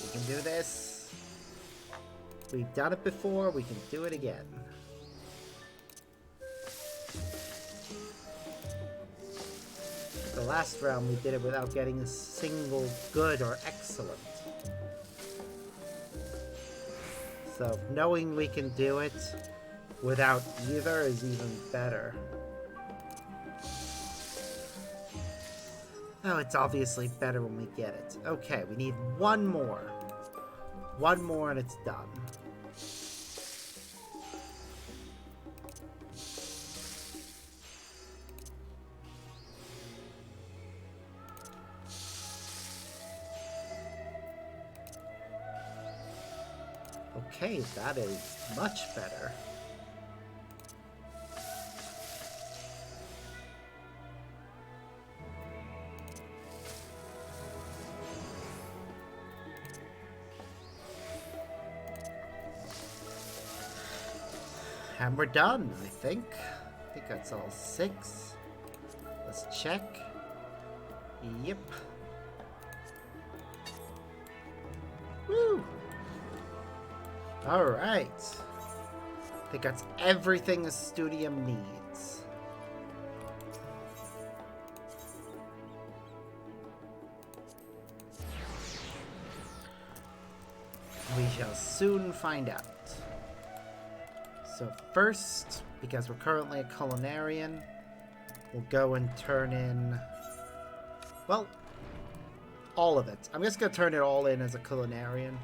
We can do this. We've done it before, we can do it again. The last round we did it without getting a single good or excellent. So knowing we can do it without either is even better. Oh, it's obviously better when we get it. Okay, we need 1 more. 1 more and it's done. Okay, that is much better. And we're done, I think. I think that's all 6. Let's check. Yep. Woo! Alright. I think that's everything a studium needs. We shall soon find out. So first, because we're currently a culinarian, we'll go and turn in, well, all of it. I'm just going to turn it all in as a culinarian.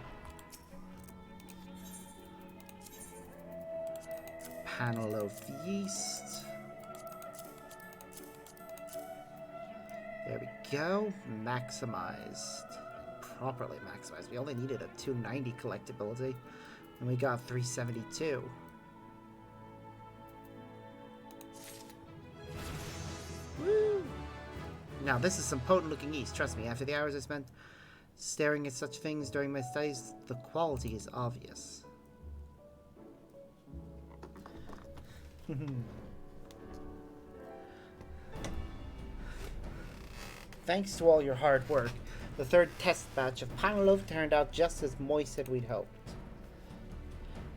Panel of yeast. There we go. Maximized. Properly maximized. We only needed a 290 collectability, and we got 372. Woo! Now, this is some potent-looking yeast. Trust me, after the hours I spent staring at such things during my studies, the quality is obvious. Thanks to all your hard work, the third test batch of Panelov turned out just as moist as we'd hoped.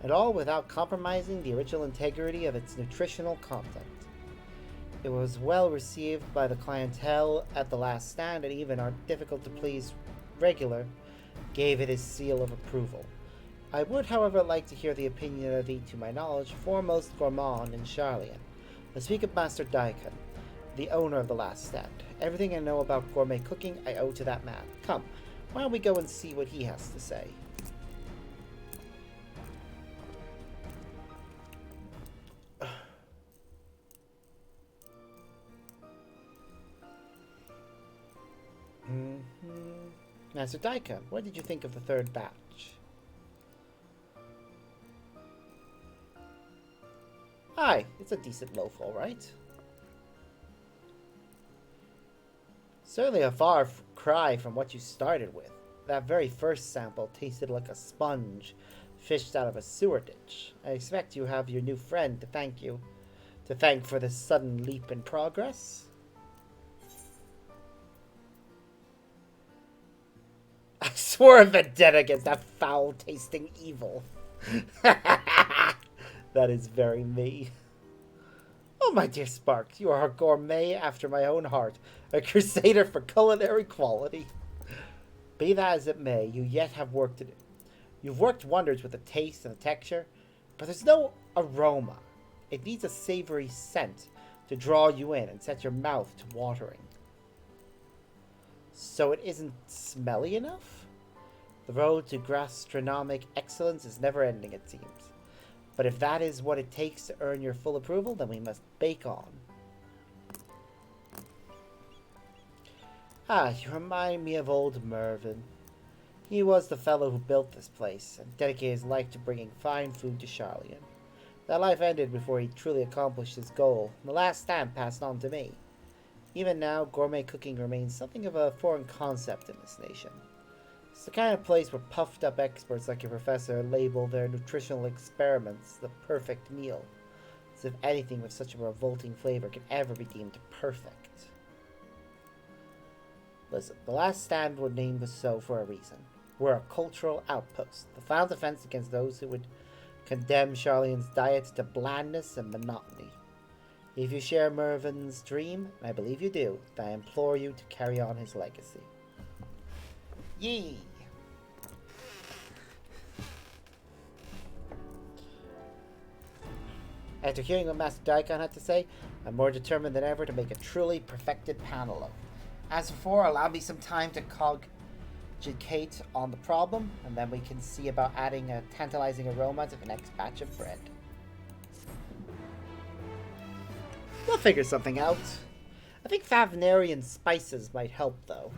And all without compromising the original integrity of its nutritional content. It was well received by the clientele at the last stand, and even our difficult-to-please regular gave it his seal of approval. I would, however, like to hear the opinion of the, to my knowledge, foremost gourmand in Charlian. I speak of Master Daikon, the owner of the last stand. Everything I know about gourmet cooking I owe to that man. Come, why don't we go and see what he has to say? Master Daikon, what did you think of the third batch? Aye, it's a decent loaf, all right. Certainly a far cry from what you started with. That very first sample tasted like a sponge fished out of a sewer ditch. I expect you have your new friend to thank for this sudden leap in progress. I swore a vendetta against that foul-tasting evil. That is very me. Oh, my dear Sparks, you are a gourmet after my own heart, a crusader for culinary quality. Be that as it may, you yet have work to do. You've worked wonders with the taste and the texture, but there's no aroma. It needs a savory scent to draw you in and set your mouth to watering. So it isn't smelly enough? The road to gastronomic excellence is never ending, it seems. But if that is what it takes to earn your full approval, then we must bake on. Ah, you remind me of old Mervyn. He was the fellow who built this place and dedicated his life to bringing fine food to Charlian. That life ended before he truly accomplished his goal, and the last stand passed on to me. Even now, gourmet cooking remains something of a foreign concept in this nation. It's the kind of place where puffed-up experts like your professor label their nutritional experiments the perfect meal, as if anything with such a revolting flavor could ever be deemed perfect. Listen, the last stand was named so for a reason. We're a cultural outpost, the final defense against those who would condemn Charlian's diet to blandness and monotony. If you share Mervyn's dream, and I believe you do, then I implore you to carry on his legacy. Yee! After hearing what Master Daikon had to say, I'm more determined than ever to make a truly perfected panel. As before, allow me some time to cogitate on the problem, and then we can see about adding a tantalizing aroma to the next batch of bread. We'll figure something out. I think Favnarian spices might help, though.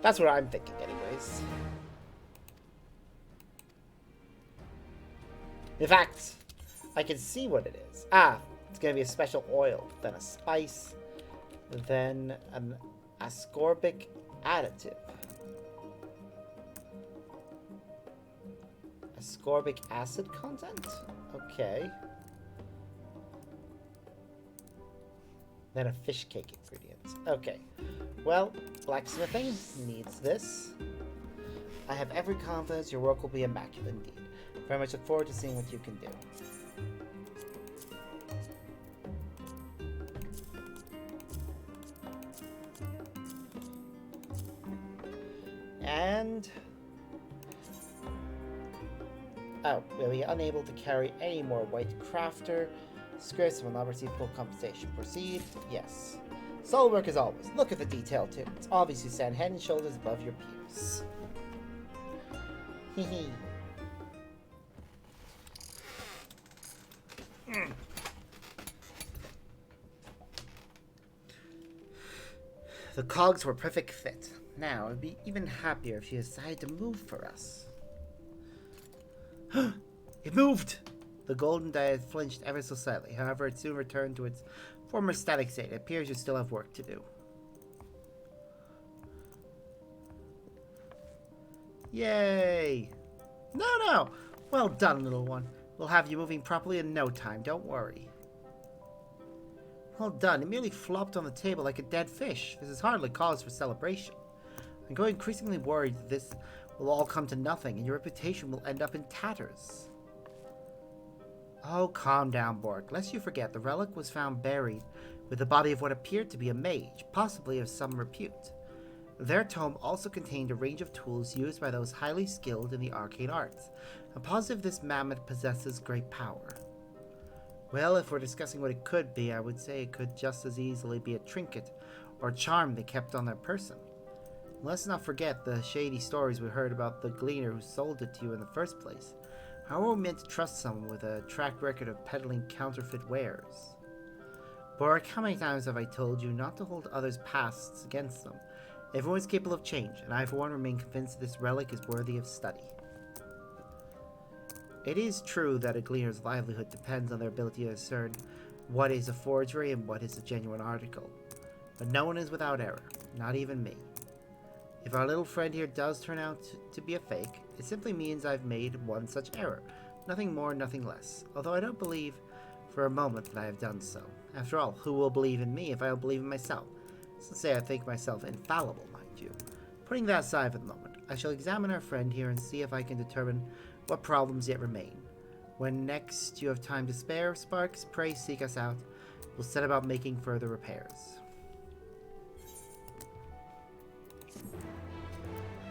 That's what I'm thinking, anyways. In fact, I can see what it is. Ah, it's going to be a special oil, then a spice, then an ascorbic additive. Ascorbic acid content? Okay. Then a fish cake ingredient. Okay. Well, blacksmithing needs this. I have every confidence your work will be immaculate indeed. Very much look forward to seeing what you can do. And... oh, will be unable to carry any more white crafter. Scripts will not receive full compensation. Proceed? Yes. Solid work as always. Look at the detail too. It's obvious you stand head and shoulders above your peers. Hehe. The cogs were a perfect fit. Now, I'd be even happier if she decided to move for us. It moved! The golden dial flinched ever so slightly. However, it soon returned to its former static state. It appears you still have work to do. Yay! No! Well done, little one. We'll have you moving properly in no time. Don't worry. Well done. It merely flopped on the table like a dead fish. This is hardly cause for celebration. I'm growing increasingly worried that this will all come to nothing and your reputation will end up in tatters. Oh, calm down, Bork. Lest you forget, the relic was found buried with the body of what appeared to be a mage, possibly of some repute. Their tome also contained a range of tools used by those highly skilled in the arcane arts. I'm positive this mammoth possesses great power. Well, if we're discussing what it could be, I would say it could just as easily be a trinket or charm they kept on their person. Let's not forget the shady stories we heard about the gleaner who sold it to you in the first place. How are we meant to trust someone with a track record of peddling counterfeit wares? Bork, how many times have I told you not to hold others' pasts against them? Everyone is capable of change, and I for one remain convinced this relic is worthy of study. It is true that a gleaner's livelihood depends on their ability to discern what is a forgery and what is a genuine article. But no one is without error, not even me. If our little friend here does turn out to be a fake, it simply means I've made one such error. Nothing more, nothing less. Although I don't believe for a moment that I have done so. After all, who will believe in me if I don't believe in myself? To say I think myself infallible, mind you. Putting that aside for the moment, I shall examine our friend here and see if I can determine what problems yet remain. When next you have time to spare, Sparks, pray seek us out. We'll set about making further repairs.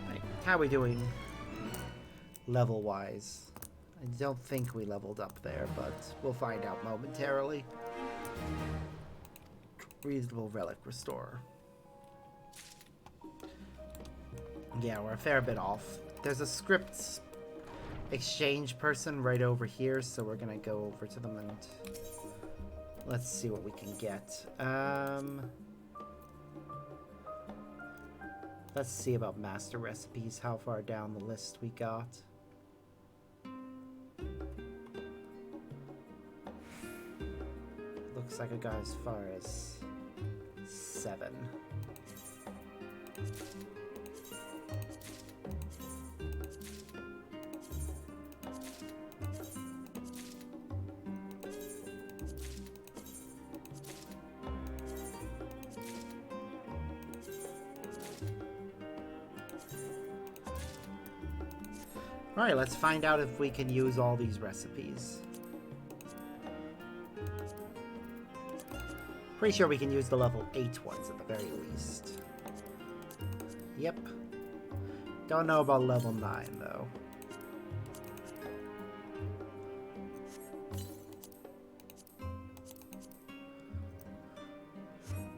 Right, how are we doing level-wise? I don't think we leveled up there, but we'll find out momentarily. Reasonable relic restorer. Yeah, we're a fair bit off. There's a scripts exchange person right over here, so we're gonna go over to them and let's see what we can get. Let's see about master recipes, how far down the list we got. Looks like I got as far as 7. Alright, let's find out if we can use all these recipes. Pretty sure we can use the level 8 ones at the very least. Yep. Don't know about level 9 though.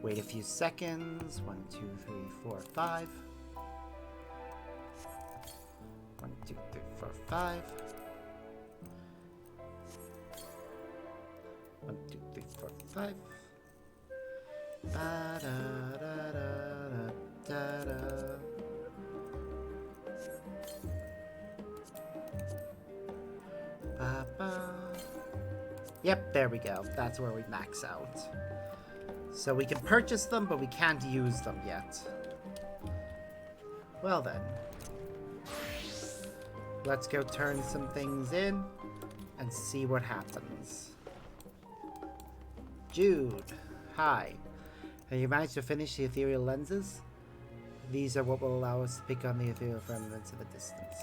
Wait a few seconds. 1, 2, 3, 4, 5. 1, 2, 3, 4, 5. 1, 2, 3, 4, 5. Ba da da da da da. Ba ba Yep, there we go. That's where we max out. So we can purchase them, but we can't use them yet. Well then. Let's go turn some things in and see what happens. Jude, hi. Have you managed to finish the ethereal lenses? These are what will allow us to pick on the ethereal firmaments of a distance.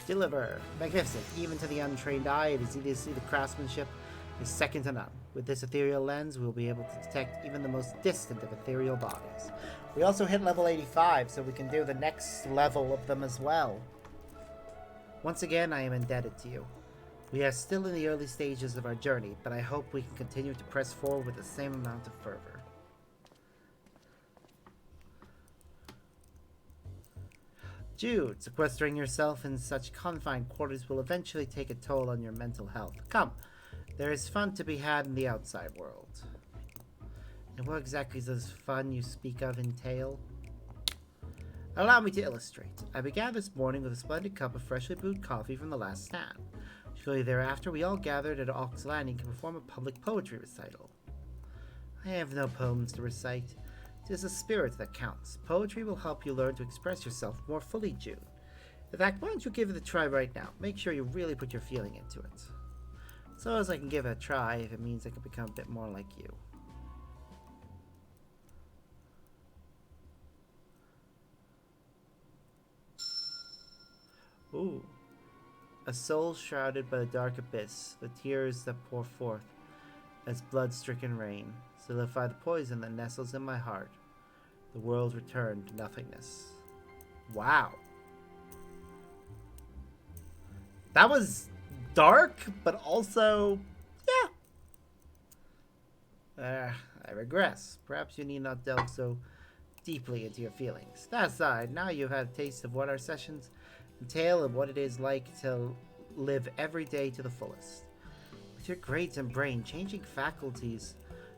Deliver. Magnificent. Even to the untrained eye, it is easy to see the craftsmanship is second to none. With this ethereal lens, we'll be able to detect even the most distant of ethereal bodies. We also hit level 85, so we can do the next level of them as well. Once again, I am indebted to you. We are still in the early stages of our journey, but I hope we can continue to press forward with the same amount of fervor. Jude, sequestering yourself in such confined quarters will eventually take a toll on your mental health. Come, there is fun to be had in the outside world. And what exactly does this fun you speak of entail? Allow me to illustrate. I began this morning with a splendid cup of freshly brewed coffee from the last stand. Shortly thereafter, we all gathered at Ox Landing to perform a public poetry recital. I have no poems to recite. It is the spirit that counts. Poetry will help you learn to express yourself more fully, Jude. In fact, why don't you give it a try right now? Make sure you really put your feeling into it. So as I can give it a try if it means I can become a bit more like you. Ooh. A soul shrouded by the dark abyss, the tears that pour forth as blood-stricken rain, solidify the poison that nestles in my heart. The world returned to nothingness. Wow. That was dark, but also, yeah. I regress. Perhaps you need not delve so deeply into your feelings. That aside, now you've had a taste of what our sessions entail and what it is like to live every day to the fullest. With your grades and brain, changing faculties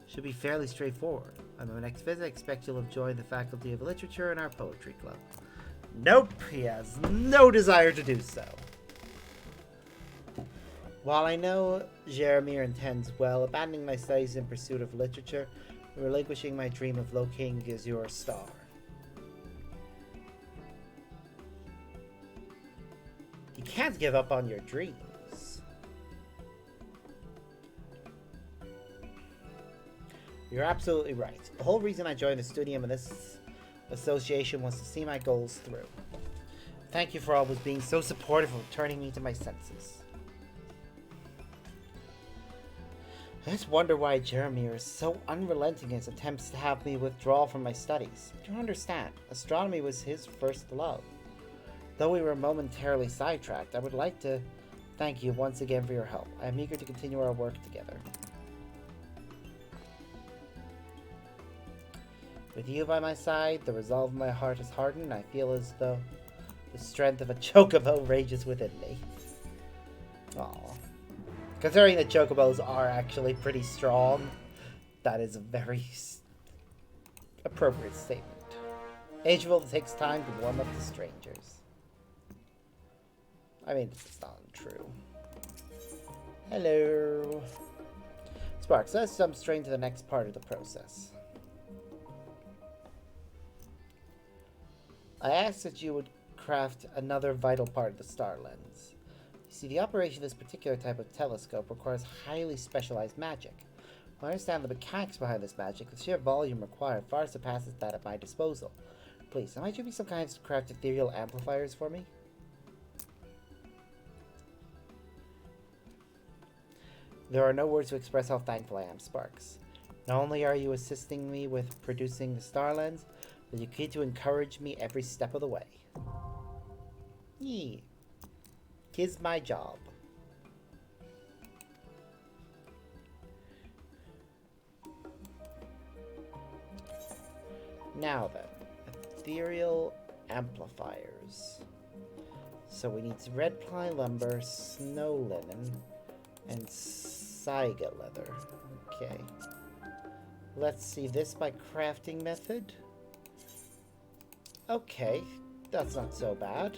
should be fairly straightforward. On my next visit, I expect you'll have joined the Faculty of Literature in our poetry club. Nope, he has no desire to do so. While I know Jeremy intends well, abandoning my studies in pursuit of literature and relinquishing my dream of locating your star. You can't give up on your dreams. You're absolutely right. The whole reason I joined the studium and this association was to see my goals through. Thank you for always being so supportive of turning me to my senses. I just wonder why Jeremy is so unrelenting in his attempts to have me withdraw from my studies. I don't understand. Astronomy was his first love. Though we were momentarily sidetracked, I would like to thank you once again for your help. I am eager to continue our work together. With you by my side, the resolve of my heart is hardened, and I feel as though the strength of a chocobo rages within me. Aww. Considering that chocobos are actually pretty strong, that is a very appropriate statement. Age of Old takes time to warm up to strangers. I mean, it's not untrue. Hello. Sparks, let's jump straight into the next part of the process. I asked that you would craft another vital part of the star lens. You see, the operation of this particular type of telescope requires highly specialized magic. While I understand the mechanics behind this magic, the sheer volume required far surpasses that at my disposal. Please, might you be some kind of craft ethereal amplifiers for me? There are no words to express how thankful I am, Sparks. Not only are you assisting me with producing the star lens, but you continue to encourage me every step of the way. Yee. 'Tis my job. Now then, ethereal amplifiers. So we need red ply lumber, snow linen, and Saiga leather. Okay. Let's see this by crafting method. Okay, that's not so bad.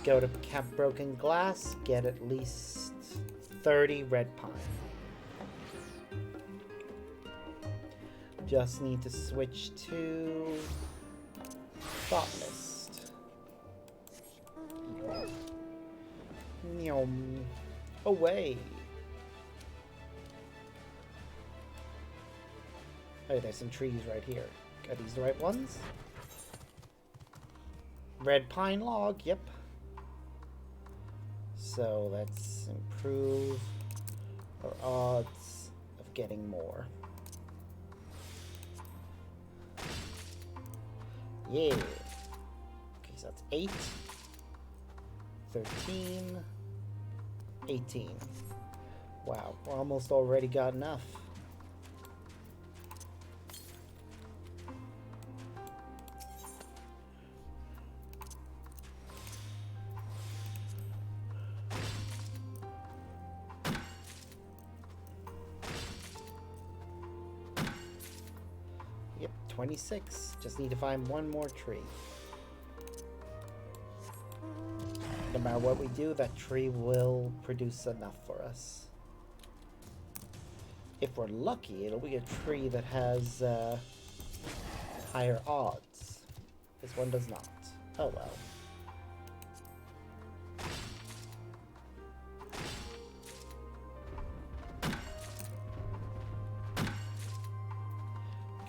Go to Camp Broken Glass, get at least 30 red pine. Just need to switch to Thought Mist. Nyom. Away. Oh, there's some trees right here. Are these the right ones? Red pine log, yep. So let's improve our odds of getting more. Yeah. Okay, so that's 8, 13, 18. Wow, we're almost already got enough. Yep, 26. Just need to find one more tree. No matter what we do, that tree will produce enough for us. If we're lucky, it'll be a tree that has higher odds. This one does not. Oh well.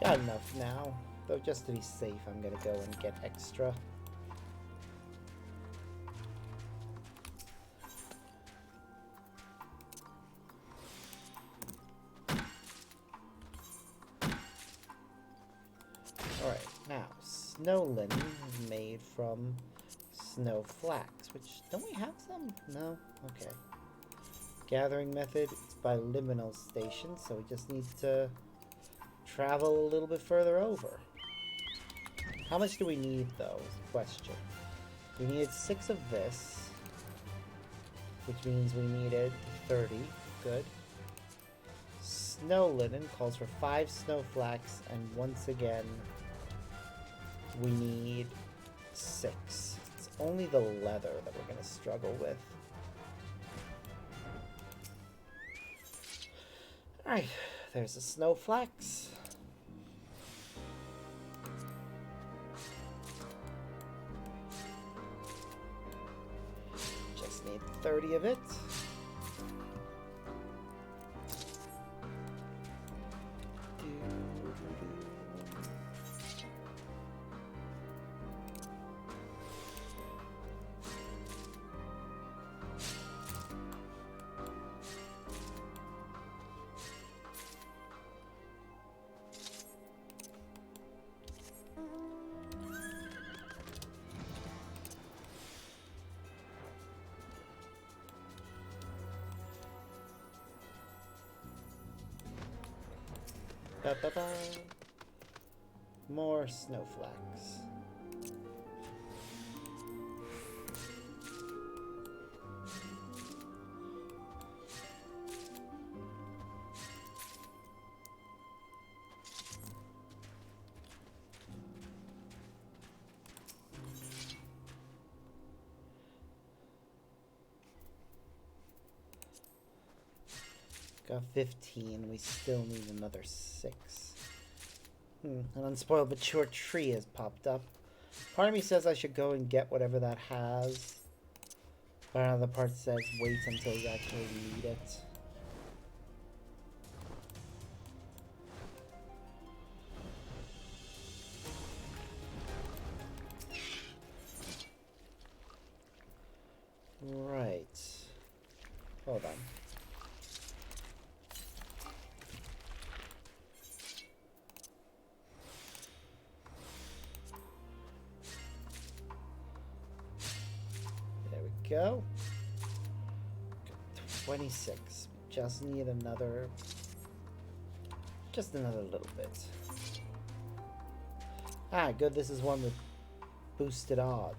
Got enough now. Though just to be safe, I'm gonna go and get extra. Alright, now, snow linen is made from snow flax, which, don't we have some? No? Okay. Gathering method, it's by liminal station, so we just need to travel a little bit further over. How much do we need, though, is the question. We needed 6 of this, which means we needed 30. Good. Snow linen calls for 5 snow flax, and once again, we need 6. It's only the leather that we're going to struggle with. Alright, there's the snow flax. Just need 30 of it. Ba-ba-ba. More snowflakes. Got 15. We still need another 6. An unspoiled mature tree has popped up. Part of me says I should go and get whatever that has. But another part says wait until you actually need it. Right. Hold on. Go. 26. Just need another. Just another little bit. Ah, good. This is one with boosted odds.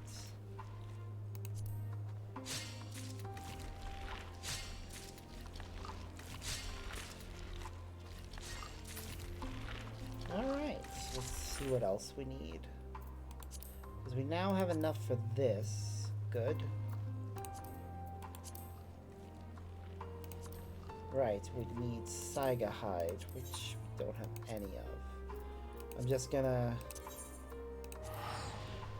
see what else we need. Because we now have enough for this. Good. Right, we need Saiga hide, which we don't have any of. I'm just gonna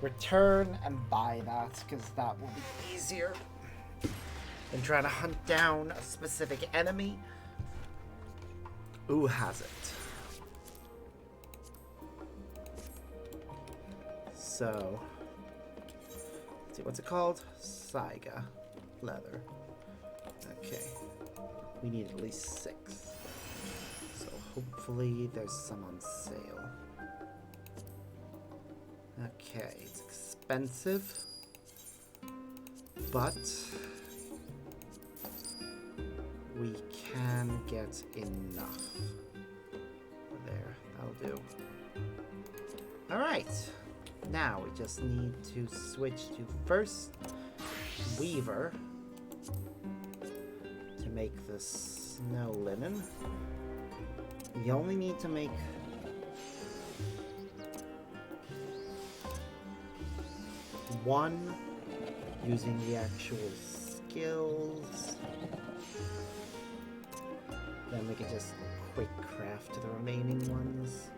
return and buy that, because that will be easier than trying to hunt down a specific enemy. Who has it? So, let's see, what's it called? Saiga leather. Okay. We need at least 6. So hopefully there's some on sale. Okay, it's expensive, but we can get enough. There, that'll do. Alright, now we just need to switch to first Weaver to make the snow linen. We only need to make one using the actual skills. Then we can just quick craft the remaining ones.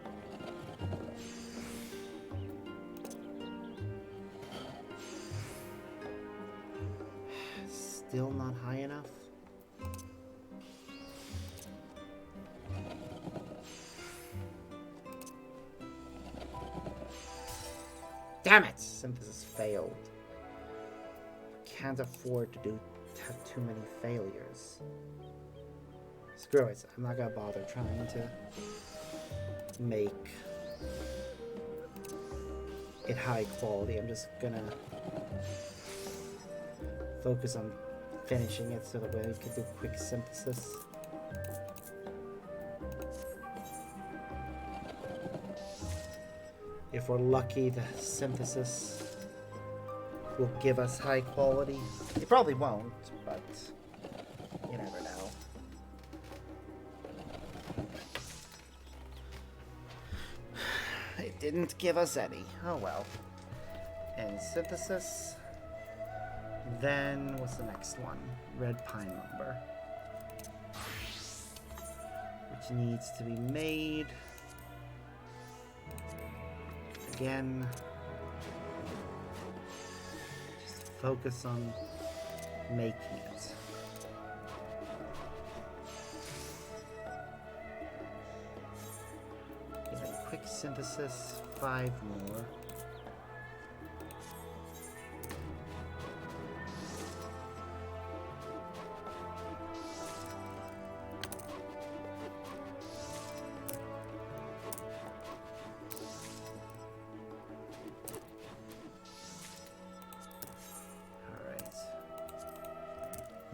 Still not high enough. Damn it! Synthesis failed. Can't afford to have too many failures. Screw it. I'm not gonna bother trying to make it high quality. I'm just gonna focus on finishing it so that we can do quick synthesis. If we're lucky, the synthesis will give us high quality. It probably won't, but you never know. It didn't give us any. Oh well. And synthesis. Then what's the next one? Red pine lumber. Which needs to be made. Again, just focus on making it. And then quick synthesis, 5 more.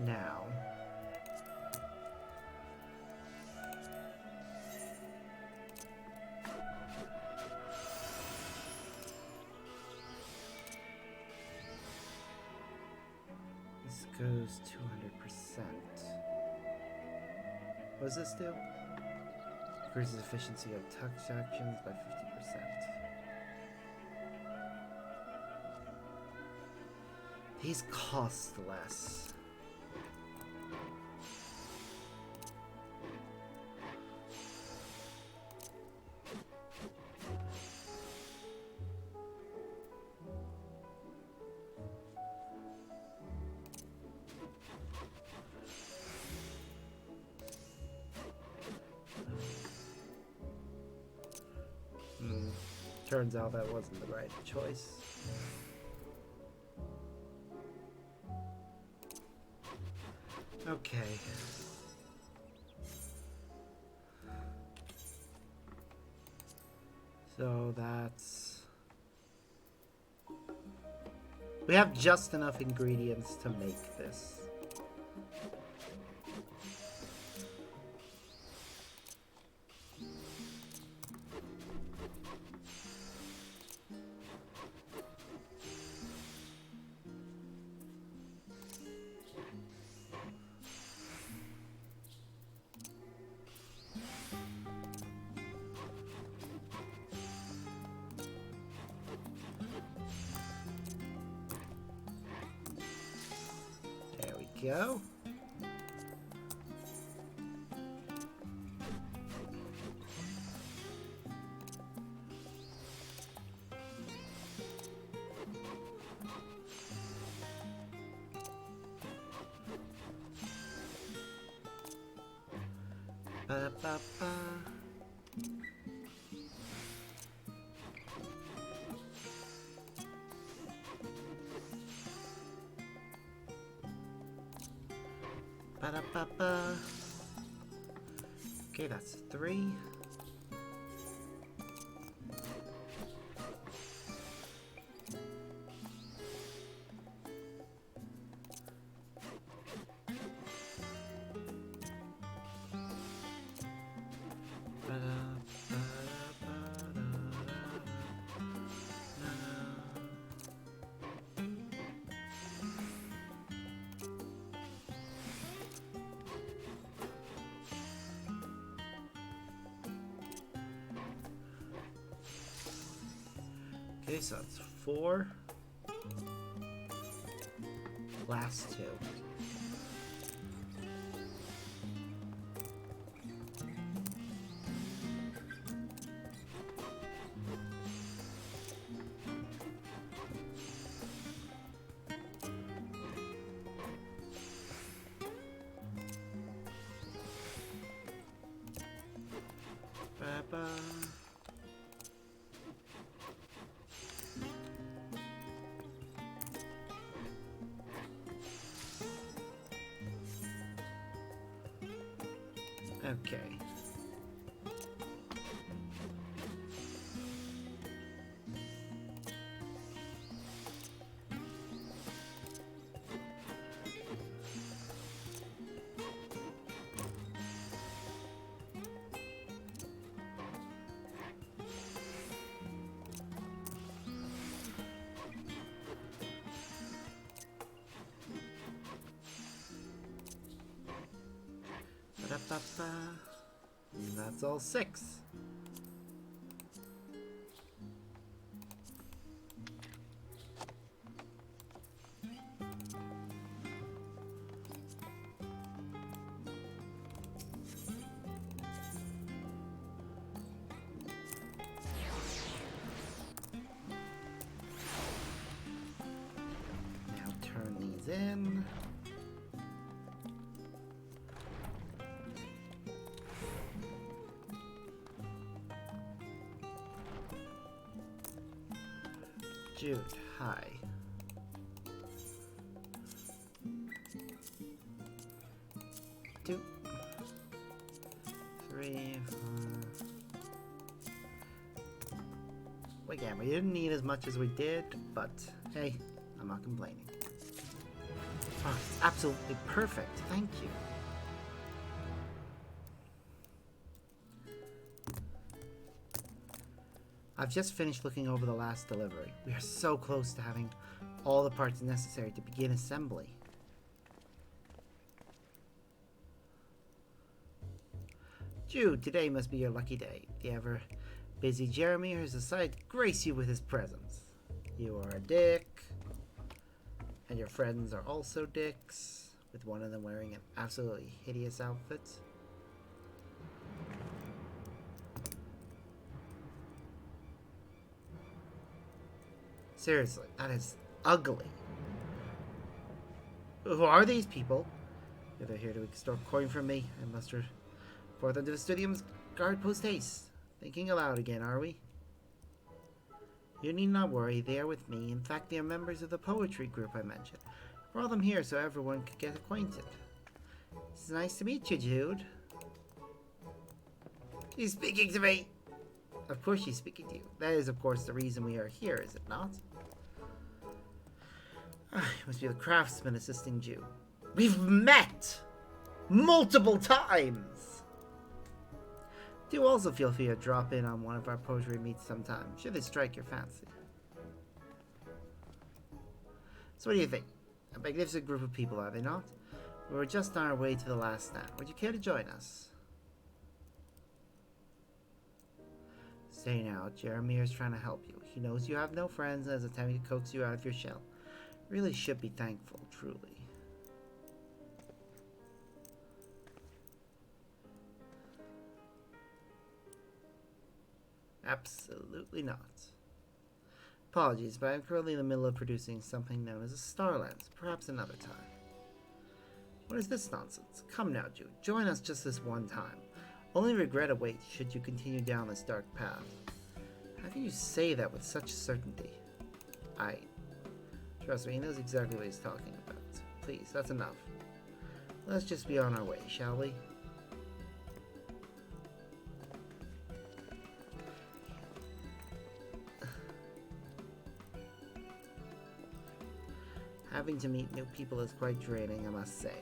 Now, this goes 200%. What does this do? Increases efficiency of touch actions by 50%. These cost less. Turns out that wasn't the right choice. Okay. So that's... we have just enough ingredients to make this. you. Ba-da-ba-ba. Ba-da-ba-ba. Okay, that's 3. Okay, so that's 4. Last 2. Ba-ba. Okay. Ba-da-ba-ba. And that's all 6. Now turn these in. Jude, hi. Two, 3, 4. Well, again, we didn't need as much as we did, but hey, I'm not complaining. Oh, it's absolutely perfect. Thank you. I've just finished looking over the last delivery. We are so close to having all the parts necessary to begin assembly. Jude, today must be your lucky day. The ever busy Jeremy has decided to grace you with his presence. You are a dick, and your friends are also dicks, with one of them wearing an absolutely hideous outfit. Seriously, that is ugly. Who are these people? If they're here to extort coin from me, I must report them to the stadium's guard post haste. Thinking aloud again, are we? You need not worry, they are with me. In fact, they are members of the poetry group I mentioned. Brought them here so everyone could get acquainted. It's nice to meet you, Jude. She's speaking to me! Of course she's speaking to you. That is, of course, the reason we are here, is it not? You must be the craftsman assisting Jude. We've met! Multiple times! Do also feel free to drop in on one of our poetry meets sometime, should they strike your fancy. So what do you think? A magnificent group of people, are they not? We're just on our way to the last stand. Would you care to join us? Stay now. Jeremy is trying to help you. He knows you have no friends and is attempting to coax you out of your shell. Really should be thankful, truly. Absolutely not. Apologies, but I'm currently in the middle of producing something known as a star lens. Perhaps another time. What is this nonsense? Come now, Jude. Join us just this one time. Only regret awaits should you continue down this dark path. How can you say that with such certainty? Trust me, he knows exactly what he's talking about. Please, that's enough. Let's just be on our way, shall we? Having to meet new people is quite draining, I must say.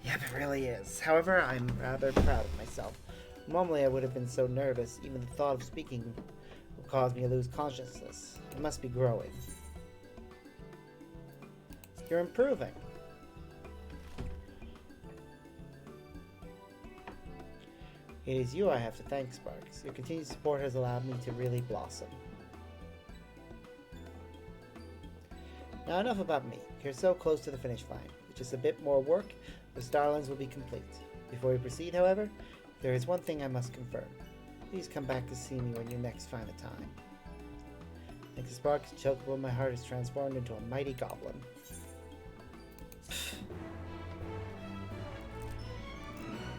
Yep, it really is. However, I'm rather proud of myself. Normally I would have been so nervous, even the thought of speaking would cause me to lose consciousness. I must be growing. You're improving. It is you I have to thank, Sparks. Your continued support has allowed me to really blossom. Now enough about me. You're so close to the finish line. With just a bit more work, the Starlands will be complete. Before we proceed, however, there is one thing I must confirm. Please come back to see me when you next find the time. Like the Sparks chocobo, my heart is transformed into a mighty goblin.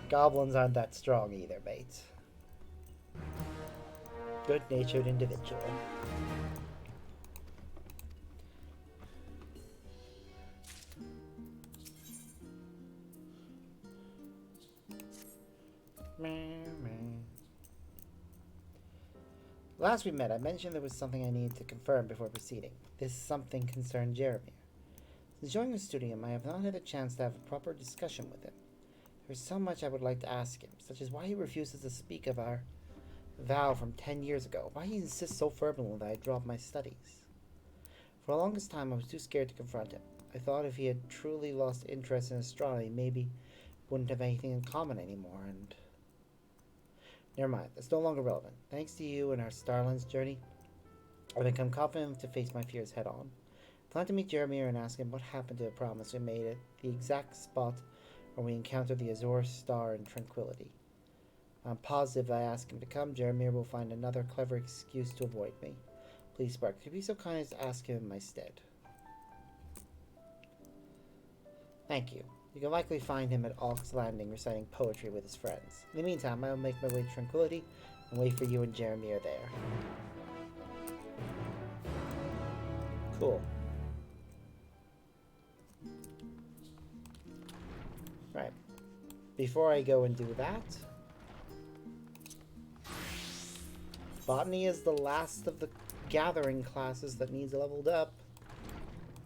Goblins aren't that strong either, mate. Good-natured individual. Last we met, I mentioned there was something I needed to confirm before proceeding. This something concerned Jeremy. Since joining the studio, I have not had a chance to have a proper discussion with him. There is so much I would like to ask him, such as why he refuses to speak of our vow from 10 years ago, why he insists so fervently that I drop my studies. For the longest time, I was too scared to confront him. I thought if he had truly lost interest in astronomy, maybe wouldn't have anything in common anymore, and... Never mind, that's no longer relevant. Thanks to you and our Starlands journey, I've become confident to face my fears head on. I plan to meet Jeremy and ask him what happened to the promise we made at the exact spot where we encountered the Azure Star in Tranquility. I'm positive if I ask him to come, Jeremy will find another clever excuse to avoid me. Please, Spark, could you be so kind as to ask him in my stead? Thank you. You can likely find him at Alk's Landing reciting poetry with his friends. In the meantime, I will make my way to Tranquility and wait for you and Jeremy are there. Cool. Right. Before I go and do that, Botany is the last of the gathering classes that needs leveled up.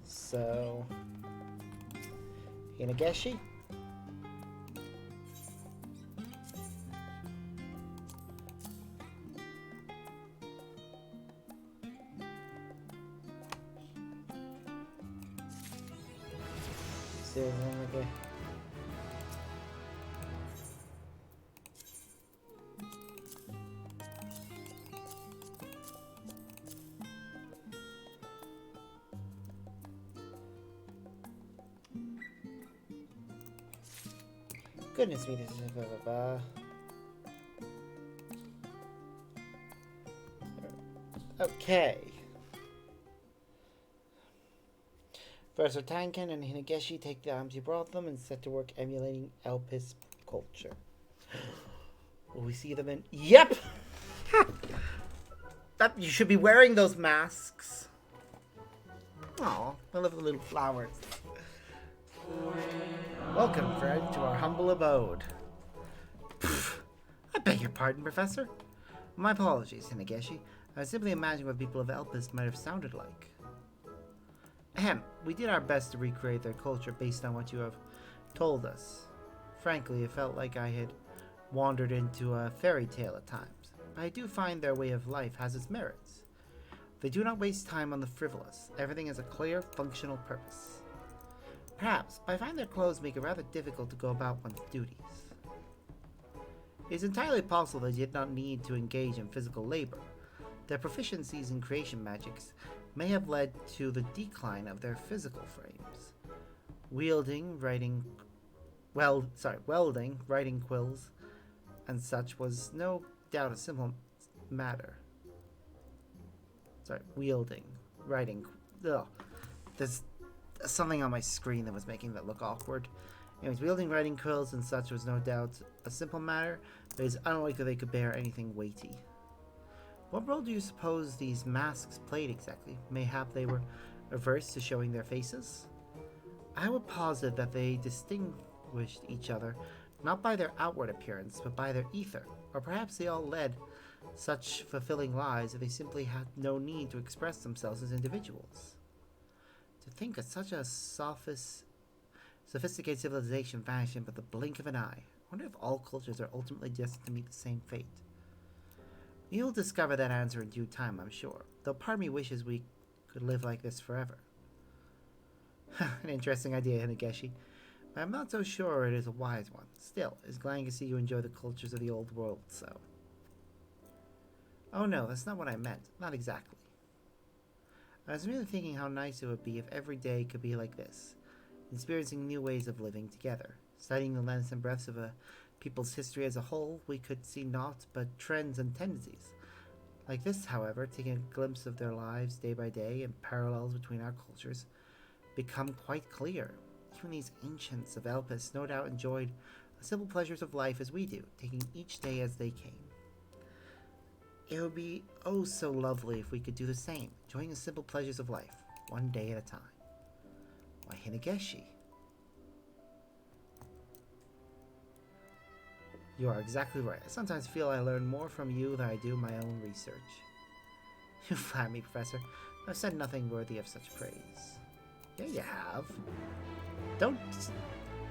So... Inageshi? Okay. Goodness me, this is blah blah blah. Okay. Professor Tanken and Hinageshi take the arms you brought them and set to work emulating Elpis culture. Will we see them in... Yep! You should be wearing those masks. Aw, I love the little flowers. Welcome, friend, to our humble abode. I beg your pardon, Professor. My apologies, Hinageshi. I was simply imagining what people of Elpis might have sounded like. Ahem, we did our best to recreate their culture based on what you have told us. Frankly, it felt like I had wandered into a fairy tale at times, but I do find their way of life has its merits. They do not waste time on the frivolous. Everything has a clear, functional purpose. Perhaps, but I find their clothes make it rather difficult to go about one's duties. It is entirely possible they did not need to engage in physical labor. Their proficiencies in creation magics may have led to the decline of their physical frames. Welding, writing quills, and such was no doubt a simple matter. Sorry, wielding, writing. Ugh. There's something on my screen that was making that look awkward. Anyways, wielding writing quills and such was no doubt a simple matter, but it's unlikely they could bear anything weighty. What role do you suppose these masks played exactly? Mayhap they were averse to showing their faces? I would posit that they distinguished each other not by their outward appearance, but by their ether, or perhaps they all led such fulfilling lives that they simply had no need to express themselves as individuals. To think of such a sophisticated civilization vanishing but the blink of an eye. I wonder if all cultures are ultimately destined to meet the same fate. You'll discover that answer in due time, I'm sure, though part of me wishes we could live like this forever. An interesting idea, Hinegeshi, but I'm not so sure it is a wise one. Still, it's glad to see you enjoy the cultures of the old world, so. Oh no, that's not what I meant. Not exactly. I was really thinking how nice it would be if every day could be like this, experiencing new ways of living together. Studying the lengths and breadths of a people's history as a whole, we could see naught but trends and tendencies. Like this, however, taking a glimpse of their lives day by day and parallels between our cultures become quite clear. Even these ancients of Elpis no doubt enjoyed the simple pleasures of life as we do, taking each day as they came. It would be oh so lovely if we could do the same, enjoying the simple pleasures of life, one day at a time. Why, Hinegeshi. You are exactly right. I sometimes feel I learn more from you than I do my own research. You flatter me, Professor. I've said nothing worthy of such praise. Yeah, you have. Don't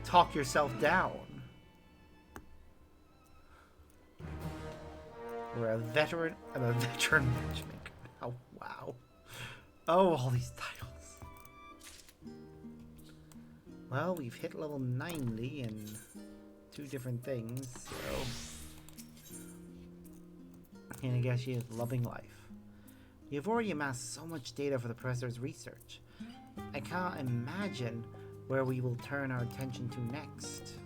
talk yourself down. We're a veteran. I'm a veteran matchmaker. Oh, wow. Oh, all these titles. Well, we've hit level 90 and 2 different things, so. And I guess she is loving life. You've already amassed so much data for the professor's research. I can't imagine where we will turn our attention to next.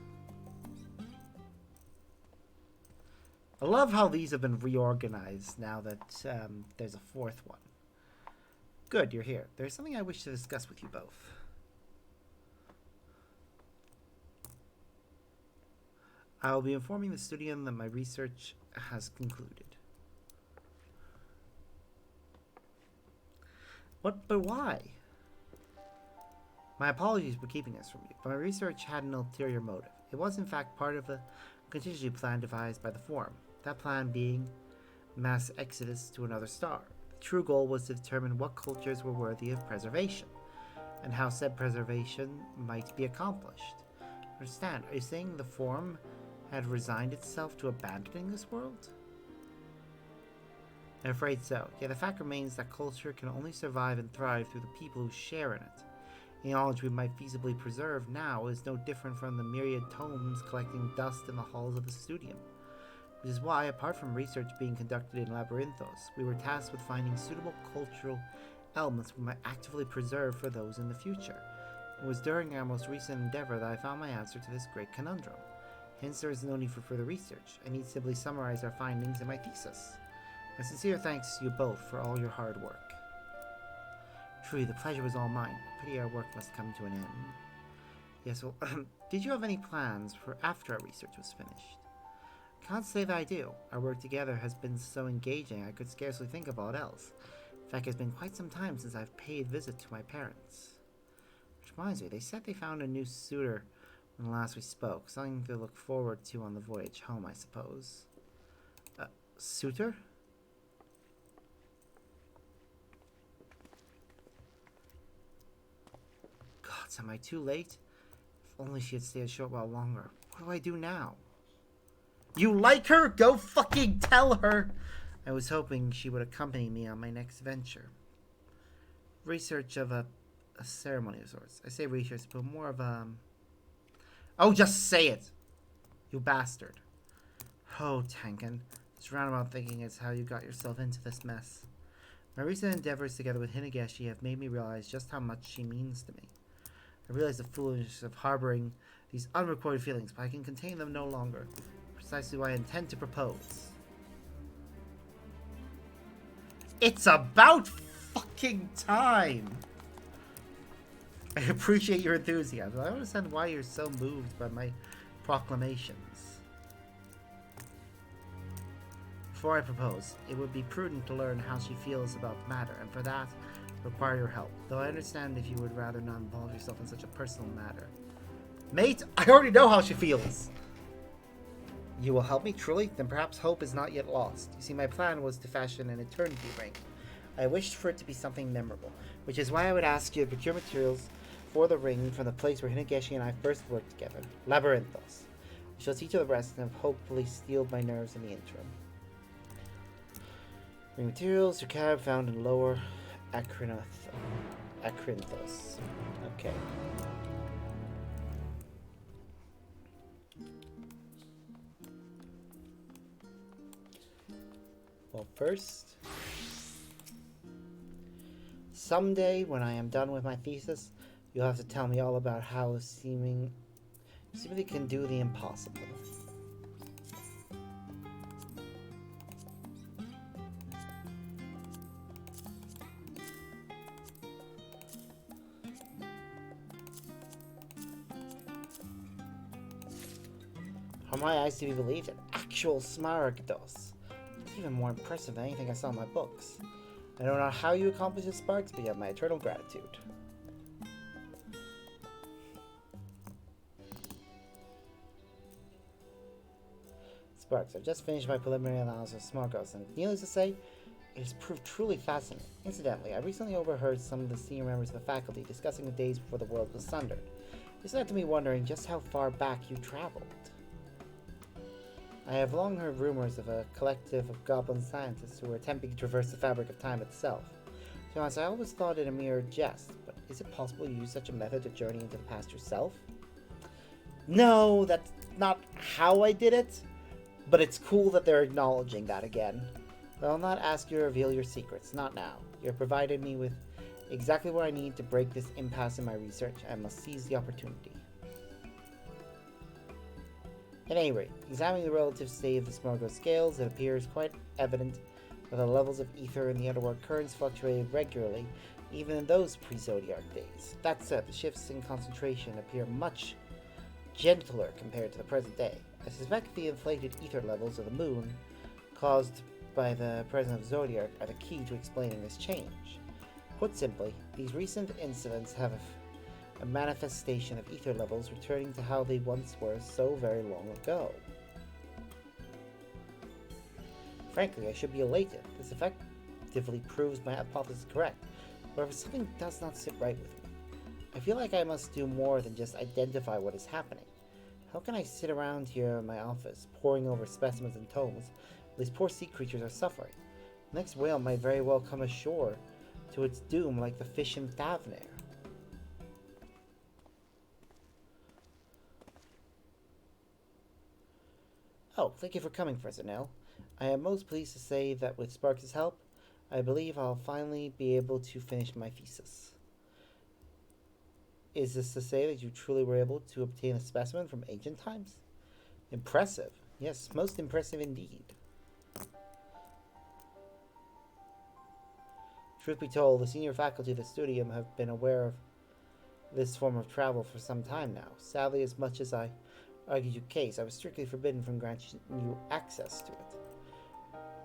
I love how these have been reorganized now that there's a 4th one. Good, you're here. There's something I wish to discuss with you both. I will be informing the student that my research has concluded. But why? My apologies for keeping this from you, but my research had an ulterior motive. It was in fact part of a contingency plan devised by the Forum. That plan being mass exodus to another star. The true goal was to determine what cultures were worthy of preservation, and how said preservation might be accomplished. Understand, are you saying the Forum had resigned itself to abandoning this world? I'm afraid so. Yet the fact remains that culture can only survive and thrive through the people who share in it. The knowledge we might feasibly preserve now is no different from the myriad tomes collecting dust in the halls of the studium. Which is why, apart from research being conducted in Labyrinthos, we were tasked with finding suitable cultural elements we might actively preserve for those in the future. It was during our most recent endeavor that I found my answer to this great conundrum. Hence, there is no need for further research. I need simply summarize our findings in my thesis. My sincere thanks to you both for all your hard work. Truly, the pleasure was all mine. Pity our work must come to an end. Yes, well, did you have any plans for after our research was finished? Can't say that I do. Our work together has been so engaging I could scarcely think of aught else. In fact, it's been quite some time since I've paid visit to my parents. Which reminds me, they said they found a new suitor when last we spoke. Something to look forward to on the voyage home, I suppose. Suitor? God, am I too late? If only she had stayed a short while longer. What do I do now? You like her? Go fucking tell her! I was hoping she would accompany me on my next venture. Research of a ceremony of sorts. I say research, but more of a... Oh, just say it! You bastard. Oh, Tanken. This roundabout thinking is how you got yourself into this mess. My recent endeavors together with Hinegeshi have made me realize just how much she means to me. I realize the foolishness of harboring these unrecorded feelings, but I can contain them no longer. Precisely why I intend to propose. It's about fucking time! I appreciate your enthusiasm. I don't understand why you're so moved by my proclamations. Before I propose, it would be prudent to learn how she feels about the matter, and for that, require your help. Though I understand if you would rather not involve yourself in such a personal matter. Mate, I already know how she feels! You will help me, truly? Then perhaps hope is not yet lost. You see, my plan was to fashion an eternity ring. I wished for it to be something memorable, which is why I would ask you to procure materials for the ring from the place where Hinegeshi and I first worked together, Labyrinthos. We shall see to the rest and have hopefully steeled my nerves in the interim. Ring materials, your cab found in lower Acrinthos. Okay. Well, first, someday when I am done with my thesis, you'll have to tell me all about how seemingly can do the impossible. Are my eyes to be believed? An actual Smaragdos. Even more impressive than anything I saw in my books. I don't know how you accomplish this, Sparks, but you have my eternal gratitude. Sparks, I've just finished my preliminary analysis of Smaragdos, and needless to say, it has proved truly fascinating. Incidentally, I recently overheard some of the senior members of the faculty discussing the days before the world was sundered. This led to me wondering just how far back you traveled. I have long heard rumors of a collective of goblin scientists who are attempting to traverse the fabric of time itself. To be honest, I always thought it a mere jest, but is it possible to use such a method to journey into the past yourself? No, that's not how I did it, but it's cool that they're acknowledging that again. But I'll not ask you to reveal your secrets, not now. You have provided me with exactly what I need to break this impasse in my research. I must seize the opportunity. At any rate, examining the relative state of the Smaragdos scales, it appears quite evident that the levels of ether in the underworld currents fluctuated regularly, even in those pre-zodiac days. That said, the shifts in concentration appear much gentler compared to the present day. I suspect the inflated ether levels of the moon, caused by the presence of zodiac, are the key to explaining this change. Put simply, these recent incidents have a manifestation of ether levels returning to how they once were so very long ago. Frankly, I should be elated. This effectively proves my hypothesis correct. However, something does not sit right with me. I feel like I must do more than just identify what is happening. How can I sit around here in my office, poring over specimens and tomes, while these poor sea creatures are suffering? The next whale might very well come ashore to its doom like the fish in Thavnair. Oh, thank you for coming, Professor Nell. I am most pleased to say that with Sparks' help, I believe I'll finally be able to finish my thesis. Is this to say that you truly were able to obtain a specimen from ancient times? Impressive. Yes, most impressive indeed. Truth be told, the senior faculty of the studium have been aware of this form of travel for some time now. Sadly, as much as I argued your case, I was strictly forbidden from granting you access to it.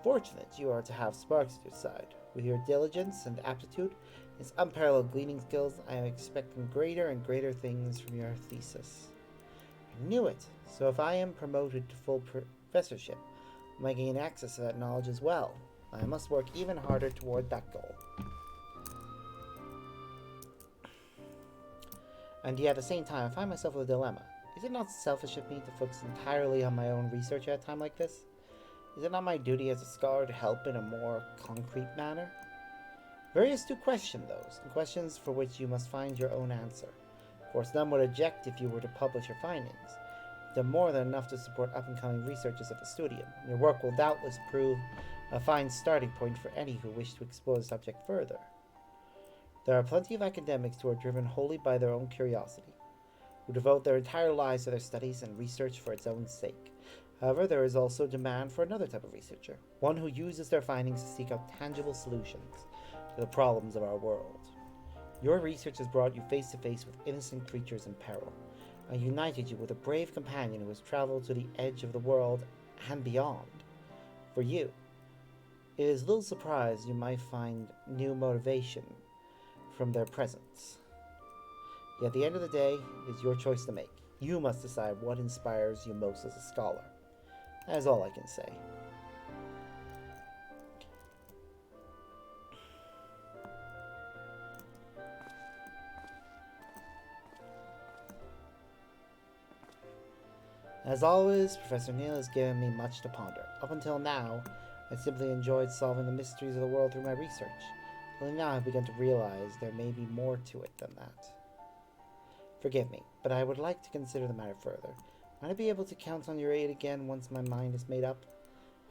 Fortunate you are to have Sparks at your side. With your diligence and aptitude, his unparalleled gleaning skills, I am expecting greater and greater things from your thesis. I knew it. So if I am promoted to full professorship, I might gain access to that knowledge as well. I must work even harder toward that goal. And yet at the same time, I find myself with a dilemma. Is it not selfish of me to focus entirely on my own research at a time like this? Is it not my duty as a scholar to help in a more concrete manner? Very astute question, those, and questions for which you must find your own answer. Of course, none would object if you were to publish your findings. You've done more than enough to support up-and-coming researchers at the studium. Your work will doubtless prove a fine starting point for any who wish to explore the subject further. There are plenty of academics who are driven wholly by their own curiosity, who devote their entire lives to their studies and research for its own sake. However, there is also demand for another type of researcher, one who uses their findings to seek out tangible solutions, to the problems of our world. Your research has brought you face to face with innocent creatures in peril, and united you with a brave companion who has traveled to the edge of the world and beyond. For you, it is little surprise you might find new motivation from their presence. Yet at the end of the day, it is your choice to make. You must decide what inspires you most as a scholar. That is all I can say. As always, Professor Neal has given me much to ponder. Up until now, I simply enjoyed solving the mysteries of the world through my research. Only now I've begun to realize there may be more to it than that. Forgive me, but I would like to consider the matter further. Might I be able to count on your aid again once my mind is made up?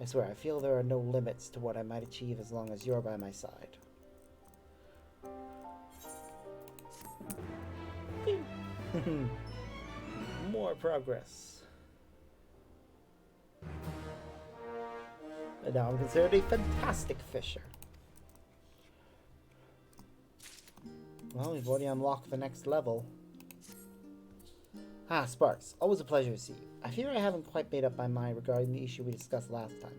I swear, I feel there are no limits to what I might achieve as long as you're by my side. More progress. And now I'm considered a fantastic fisher. Well, we've already unlocked the next level. Ah, Sparks, always a pleasure to see you. I fear I haven't quite made up my mind regarding the issue we discussed last time.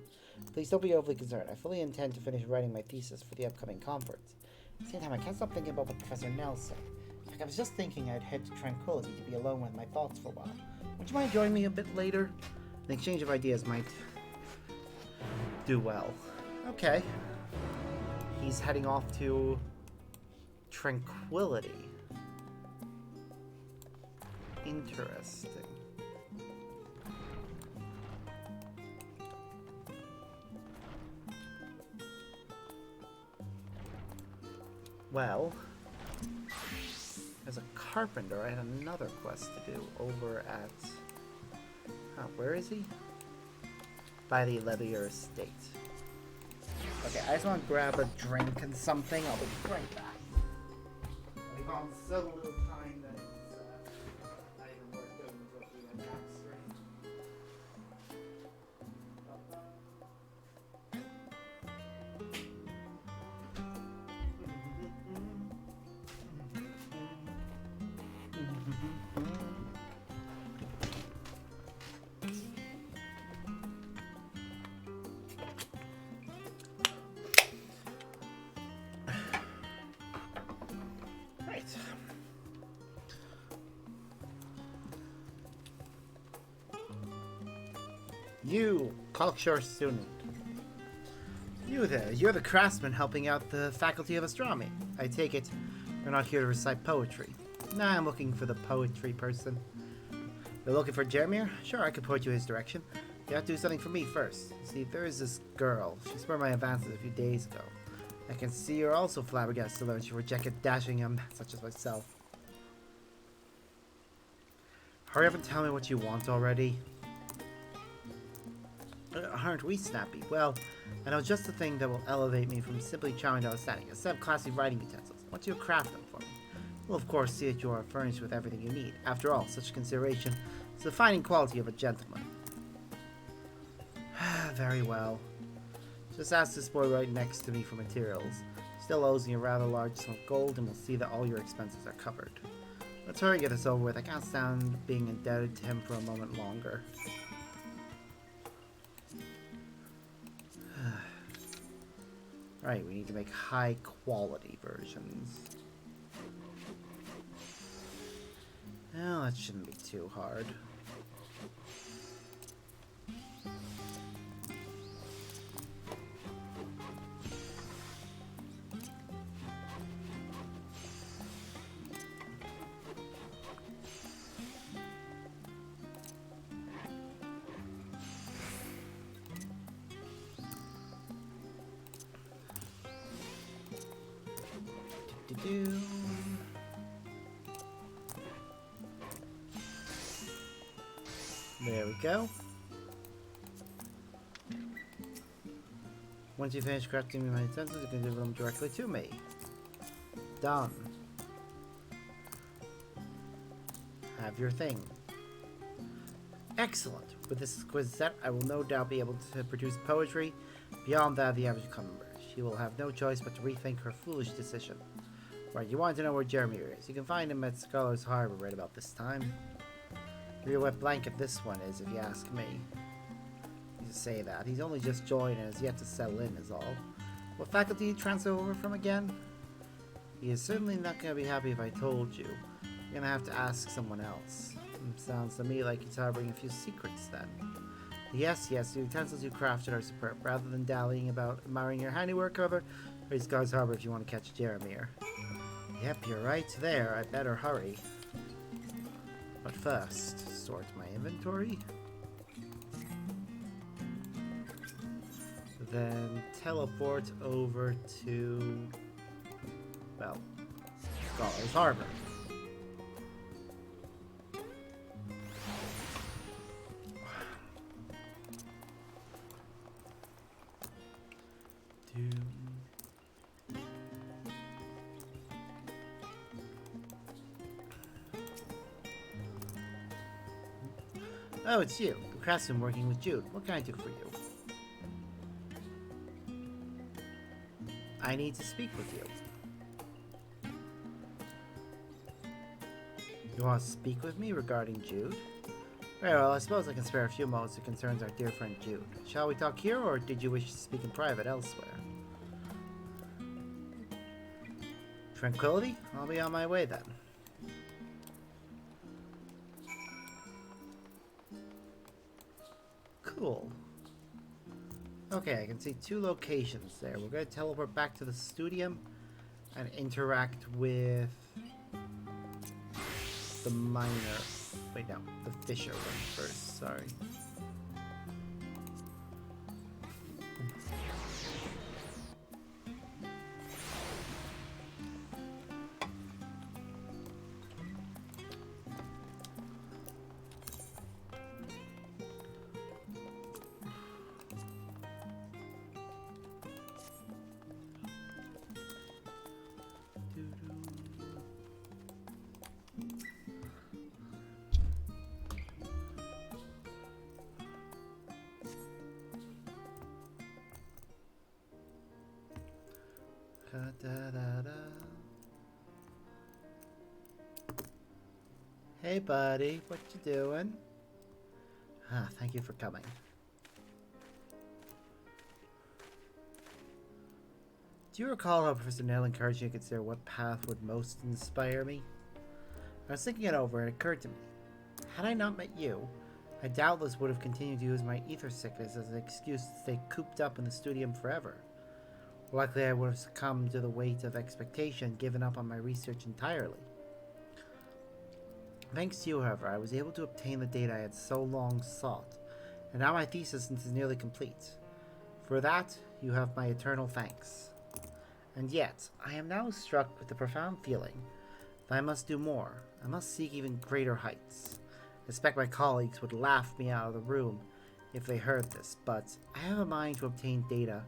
Please don't be overly concerned. I fully intend to finish writing my thesis for the upcoming conference. At the same time, I can't stop thinking about what Professor Nell said. In fact, I was just thinking I'd head to Tranquility to be alone with my thoughts for a while. Would you mind joining me a bit later? An exchange of ideas might do well. Okay. He's heading off to Tranquility. Interesting. Well, as a carpenter, I had another quest to do over at... where is he? By the Leather Estate. Okay, I just want to grab a drink and something. I'll be right back. We've gone so little time that it's not even worth going to go through that backstory. You, cocksure student. You there, you're the craftsman helping out the Faculty of Astronomy. I take it you're not here to recite poetry. Nah, I'm looking for the poetry person. You're looking for Jeremiah? Sure, I could point you his direction. You have to do something for me first. See, there is this girl. She spurned my advances a few days ago. I can see you're also flabbergasted to learn she rejected dashing young men such as myself. Hurry up and tell me what you want already. Aren't we snappy? Well, I know just the thing that will elevate me from simply charming to outstanding. A set of classy writing utensils. I want you to craft them for me. We'll of course see that you are furnished with everything you need. After all, such consideration is the defining quality of a gentleman. Very well. Just ask this boy right next to me for materials. Still owes me a rather large sum of gold, and we'll see that all your expenses are covered. Let's hurry and get this over with. I can't stand being indebted to him for a moment longer. Right, we need to make high quality versions. Well, that shouldn't be too hard. There we go. Once you finish crafting my utensils, you can deliver them directly to me. Done. Have your thing. Excellent. With this exquisite set, I will no doubt be able to produce poetry beyond that of the average common bird. She will have no choice but to rethink her foolish decision. Right, you want to know where Jeremy is. You can find him at Scholar's Harbor right about this time. Real wet blanket this one is, if you ask me. You say that. He's only just joined and has yet to settle in is all. What faculty did you transfer over from again? He is certainly not going to be happy if I told you. You're going to have to ask someone else. Sounds to me like he's harboring a few secrets then. Yes, the utensils you crafted are superb. Rather than dallying about admiring your handiwork, however, raise Scholar's Harbor if you want to catch Jeremy. Yep, you're right there. I better hurry. But first, sort my inventory. Then teleport over to, well, Scholar's Harbor. Oh, it's you, the craftsman working with Jude. What can I do for you? I need to speak with you. You want to speak with me regarding Jude? Very well, I suppose I can spare a few moments that concerns our dear friend Jude. Shall we talk here, or did you wish to speak in private elsewhere? Tranquility? I'll be on my way then. Cool. Okay, I can see two locations there. We're going to teleport back to the studium and interact with the miner. Wait, no, the fisher one first, sorry. Hey buddy, what you doing? Thank you for coming. Do you recall how Professor Nell encouraged you to consider what path would most inspire me? I was thinking it over and it occurred to me. Had I not met you, I doubtless would have continued to use my ether sickness as an excuse to stay cooped up in the studium forever. Likely I would have succumbed to the weight of expectation, given up on my research entirely. Thanks to you, however, I was able to obtain the data I had so long sought, and now my thesis is nearly complete. For that, you have my eternal thanks. And yet, I am now struck with the profound feeling that I must do more. I must seek even greater heights. I expect my colleagues would laugh me out of the room if they heard this, but I have a mind to obtain data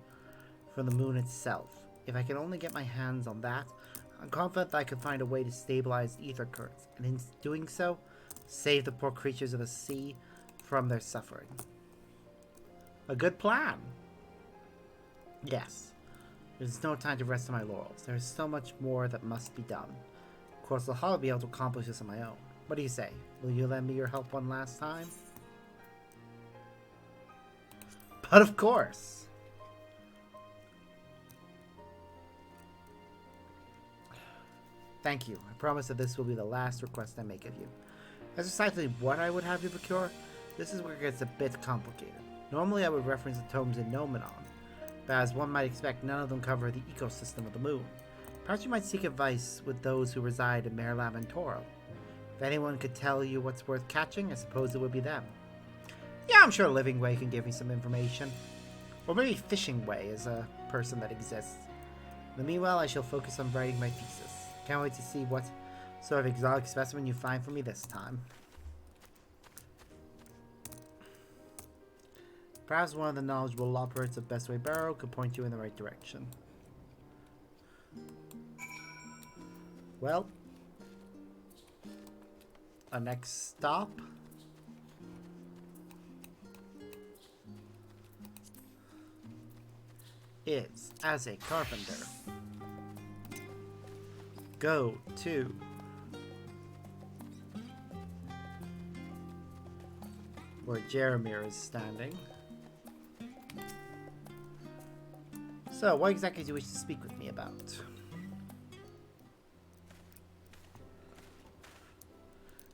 from the moon itself. If I can only get my hands on that, I'm confident that I can find a way to stabilize ether currents, and in doing so, save the poor creatures of the sea from their suffering. A good plan. Yes. There's no time to rest on my laurels. There is so much more that must be done. Of course, I'll hardly be able to accomplish this on my own. What do you say? Will you lend me your help one last time? But of course. Thank you. I promise that this will be the last request I make of you. As precisely what I would have you procure, this is where it gets a bit complicated. Normally I would reference the tomes in Nomenon, but as one might expect, none of them cover the ecosystem of the moon. Perhaps you might seek advice with those who reside in Mare Laventorum. If anyone could tell you what's worth catching, I suppose it would be them. Yeah, I'm sure Living Way can give me some information. Or maybe Fishing Way is a person that exists. In the meanwhile, I shall focus on writing my thesis. Can't wait to see what sort of exotic specimen you find for me this time. Perhaps one of the knowledgeable operatives of Bestway Barrow could point you in the right direction. Well, our next stop is, as a carpenter, go to where Jeremir is standing. So, what exactly do you wish to speak with me about?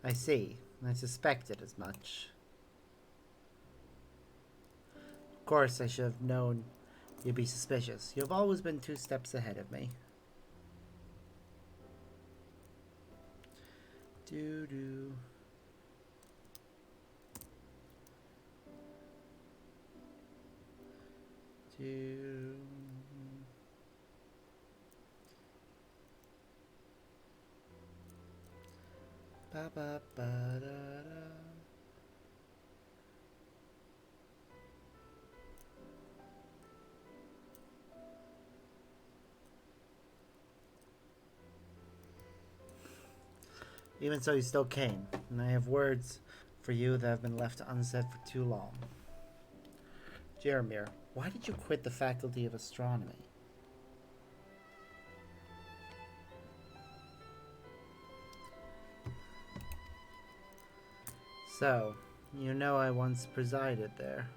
I see. I suspected as much. Of course, I should have known you'd be suspicious. You've always been 2 steps ahead of me. Doo-doo. Doo. Ba ba ba da da. Even so, you still came, and I have words for you that have been left unsaid for too long. Jeremir, why did you quit the Faculty of Astronomy? So, you know I once presided there.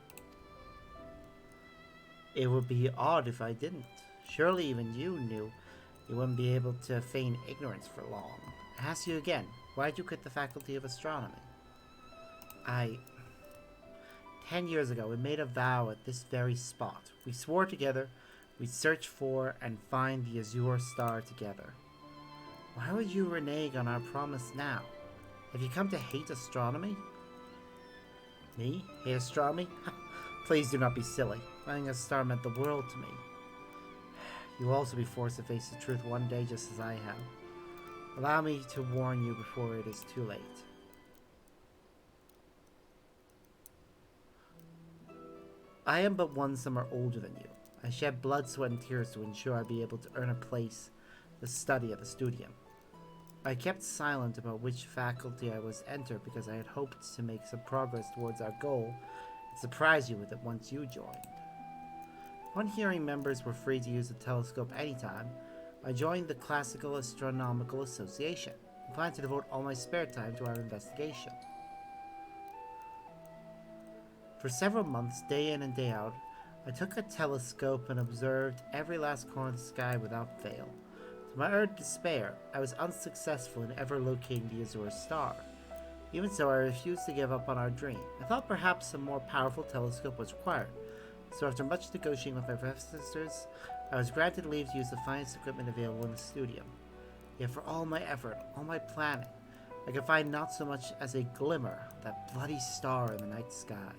It would be odd if I didn't. Surely even you knew you wouldn't be able to feign ignorance for long. I ask you again, why did you quit the Faculty of Astronomy? 10 years ago, we made a vow at this very spot. We swore together we'd search for and find the Azure Star together. Why would you renege on our promise now? Have you come to hate astronomy? Me? Hate astronomy? Please do not be silly. Finding a star meant the world to me. You will also be forced to face the truth one day just as I have. Allow me to warn you before it is too late. I am but 1 summer older than you. I shed blood, sweat, and tears to ensure I'd be able to earn a place to study at the studium. I kept silent about which faculty I was to enter because I had hoped to make some progress towards our goal and surprise you with it once you joined. Upon hearing members were free to use the telescope anytime, I joined the Classical Astronomical Association and plan to devote all my spare time to our investigation. For several months, day in and day out, I took a telescope and observed every last corner of the sky without fail. To my utter despair, I was unsuccessful in ever locating the Azure Star. Even so, I refused to give up on our dream. I thought perhaps a more powerful telescope was required, so after much negotiating with my professors, I was granted leave to use the finest equipment available in the studio. Yet for all my effort, all my planning, I could find not so much as a glimmer of that bloody star in the night sky.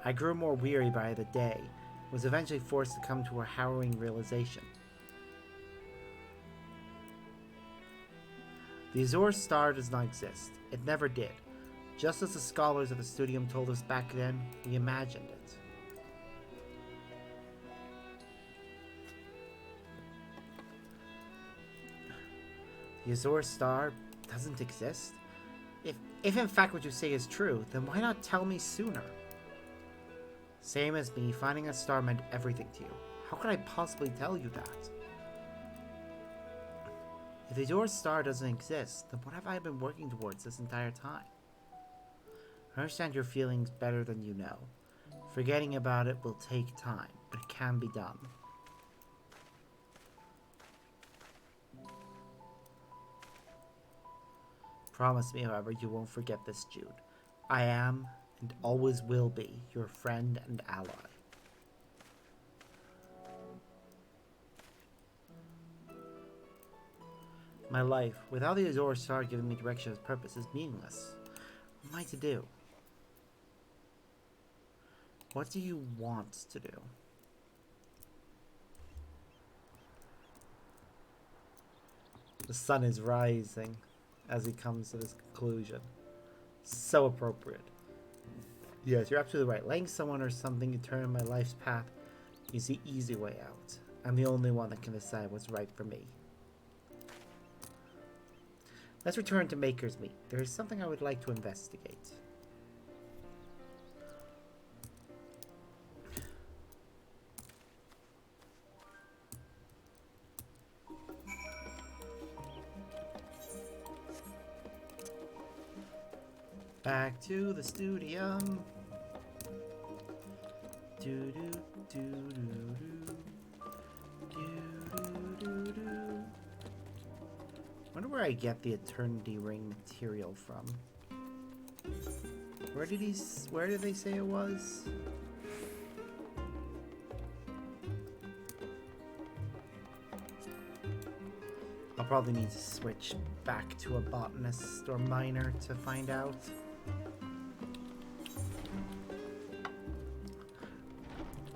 I grew more weary by the day, and was eventually forced to come to a harrowing realization. The Azure Star does not exist. It never did. Just as the scholars of the studium told us back then, we imagined it. The Azure Star doesn't exist? If in fact what you say is true, then why not tell me sooner? Same as me, finding a star meant everything to you. How could I possibly tell you that? If the Azure Star doesn't exist, then what have I been working towards this entire time? I understand your feelings better than you know. Forgetting about it will take time, but it can be done. Promise me, however, you won't forget this, Jude. I am, and always will be, your friend and ally. My life, without the Azure Star giving me direction and purpose, is meaningless. What am I to do? What do you want to do? The sun is rising as he comes to this conclusion. So appropriate. Yes, you're absolutely right. Letting someone or something determine my life's path is the easy way out. I'm the only one that can decide what's right for me. Let's return to Maker's Meat. There is something I would like to investigate. Back to the studio. Do do do do do. Wonder where I get the Eternity Ring material from. Where did they say it was? I'll probably need to switch back to a botanist or miner to find out.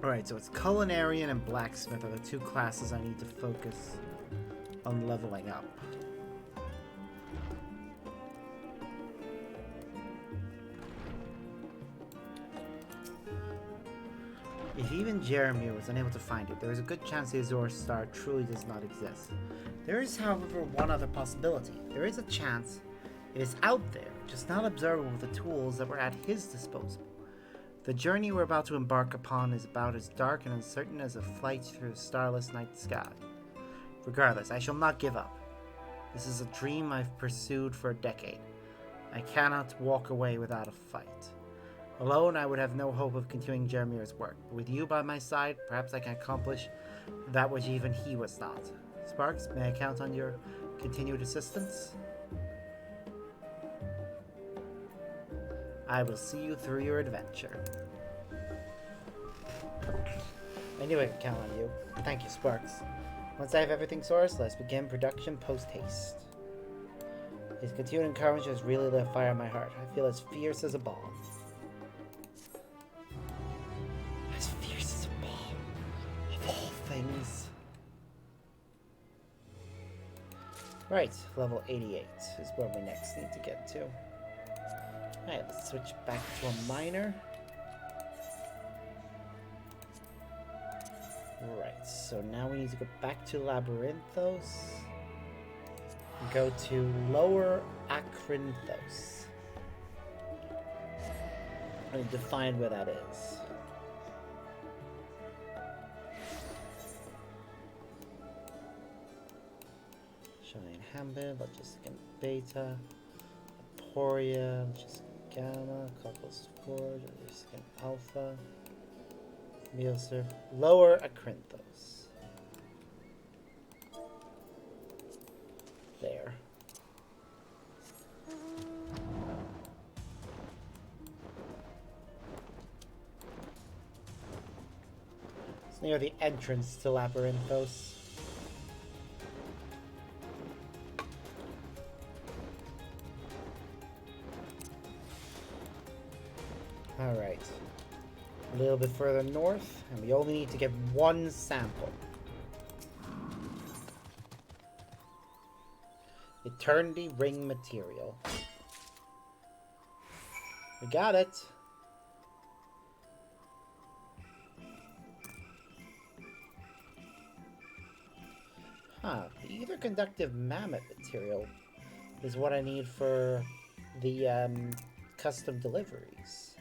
Alright, so it's culinarian and blacksmith are the two classes I need to focus on leveling up. If even Jeremy was unable to find it, there is a good chance the Azure Star truly does not exist. There is, however, one other possibility. There is a chance it is out there, just not observable with the tools that were at his disposal. The journey we're about to embark upon is about as dark and uncertain as a flight through a starless night sky. Regardless, I shall not give up. This is a dream I've pursued for a decade. I cannot walk away without a fight. Alone, I would have no hope of continuing Jeremy's work, but with you by my side, perhaps I can accomplish that which even he was not. Sparks, may I count on your continued assistance? I will see you through your adventure. I knew I could count on you. Thank you, Sparks. Once I have everything sourced, let's begin production post-haste. His continued encouragement has really lit a fire in my heart. I feel as fierce as a bomb. As fierce as a bomb. Of all things. Right, level 88 is where we next need to get to. Alright, let's switch back to a miner. Right, so now we need to go back to Labyrinthos. Go to Lower Acrinthos. I need to find where that is. Shining Hambid, Logistic and Beta, Aporia, Logistic Gamma, Cockles Forge, Logistic and Alpha, Mealsurf, Lower Acrinthos. There. It's near the entrance to Labyrinthos. Alright. A little bit further north, and we only need to get one sample. Eternity Ring material. We got it. Huh. The ether conductive mammoth material is what I need for the custom deliveries.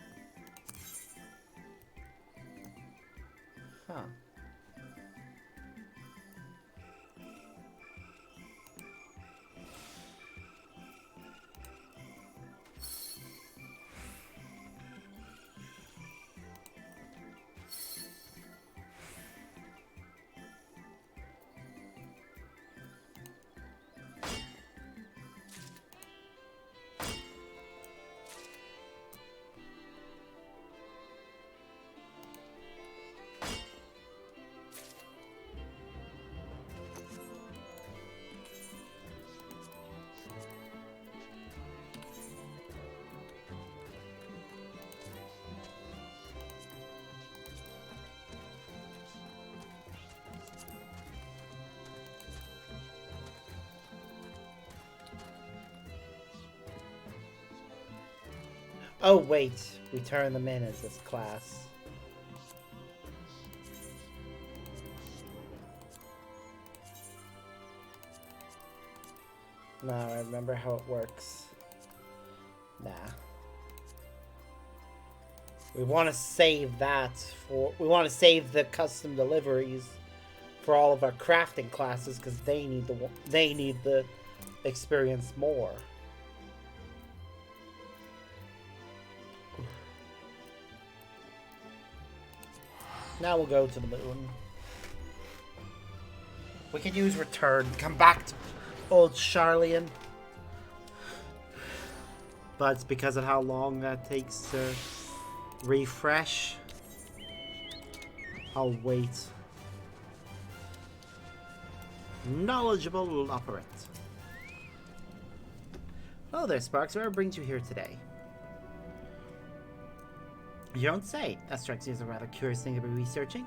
Huh. Oh wait, we turn them in as this class. No, I remember how it works. Nah. We want to save that for... We want to save the custom deliveries for all of our crafting classes because they need the experience more. Now we'll go to the moon. We can use return. Come back to old Charlian. But it's because of how long that takes to refresh. I'll wait. Knowledgeable operant. Hello there, Sparks. Whatever brings you here today? You don't say. That strikes me as a rather curious thing to be researching.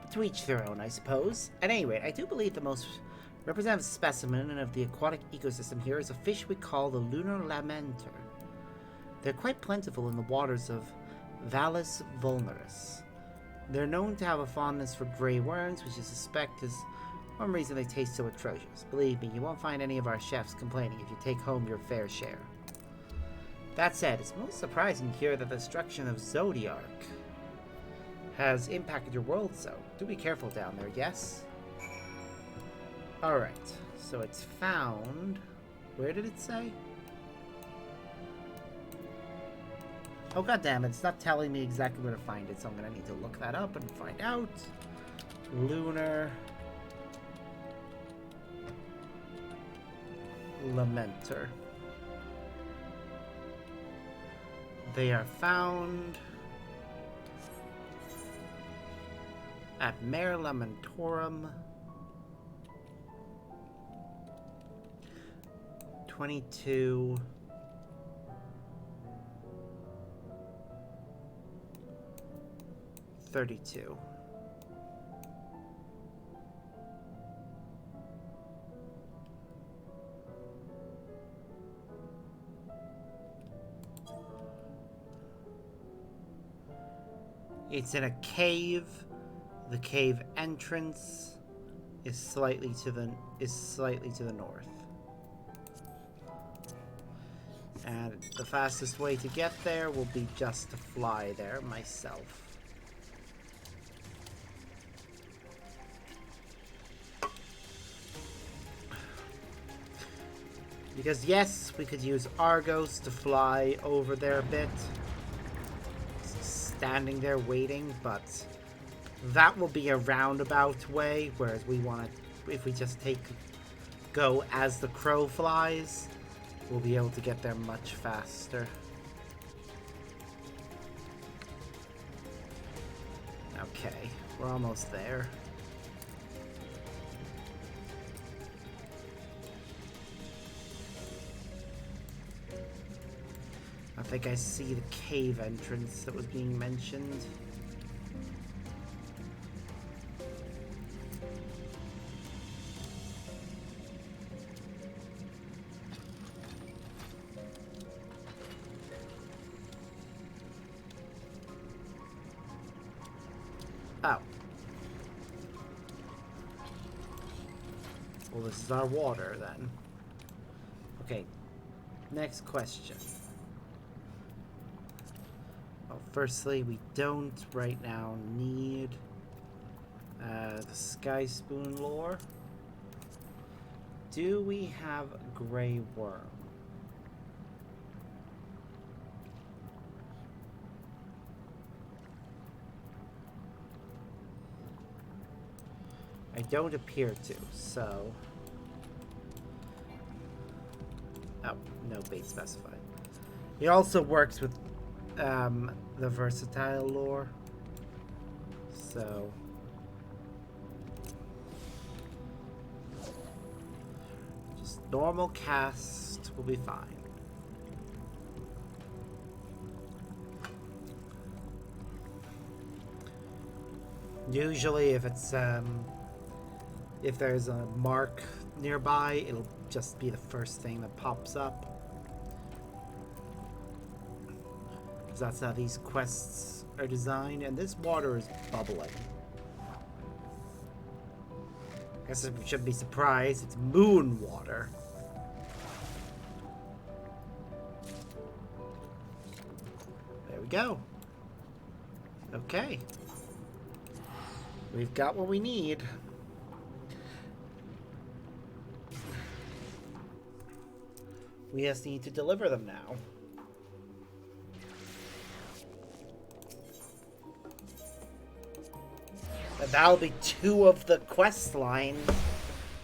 But to each their own, I suppose. At any rate, I do believe the most representative specimen of the aquatic ecosystem here is a fish we call the lunar lamenter. They're quite plentiful in the waters of Vallis vulnerus. They're known to have a fondness for grey worms, which I suspect is one reason they taste so atrocious. Believe me, you won't find any of our chefs complaining if you take home your fair share. That said, it's most surprising to hear that the destruction of Zodiark has impacted your world so. Do be careful down there, yes? Alright, so it's found... Where did it say? Oh, goddammit, it's not telling me exactly where to find it, so I'm gonna need to look that up and find out. Lunar Lamenter. They are found at Mare Lamentorum 22 32. It's in a cave. The cave entrance is slightly to the north. And the fastest way to get there will be just to fly there myself. Because yes, we could use Argos to fly over there a bit. Standing there waiting, but that will be a roundabout way, whereas we want to, if we just go as the crow flies, we'll be able to get there much faster. Okay, we're almost there. I think I see the cave entrance that was being mentioned. Oh. Well, this is our water then. Okay. Next question. Well, firstly, we don't right now need the Sky Spoon lore. Do we have Grey Worm? I don't appear to, so... Oh, no bait specified. He also works with the versatile lore, so just normal cast will be fine. Usually if it's if there's a mark nearby, it'll just be the first thing that pops up. That's how these quests are designed, and this water is bubbling. I guess we shouldn't be surprised, it's moon water. There we go. Okay. We've got what we need. We just need to deliver them now. That'll be 2 of the quest lines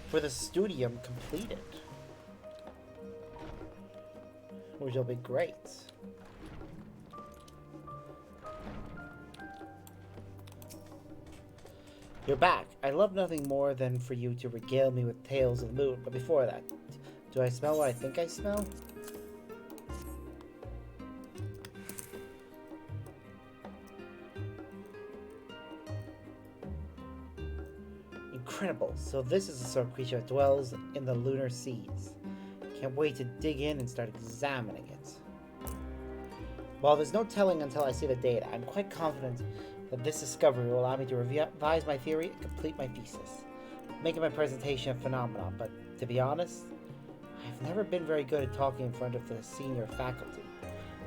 for the studium completed. Which will be great. You're back. I'd love nothing more than for you to regale me with tales of the moon, but before that, do I smell what I think I smell? Incredible. So this is the sort of creature that dwells in the lunar seas. Can't wait to dig in and start examining it. While there's no telling until I see the data, I'm quite confident that this discovery will allow me to revise my theory and complete my thesis, making my presentation a phenomenon. But to be honest, I've never been very good at talking in front of the senior faculty.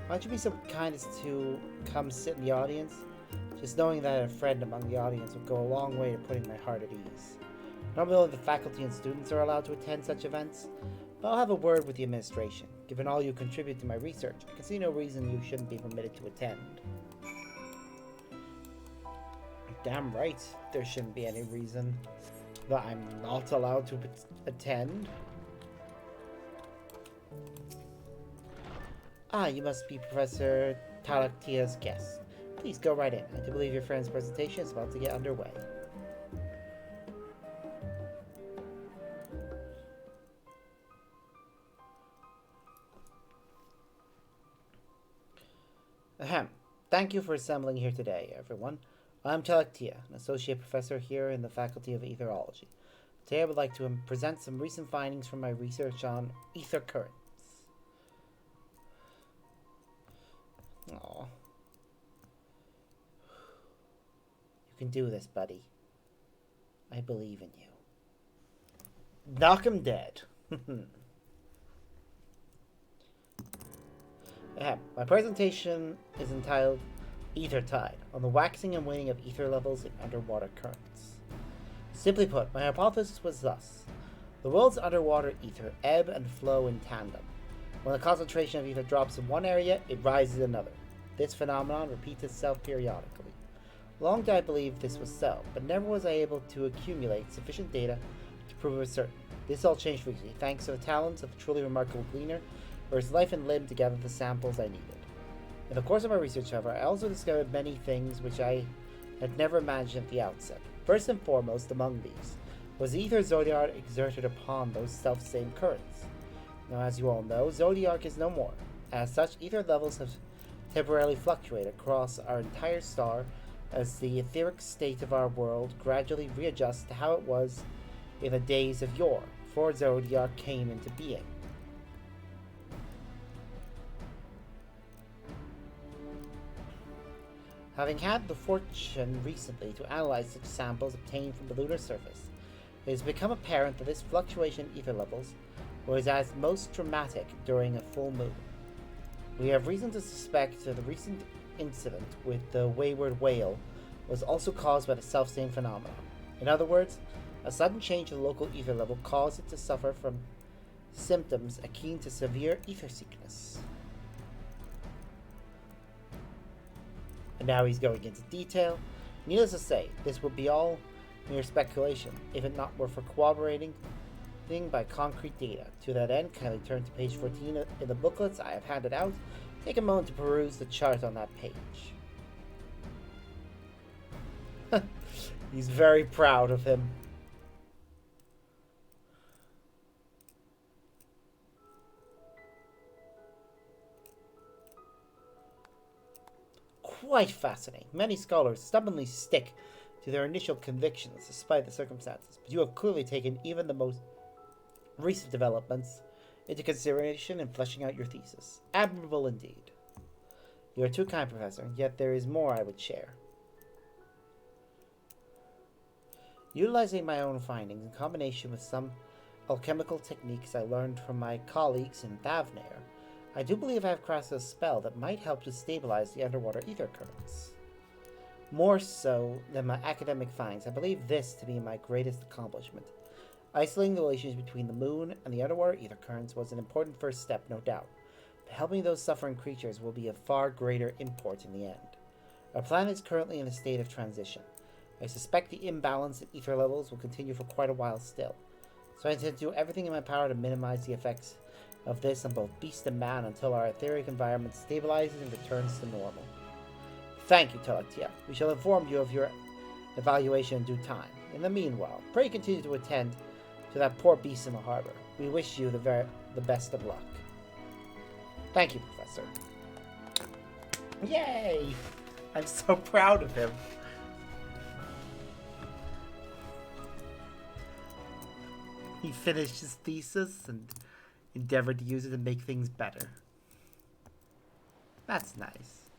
Why don't you be so kind as to come sit in the audience? Just knowing that I have a friend among the audience will go a long way to putting my heart at ease. Normally only the faculty and students are allowed to attend such events, but I'll have a word with the administration. Given all you contribute to my research, I can see no reason you shouldn't be permitted to attend. Damn right, there shouldn't be any reason that I'm not allowed to attend. Ah, you must be Professor Talaktia's guest. Please go right in. I do believe your friend's presentation is about to get underway. Ahem. Thank you for assembling here today, everyone. I'm Talaktia, an associate professor here in the Faculty of Etherology. Today I would like to present some recent findings from my research on ether currents. Aww. You can do this, buddy. I believe in you. Knock him dead. My presentation is entitled Ether Tide, on the waxing and waning of ether levels in underwater currents. Simply put, my hypothesis was thus. The world's underwater ether ebb and flow in tandem. When the concentration of ether drops in one area, it rises in another. This phenomenon repeats itself periodically. Long did I believe this was so, but never was I able to accumulate sufficient data to prove it certain. This all changed recently, thanks to the talents of a truly remarkable gleaner, who his life and limb to gather the samples I needed. In the course of my research, however, I also discovered many things which I had never imagined at the outset. First and foremost among these was the ether zodiac exerted upon those self-same currents. Now, as you all know, zodiac is no more. As such, ether levels have temporarily fluctuated across our entire star as the etheric state of our world gradually readjusts to how it was in the days of yore, before zodiac came into being. Having had the fortune recently to analyze such samples obtained from the lunar surface, it has become apparent that this fluctuation in ether levels was at most dramatic during a full moon. We have reason to suspect that the recent incident with the wayward whale was also caused by the selfsame phenomenon. In other words, a sudden change in the local ether level caused it to suffer from symptoms akin to severe ether sickness. And now he's going into detail. Needless to say, this would be all mere speculation, if it not were for corroborating by concrete data. To that end, kindly turn to page 14 in the booklets I have handed out. Take a moment to peruse the chart on that page. He's very proud of him. Quite fascinating. Many scholars stubbornly stick to their initial convictions despite the circumstances, but you have clearly taken even the most recent developments into consideration in fleshing out your thesis. Admirable indeed. You are too kind, Professor, yet there is more I would share. Utilizing my own findings in combination with some alchemical techniques I learned from my colleagues in Thavnair, I do believe I have crafted a spell that might help to stabilize the underwater ether currents. More so than my academic findings, I believe this to be my greatest accomplishment. Isolating the relationship between the moon and the underwater ether currents was an important first step, no doubt, but helping those suffering creatures will be of far greater import in the end. Our planet is currently in a state of transition. I suspect the imbalance in ether levels will continue for quite a while still, so I intend to do everything in my power to minimize the effects of this on both beast and man until our etheric environment stabilizes and returns to normal. Thank you, Telektia. We shall inform you of your evaluation in due time. In the meanwhile, pray continue to attend to that poor beast in the harbor. We wish you the best of luck. Thank you, Professor. Yay! I'm so proud of him. He finished his thesis and endeavored to use it to make things better. That's nice.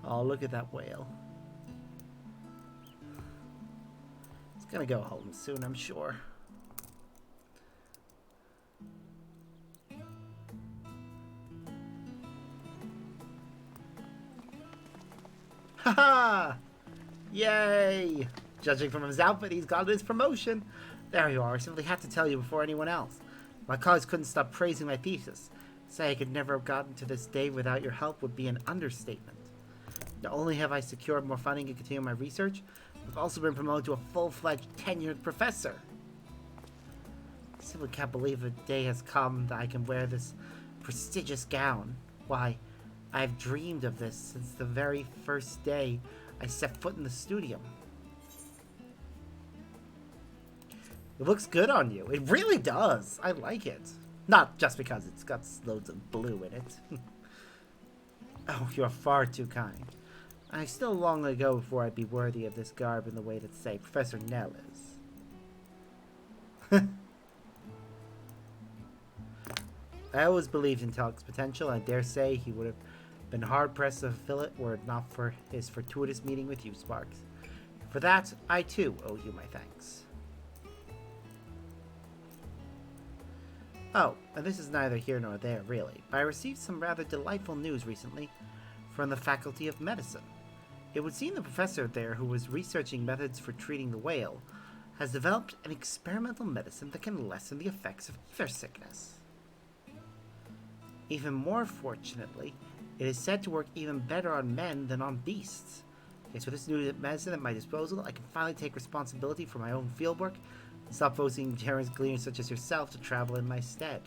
Oh, look at that whale. It's gonna go home soon, I'm sure. Haha! Yay! Judging from his outfit, he's gotten his promotion. There you are. I simply had to tell you before anyone else. My colleagues couldn't stop praising my thesis. Say I could never have gotten to this day without your help would be an understatement. Not only have I secured more funding to continue my research, I've also been promoted to a full-fledged tenured professor. I simply can't believe the day has come that I can wear this prestigious gown. Why, I've dreamed of this since the very first day I set foot in the studio. It looks good on you. It really does. I like it. Not just because it's got loads of blue in it. Oh, you're far too kind. I still long ago before I'd be worthy of this garb in the way that, say, Professor Nell is. I always believed in Telek's potential, and I dare say he would have been hard-pressed to fulfill it were it not for his fortuitous meeting with you, Sparks. For that, I too owe you my thanks. Oh, and this is neither here nor there, really, but I received some rather delightful news recently from the Faculty of Medicine. It would seem the professor there, who was researching methods for treating the whale, has developed an experimental medicine that can lessen the effects of ether sickness. Even more fortunately, it is said to work even better on men than on beasts. Yes, with this new medicine at my disposal, I can finally take responsibility for my own fieldwork and stop forcing generous gleaners such as yourself to travel in my stead.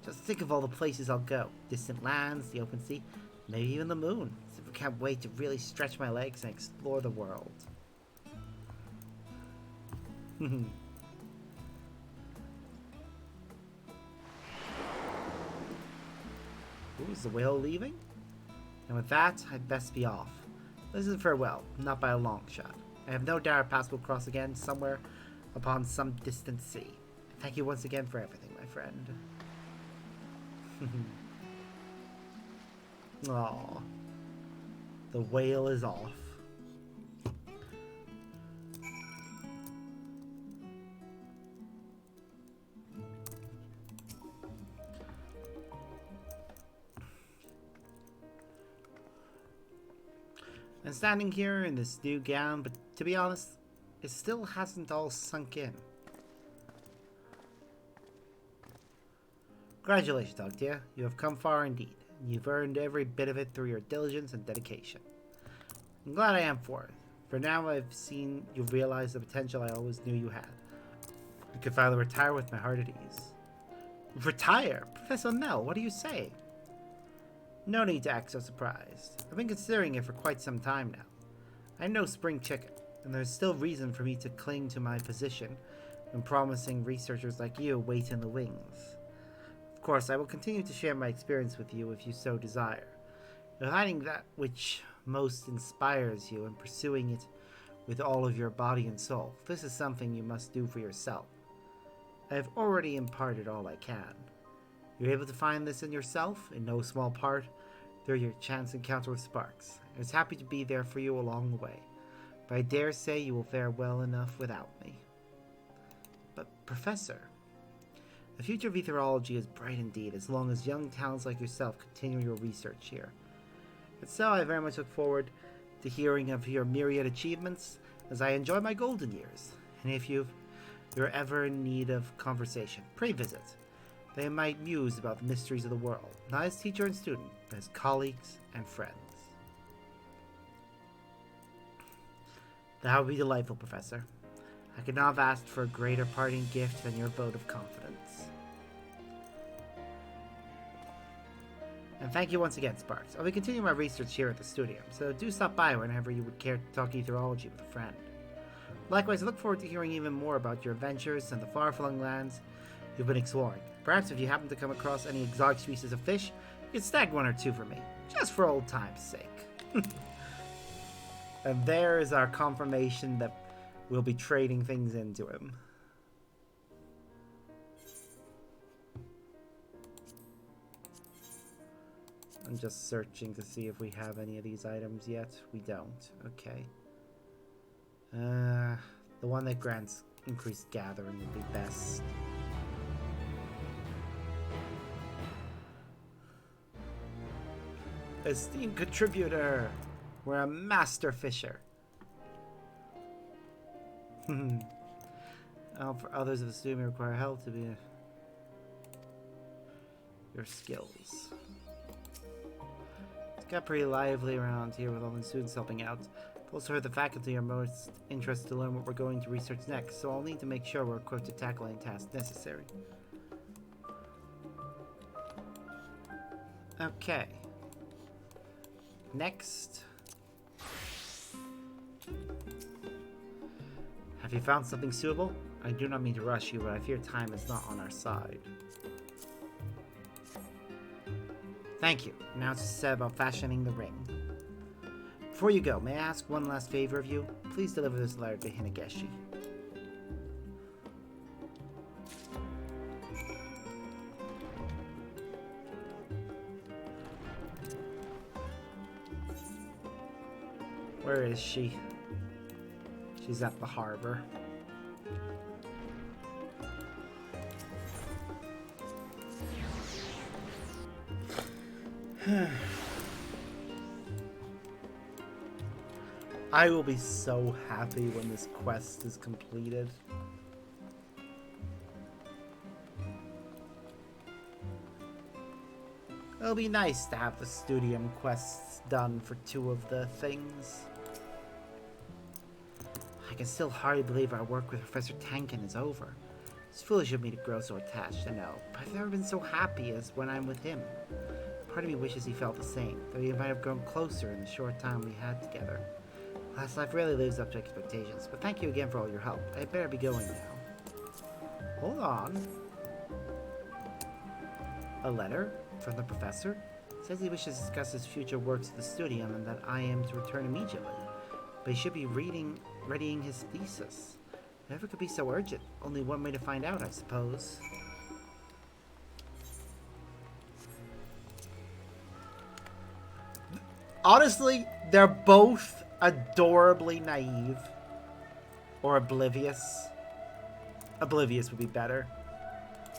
Just think of all the places I'll go. Distant lands, the open sea, maybe even the moon. I can't wait to really stretch my legs and explore the world. Ooh, is the whale leaving? And with that, I'd best be off. This is farewell, not by a long shot. I have no doubt our paths will cross again somewhere upon some distant sea. Thank you once again for everything, my friend. Aww. The whale is off. I'm standing here in this new gown, but to be honest, it still hasn't all sunk in. Congratulations, Dogtia. You have come far indeed. You've earned every bit of it through your diligence and dedication. I'm glad I am for it. For now, I've seen you realize the potential I always knew you had. I could finally retire with my heart at ease. Retire? Professor Nell, what are you saying? No need to act so surprised. I've been considering it for quite some time now. I'm no spring chicken, and there's still reason for me to cling to my position when promising researchers like you wait in the wings. Of course, I will continue to share my experience with you if you so desire, finding that which most inspires you and pursuing it with all of your body and soul. This is something you must do for yourself. I have already imparted all I can. You're able to find this in yourself, in no small part, through your chance encounter with Sparks. I was happy to be there for you along the way, but I dare say you will fare well enough without me. But, Professor, the future of etherology is bright indeed, as long as young talents like yourself continue your research here. And so I very much look forward to hearing of your myriad achievements, as I enjoy my golden years. And if you're ever in need of conversation, pray visit. They might muse about the mysteries of the world, not as teacher and student, but as colleagues and friends. That would be delightful, Professor. I could not have asked for a greater parting gift than your vote of confidence. And thank you once again, Sparks. I'll be continuing my research here at the studio, so do stop by whenever you would care to talk etherology with a friend. Likewise, I look forward to hearing even more about your adventures and the far-flung lands you've been exploring. Perhaps if you happen to come across any exotic species of fish, you could snag one or two for me, just for old time's sake. And there is our confirmation that we'll be trading things into him. I'm just searching to see if we have any of these items yet. We don't. Okay. The one that grants increased gathering would be best. Esteemed contributor! We're a master fisher. For others of the student may require help to be your skills. It's got pretty lively around here with all the students helping out. I've also heard the faculty are most interested to learn what we're going to research next, so I'll need to make sure we're equipped to tackle any tasks necessary. Okay. Next. Have you found something suitable? I do not mean to rush you, but I fear time is not on our side. Thank you. Now it's said about fashioning the ring. Before you go, may I ask one last favor of you? Please deliver this letter to Hinageshi. Where is she? She's at the harbor. I will be so happy when this quest is completed. It'll be nice to have the studium quests done for 2 of the things. I can still hardly believe our work with Professor Tankin is over. It's foolish of me to grow so attached, I know, but I've never been so happy as when I'm with him. Part of me wishes he felt the same, though he might have grown closer in the short time we had together. Last life really lives up to expectations, but thank you again for all your help. I better be going now. Hold on. A letter from the professor? It says he wishes to discuss his future works at the studium and that I am to return immediately. But he should be readying his thesis. Never could be so urgent. Only one way to find out, I suppose. Honestly, they're both adorably naive. Or oblivious. Oblivious would be better.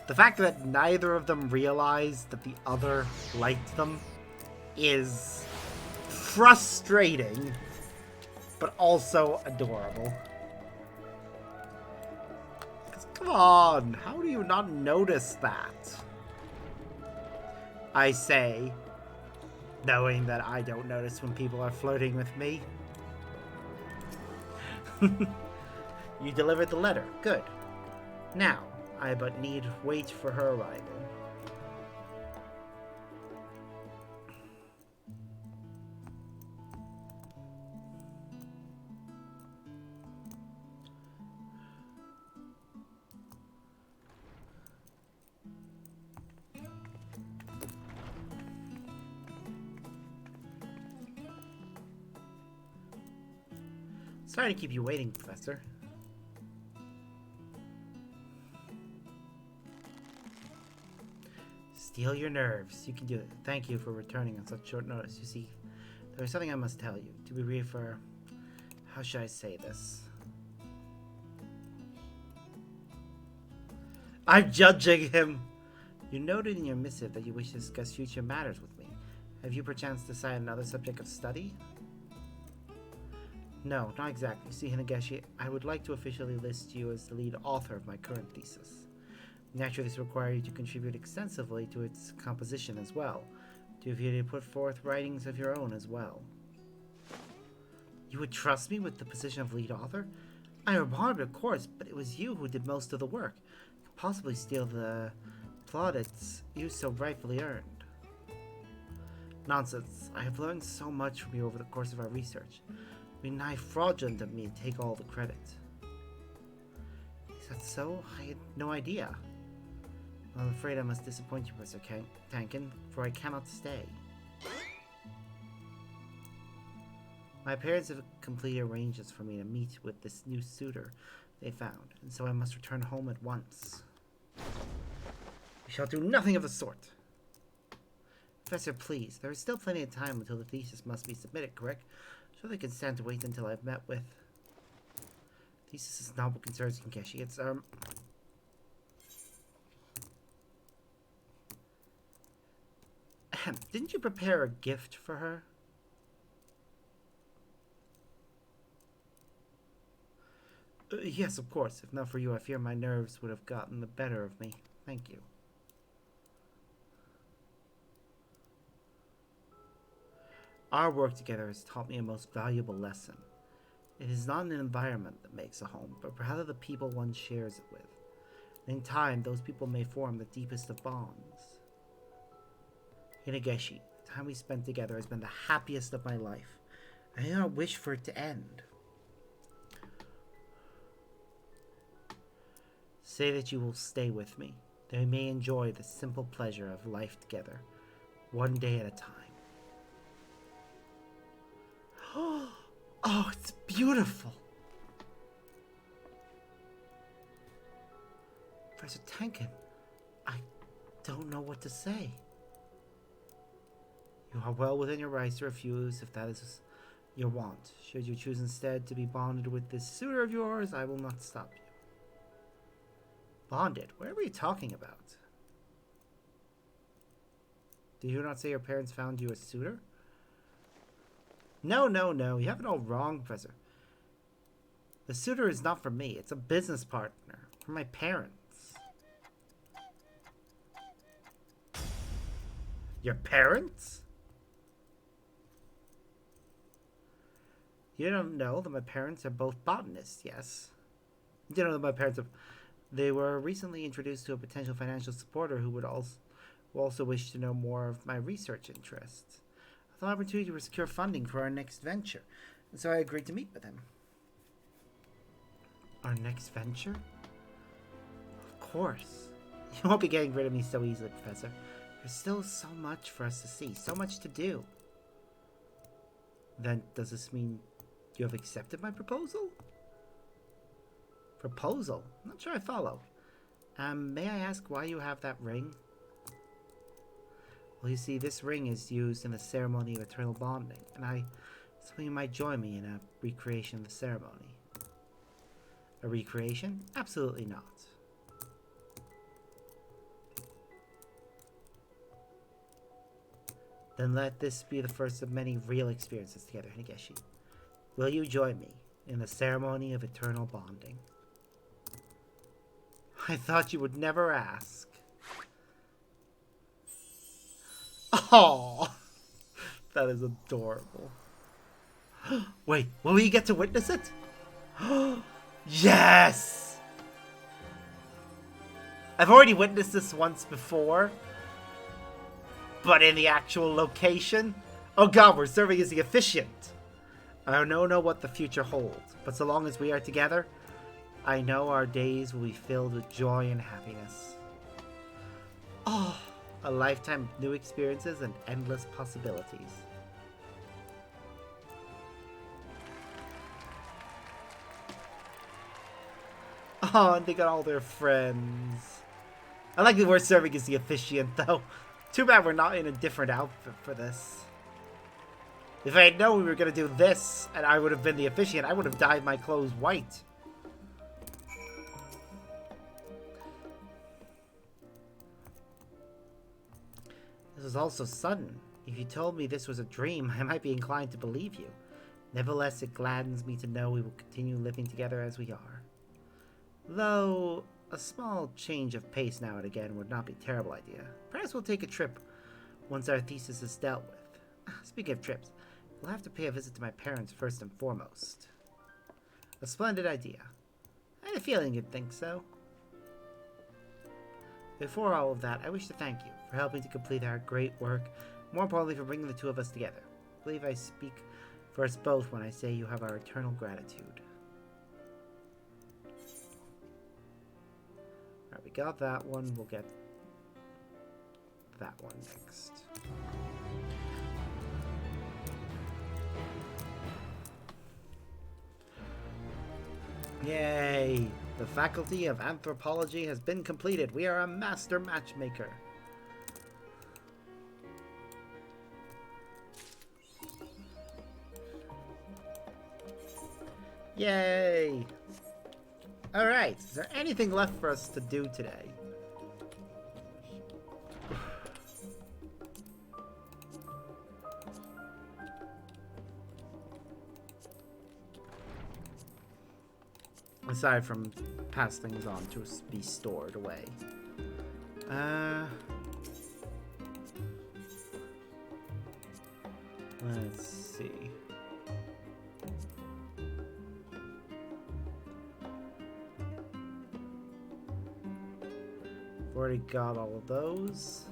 The fact that neither of them realized that the other liked them is frustrating, but also adorable. Come on, how do you not notice that? I say, knowing that I don't notice when people are flirting with me. You delivered the letter. Good. Now, I but need wait for her arrival. Sorry to keep you waiting, Professor. Steel your nerves. You can do it. Thank you for returning on such short notice. You see, there is something I must tell you. To be brief, for how should I say this? I'm judging him. You noted in your missive that you wish to discuss future matters with me. Have you perchance decided another subject of study? No, not exactly. See, Hinageshi, I would like to officially list you as the lead author of my current thesis. Naturally, this requires you to contribute extensively to its composition as well, to have you to put forth writings of your own as well. You would trust me with the position of lead author? I remember, of course, but it was you who did most of the work. You could possibly steal the plaudits you so rightfully earned. Nonsense. I have learned so much from you over the course of our research. It would be nigh fraudulent of me to take all the credit. Is that so? I had no idea. I'm afraid I must disappoint you, Professor Tankin, for I cannot stay. My parents have completed arrangements for me to meet with this new suitor they found, and so I must return home at once. We shall do nothing of the sort. Professor, please, there is still plenty of time until the thesis must be submitted, correct? Surely I can stand to wait until I've met with... Thesis is not what concerns Kenkeshi. It's, Didn't you prepare a gift for her? Yes, of course. If not for you, I fear my nerves would have gotten the better of me. Thank you. Our work together has taught me a most valuable lesson. It is not an environment that makes a home, but rather the people one shares it with. And in time, those people may form the deepest of bonds. Hinegeshi, the time we spent together has been the happiest of my life. I do not wish for it to end. Say that you will stay with me, that we may enjoy the simple pleasure of life together, one day at a time. Oh, it's beautiful! Professor Tankin, I don't know what to say. You are well within your rights to refuse if that is your want. Should you choose instead to be bonded with this suitor of yours, I will not stop you. Bonded? What are you talking about? Did you not say your parents found you a suitor? No. You have it all wrong, Professor. The suitor is not for me. It's a business partner. For my parents. Your parents? You don't know that my parents are both botanists, yes? You don't know that my parents are... They were recently introduced to a potential financial supporter who would also wish to know more of my research interests. I thought opportunity to secure funding for our next venture, and so I agreed to meet with him. Our next venture? Of course. You won't be getting rid of me so easily, Professor. There's still so much for us to see, so much to do. Then, does this mean you have accepted my proposal? Proposal? I'm not sure I follow. May I ask why you have that ring? Well, you see, this ring is used in the ceremony of eternal bonding, and so you might join me in a recreation of the ceremony. A recreation? Absolutely not. Then let this be the first of many real experiences together, Hinegeshi. Will you join me in the ceremony of eternal bonding? I thought you would never ask. Oh, that is adorable. Wait, will we get to witness it? Yes! I've already witnessed this once before, but in the actual location. Oh god, we're serving as the officiant. I don't know what the future holds, but so long as we are together, I know our days will be filled with joy and happiness. Oh, a lifetime of new experiences and endless possibilities. Oh, and they got all their friends. I like that we're serving as the officiant, though. Too bad we're not in a different outfit for this. If I had known we were going to do this, and I would have been the officiant, I would have dyed my clothes white. This was also sudden. If you told me this was a dream, I might be inclined to believe you. Nevertheless, it gladdens me to know we will continue living together as we are. Though, a small change of pace now and again would not be a terrible idea. Perhaps we'll take a trip once our thesis is dealt with. Speaking of trips, We'll have to pay a visit to my parents first and foremost. A splendid idea. I had a feeling you'd think so. Before all of that, I wish to thank you for helping to complete our great work, more importantly for bringing the two of us together. I believe I speak for us both when I say you have our eternal gratitude. Alright, we got that one. We'll get that one next. Yay! The Faculty of Anthropology has been completed. We are a master matchmaker. Yay! Alright, is there anything left for us to do today? Aside from pass things on to be stored away. Let's see. I've already got all of those.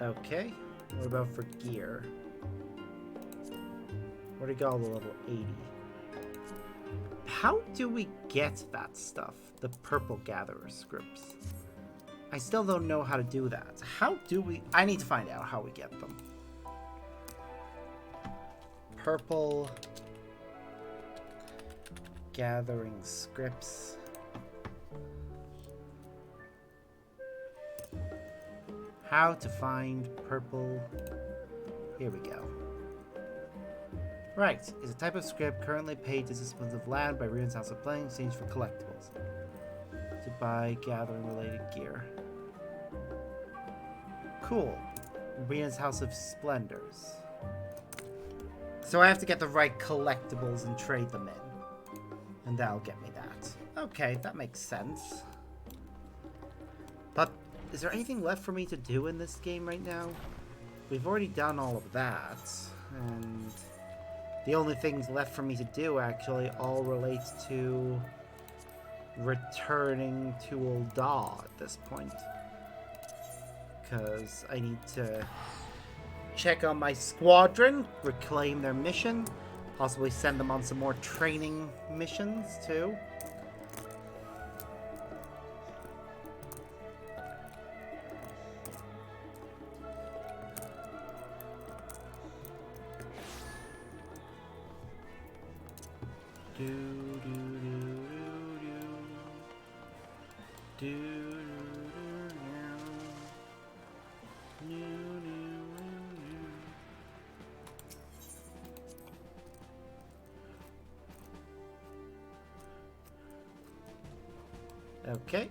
Okay, what about for gear? Already got all the level 80. How do we get that stuff? The purple gatherer scripts. I still don't know how to do that. How do we... I need to find out how we get them. Purple gathering scripts. How to find purple... Here we go. Right, is a type of script currently paid to disciplines of land by Rion's House of Playing in exchange for collectibles. To buy gathering related gear. Cool. Rion's House of Splendors. So I have to get the right collectibles and trade them in. And that'll get me that. Okay, that makes sense. But is there anything left for me to do in this game right now? We've already done all of that. And the only things left for me to do actually all relate to returning to Ul'dah at this point. Because I need to check on my squadron, reclaim their mission, possibly send them on some more training missions too. Okay.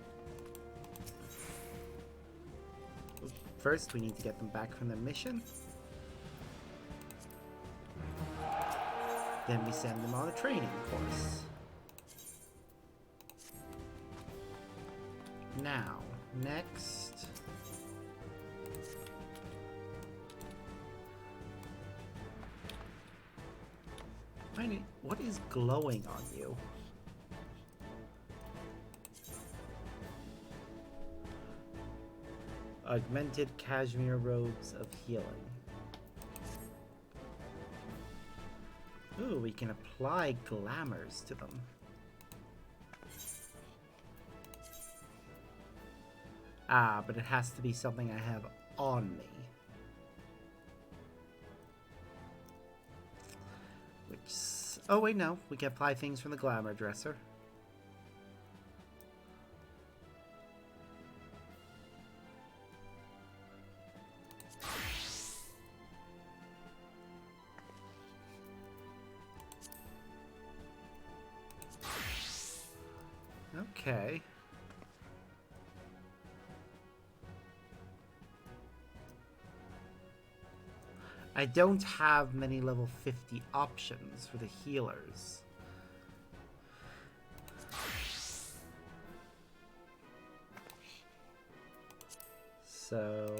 First, we need to get them back from their mission. Then we send them on a training course. Now, next... What is glowing on you? Augmented cashmere robes of healing. Ooh, we can apply glamours to them. Ah, but it has to be something I have on me. Which... Oh, wait, no. We can apply things from the glamour dresser. Okay. I don't have many level 50 options for the healers. So...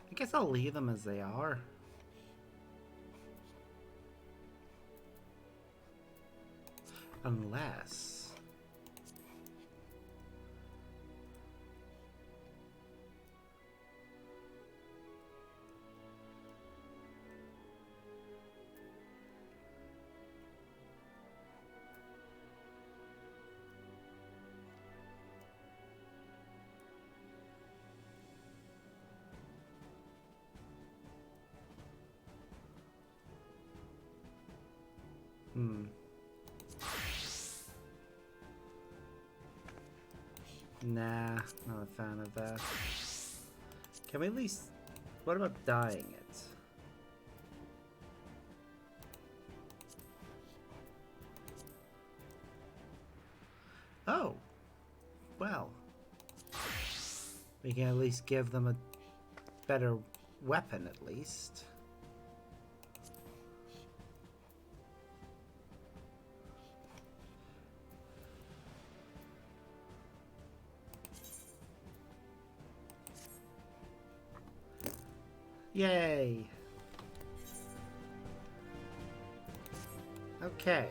I guess I'll leave them as they are. Unless... Nah, not a fan of that. Can we at least... What about dyeing it? Oh! Well. We can at least give them a better weapon, at least. Yay! Okay.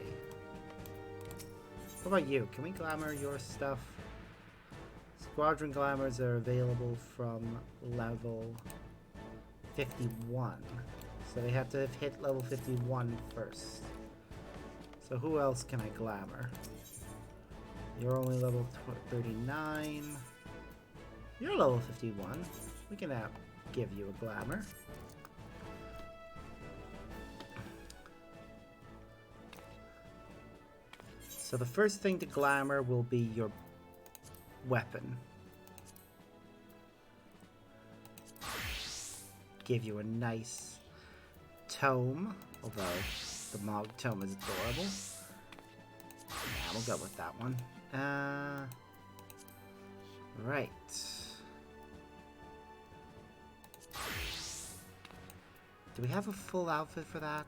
What about you? Can we glamour your stuff? Squadron glamours are available from level 51. So they have to have hit level 51 first. So who else can I glamour? You're only level 39. You're level 51. We can give you a glamour. So the first thing to glamour will be your weapon. Give you a nice tome, although the Mog tome is adorable. Yeah, we'll go with that one. Right. Do we have a full outfit for that?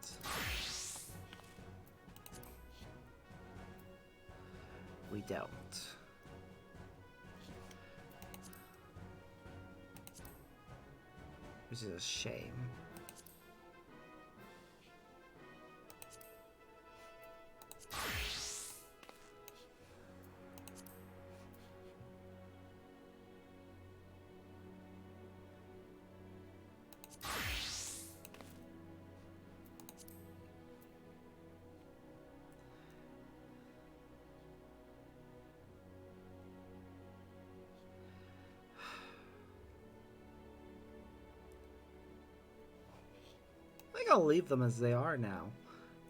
We don't. Which is a shame. I think I'll leave them as they are now.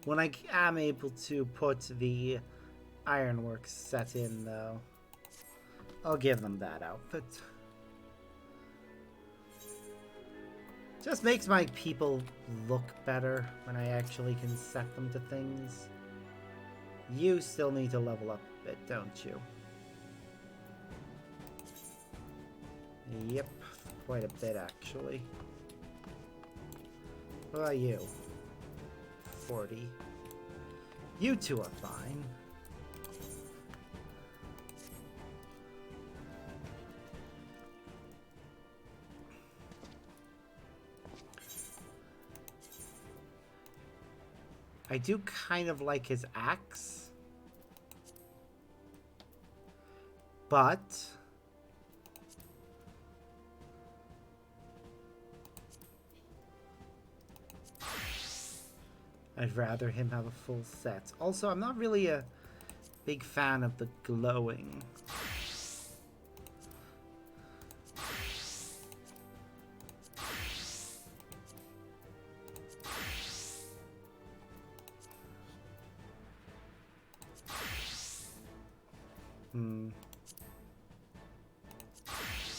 When I am able to put the ironwork set in, though, I'll give them that outfit. Just makes my people look better when I actually can set them to things. You still need to level up a bit, don't you? Yep, quite a bit actually. What about you? 40. You two are fine. I do kind of like his axe. But I'd rather him have a full set. Also, I'm not really a big fan of the glowing.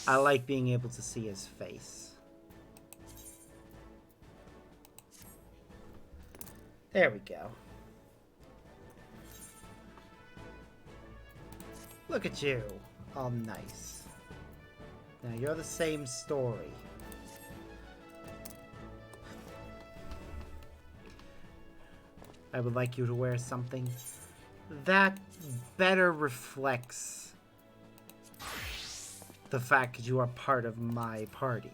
I like being able to see his face. There we go. Look at you. All nice. Now you're the same story. I would like you to wear something that better reflects the fact that you are part of my party.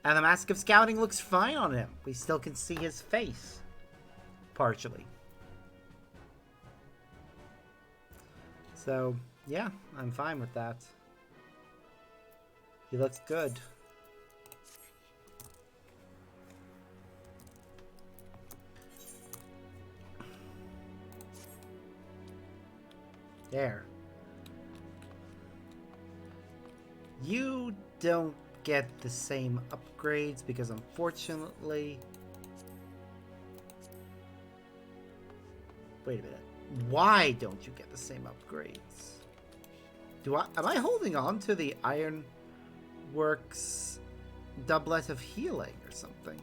And the Mask of Scouting looks fine on him. We still can see his face. Partially. So, yeah, I'm fine with that. He looks good. There. You don't get the same upgrades because unfortunately... Wait a minute. Why don't you get the same upgrades? Am I holding on to the Ironworks doublet of healing or something?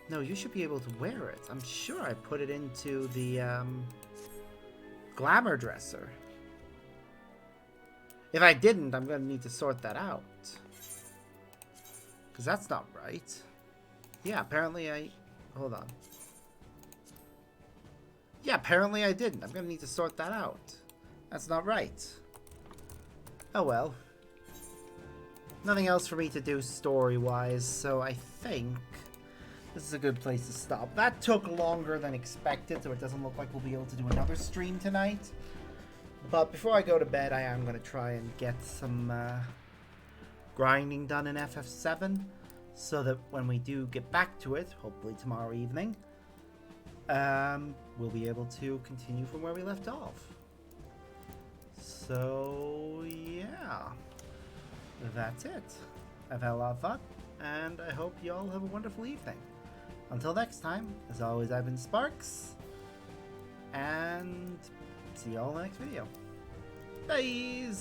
No, you should be able to wear it. I'm sure I put it into the glamour dresser. If I didn't, I'm going to need to sort that out. Because that's not right. Yeah, apparently I... Hold on. Yeah, apparently I didn't. I'm going to need to sort that out. That's not right. Oh well. Nothing else for me to do story-wise, so I think this is a good place to stop. That took longer than expected, so it doesn't look like we'll be able to do another stream tonight. But before I go to bed, I am going to try and get some grinding done in FF7, so that when we do get back to it, hopefully tomorrow evening, we'll be able to continue from where we left off. So, yeah. That's it. I've had a lot of fun, and I hope you all have a wonderful evening. Until next time, as always, I've been Sparks, and see you all in the next video. Bye!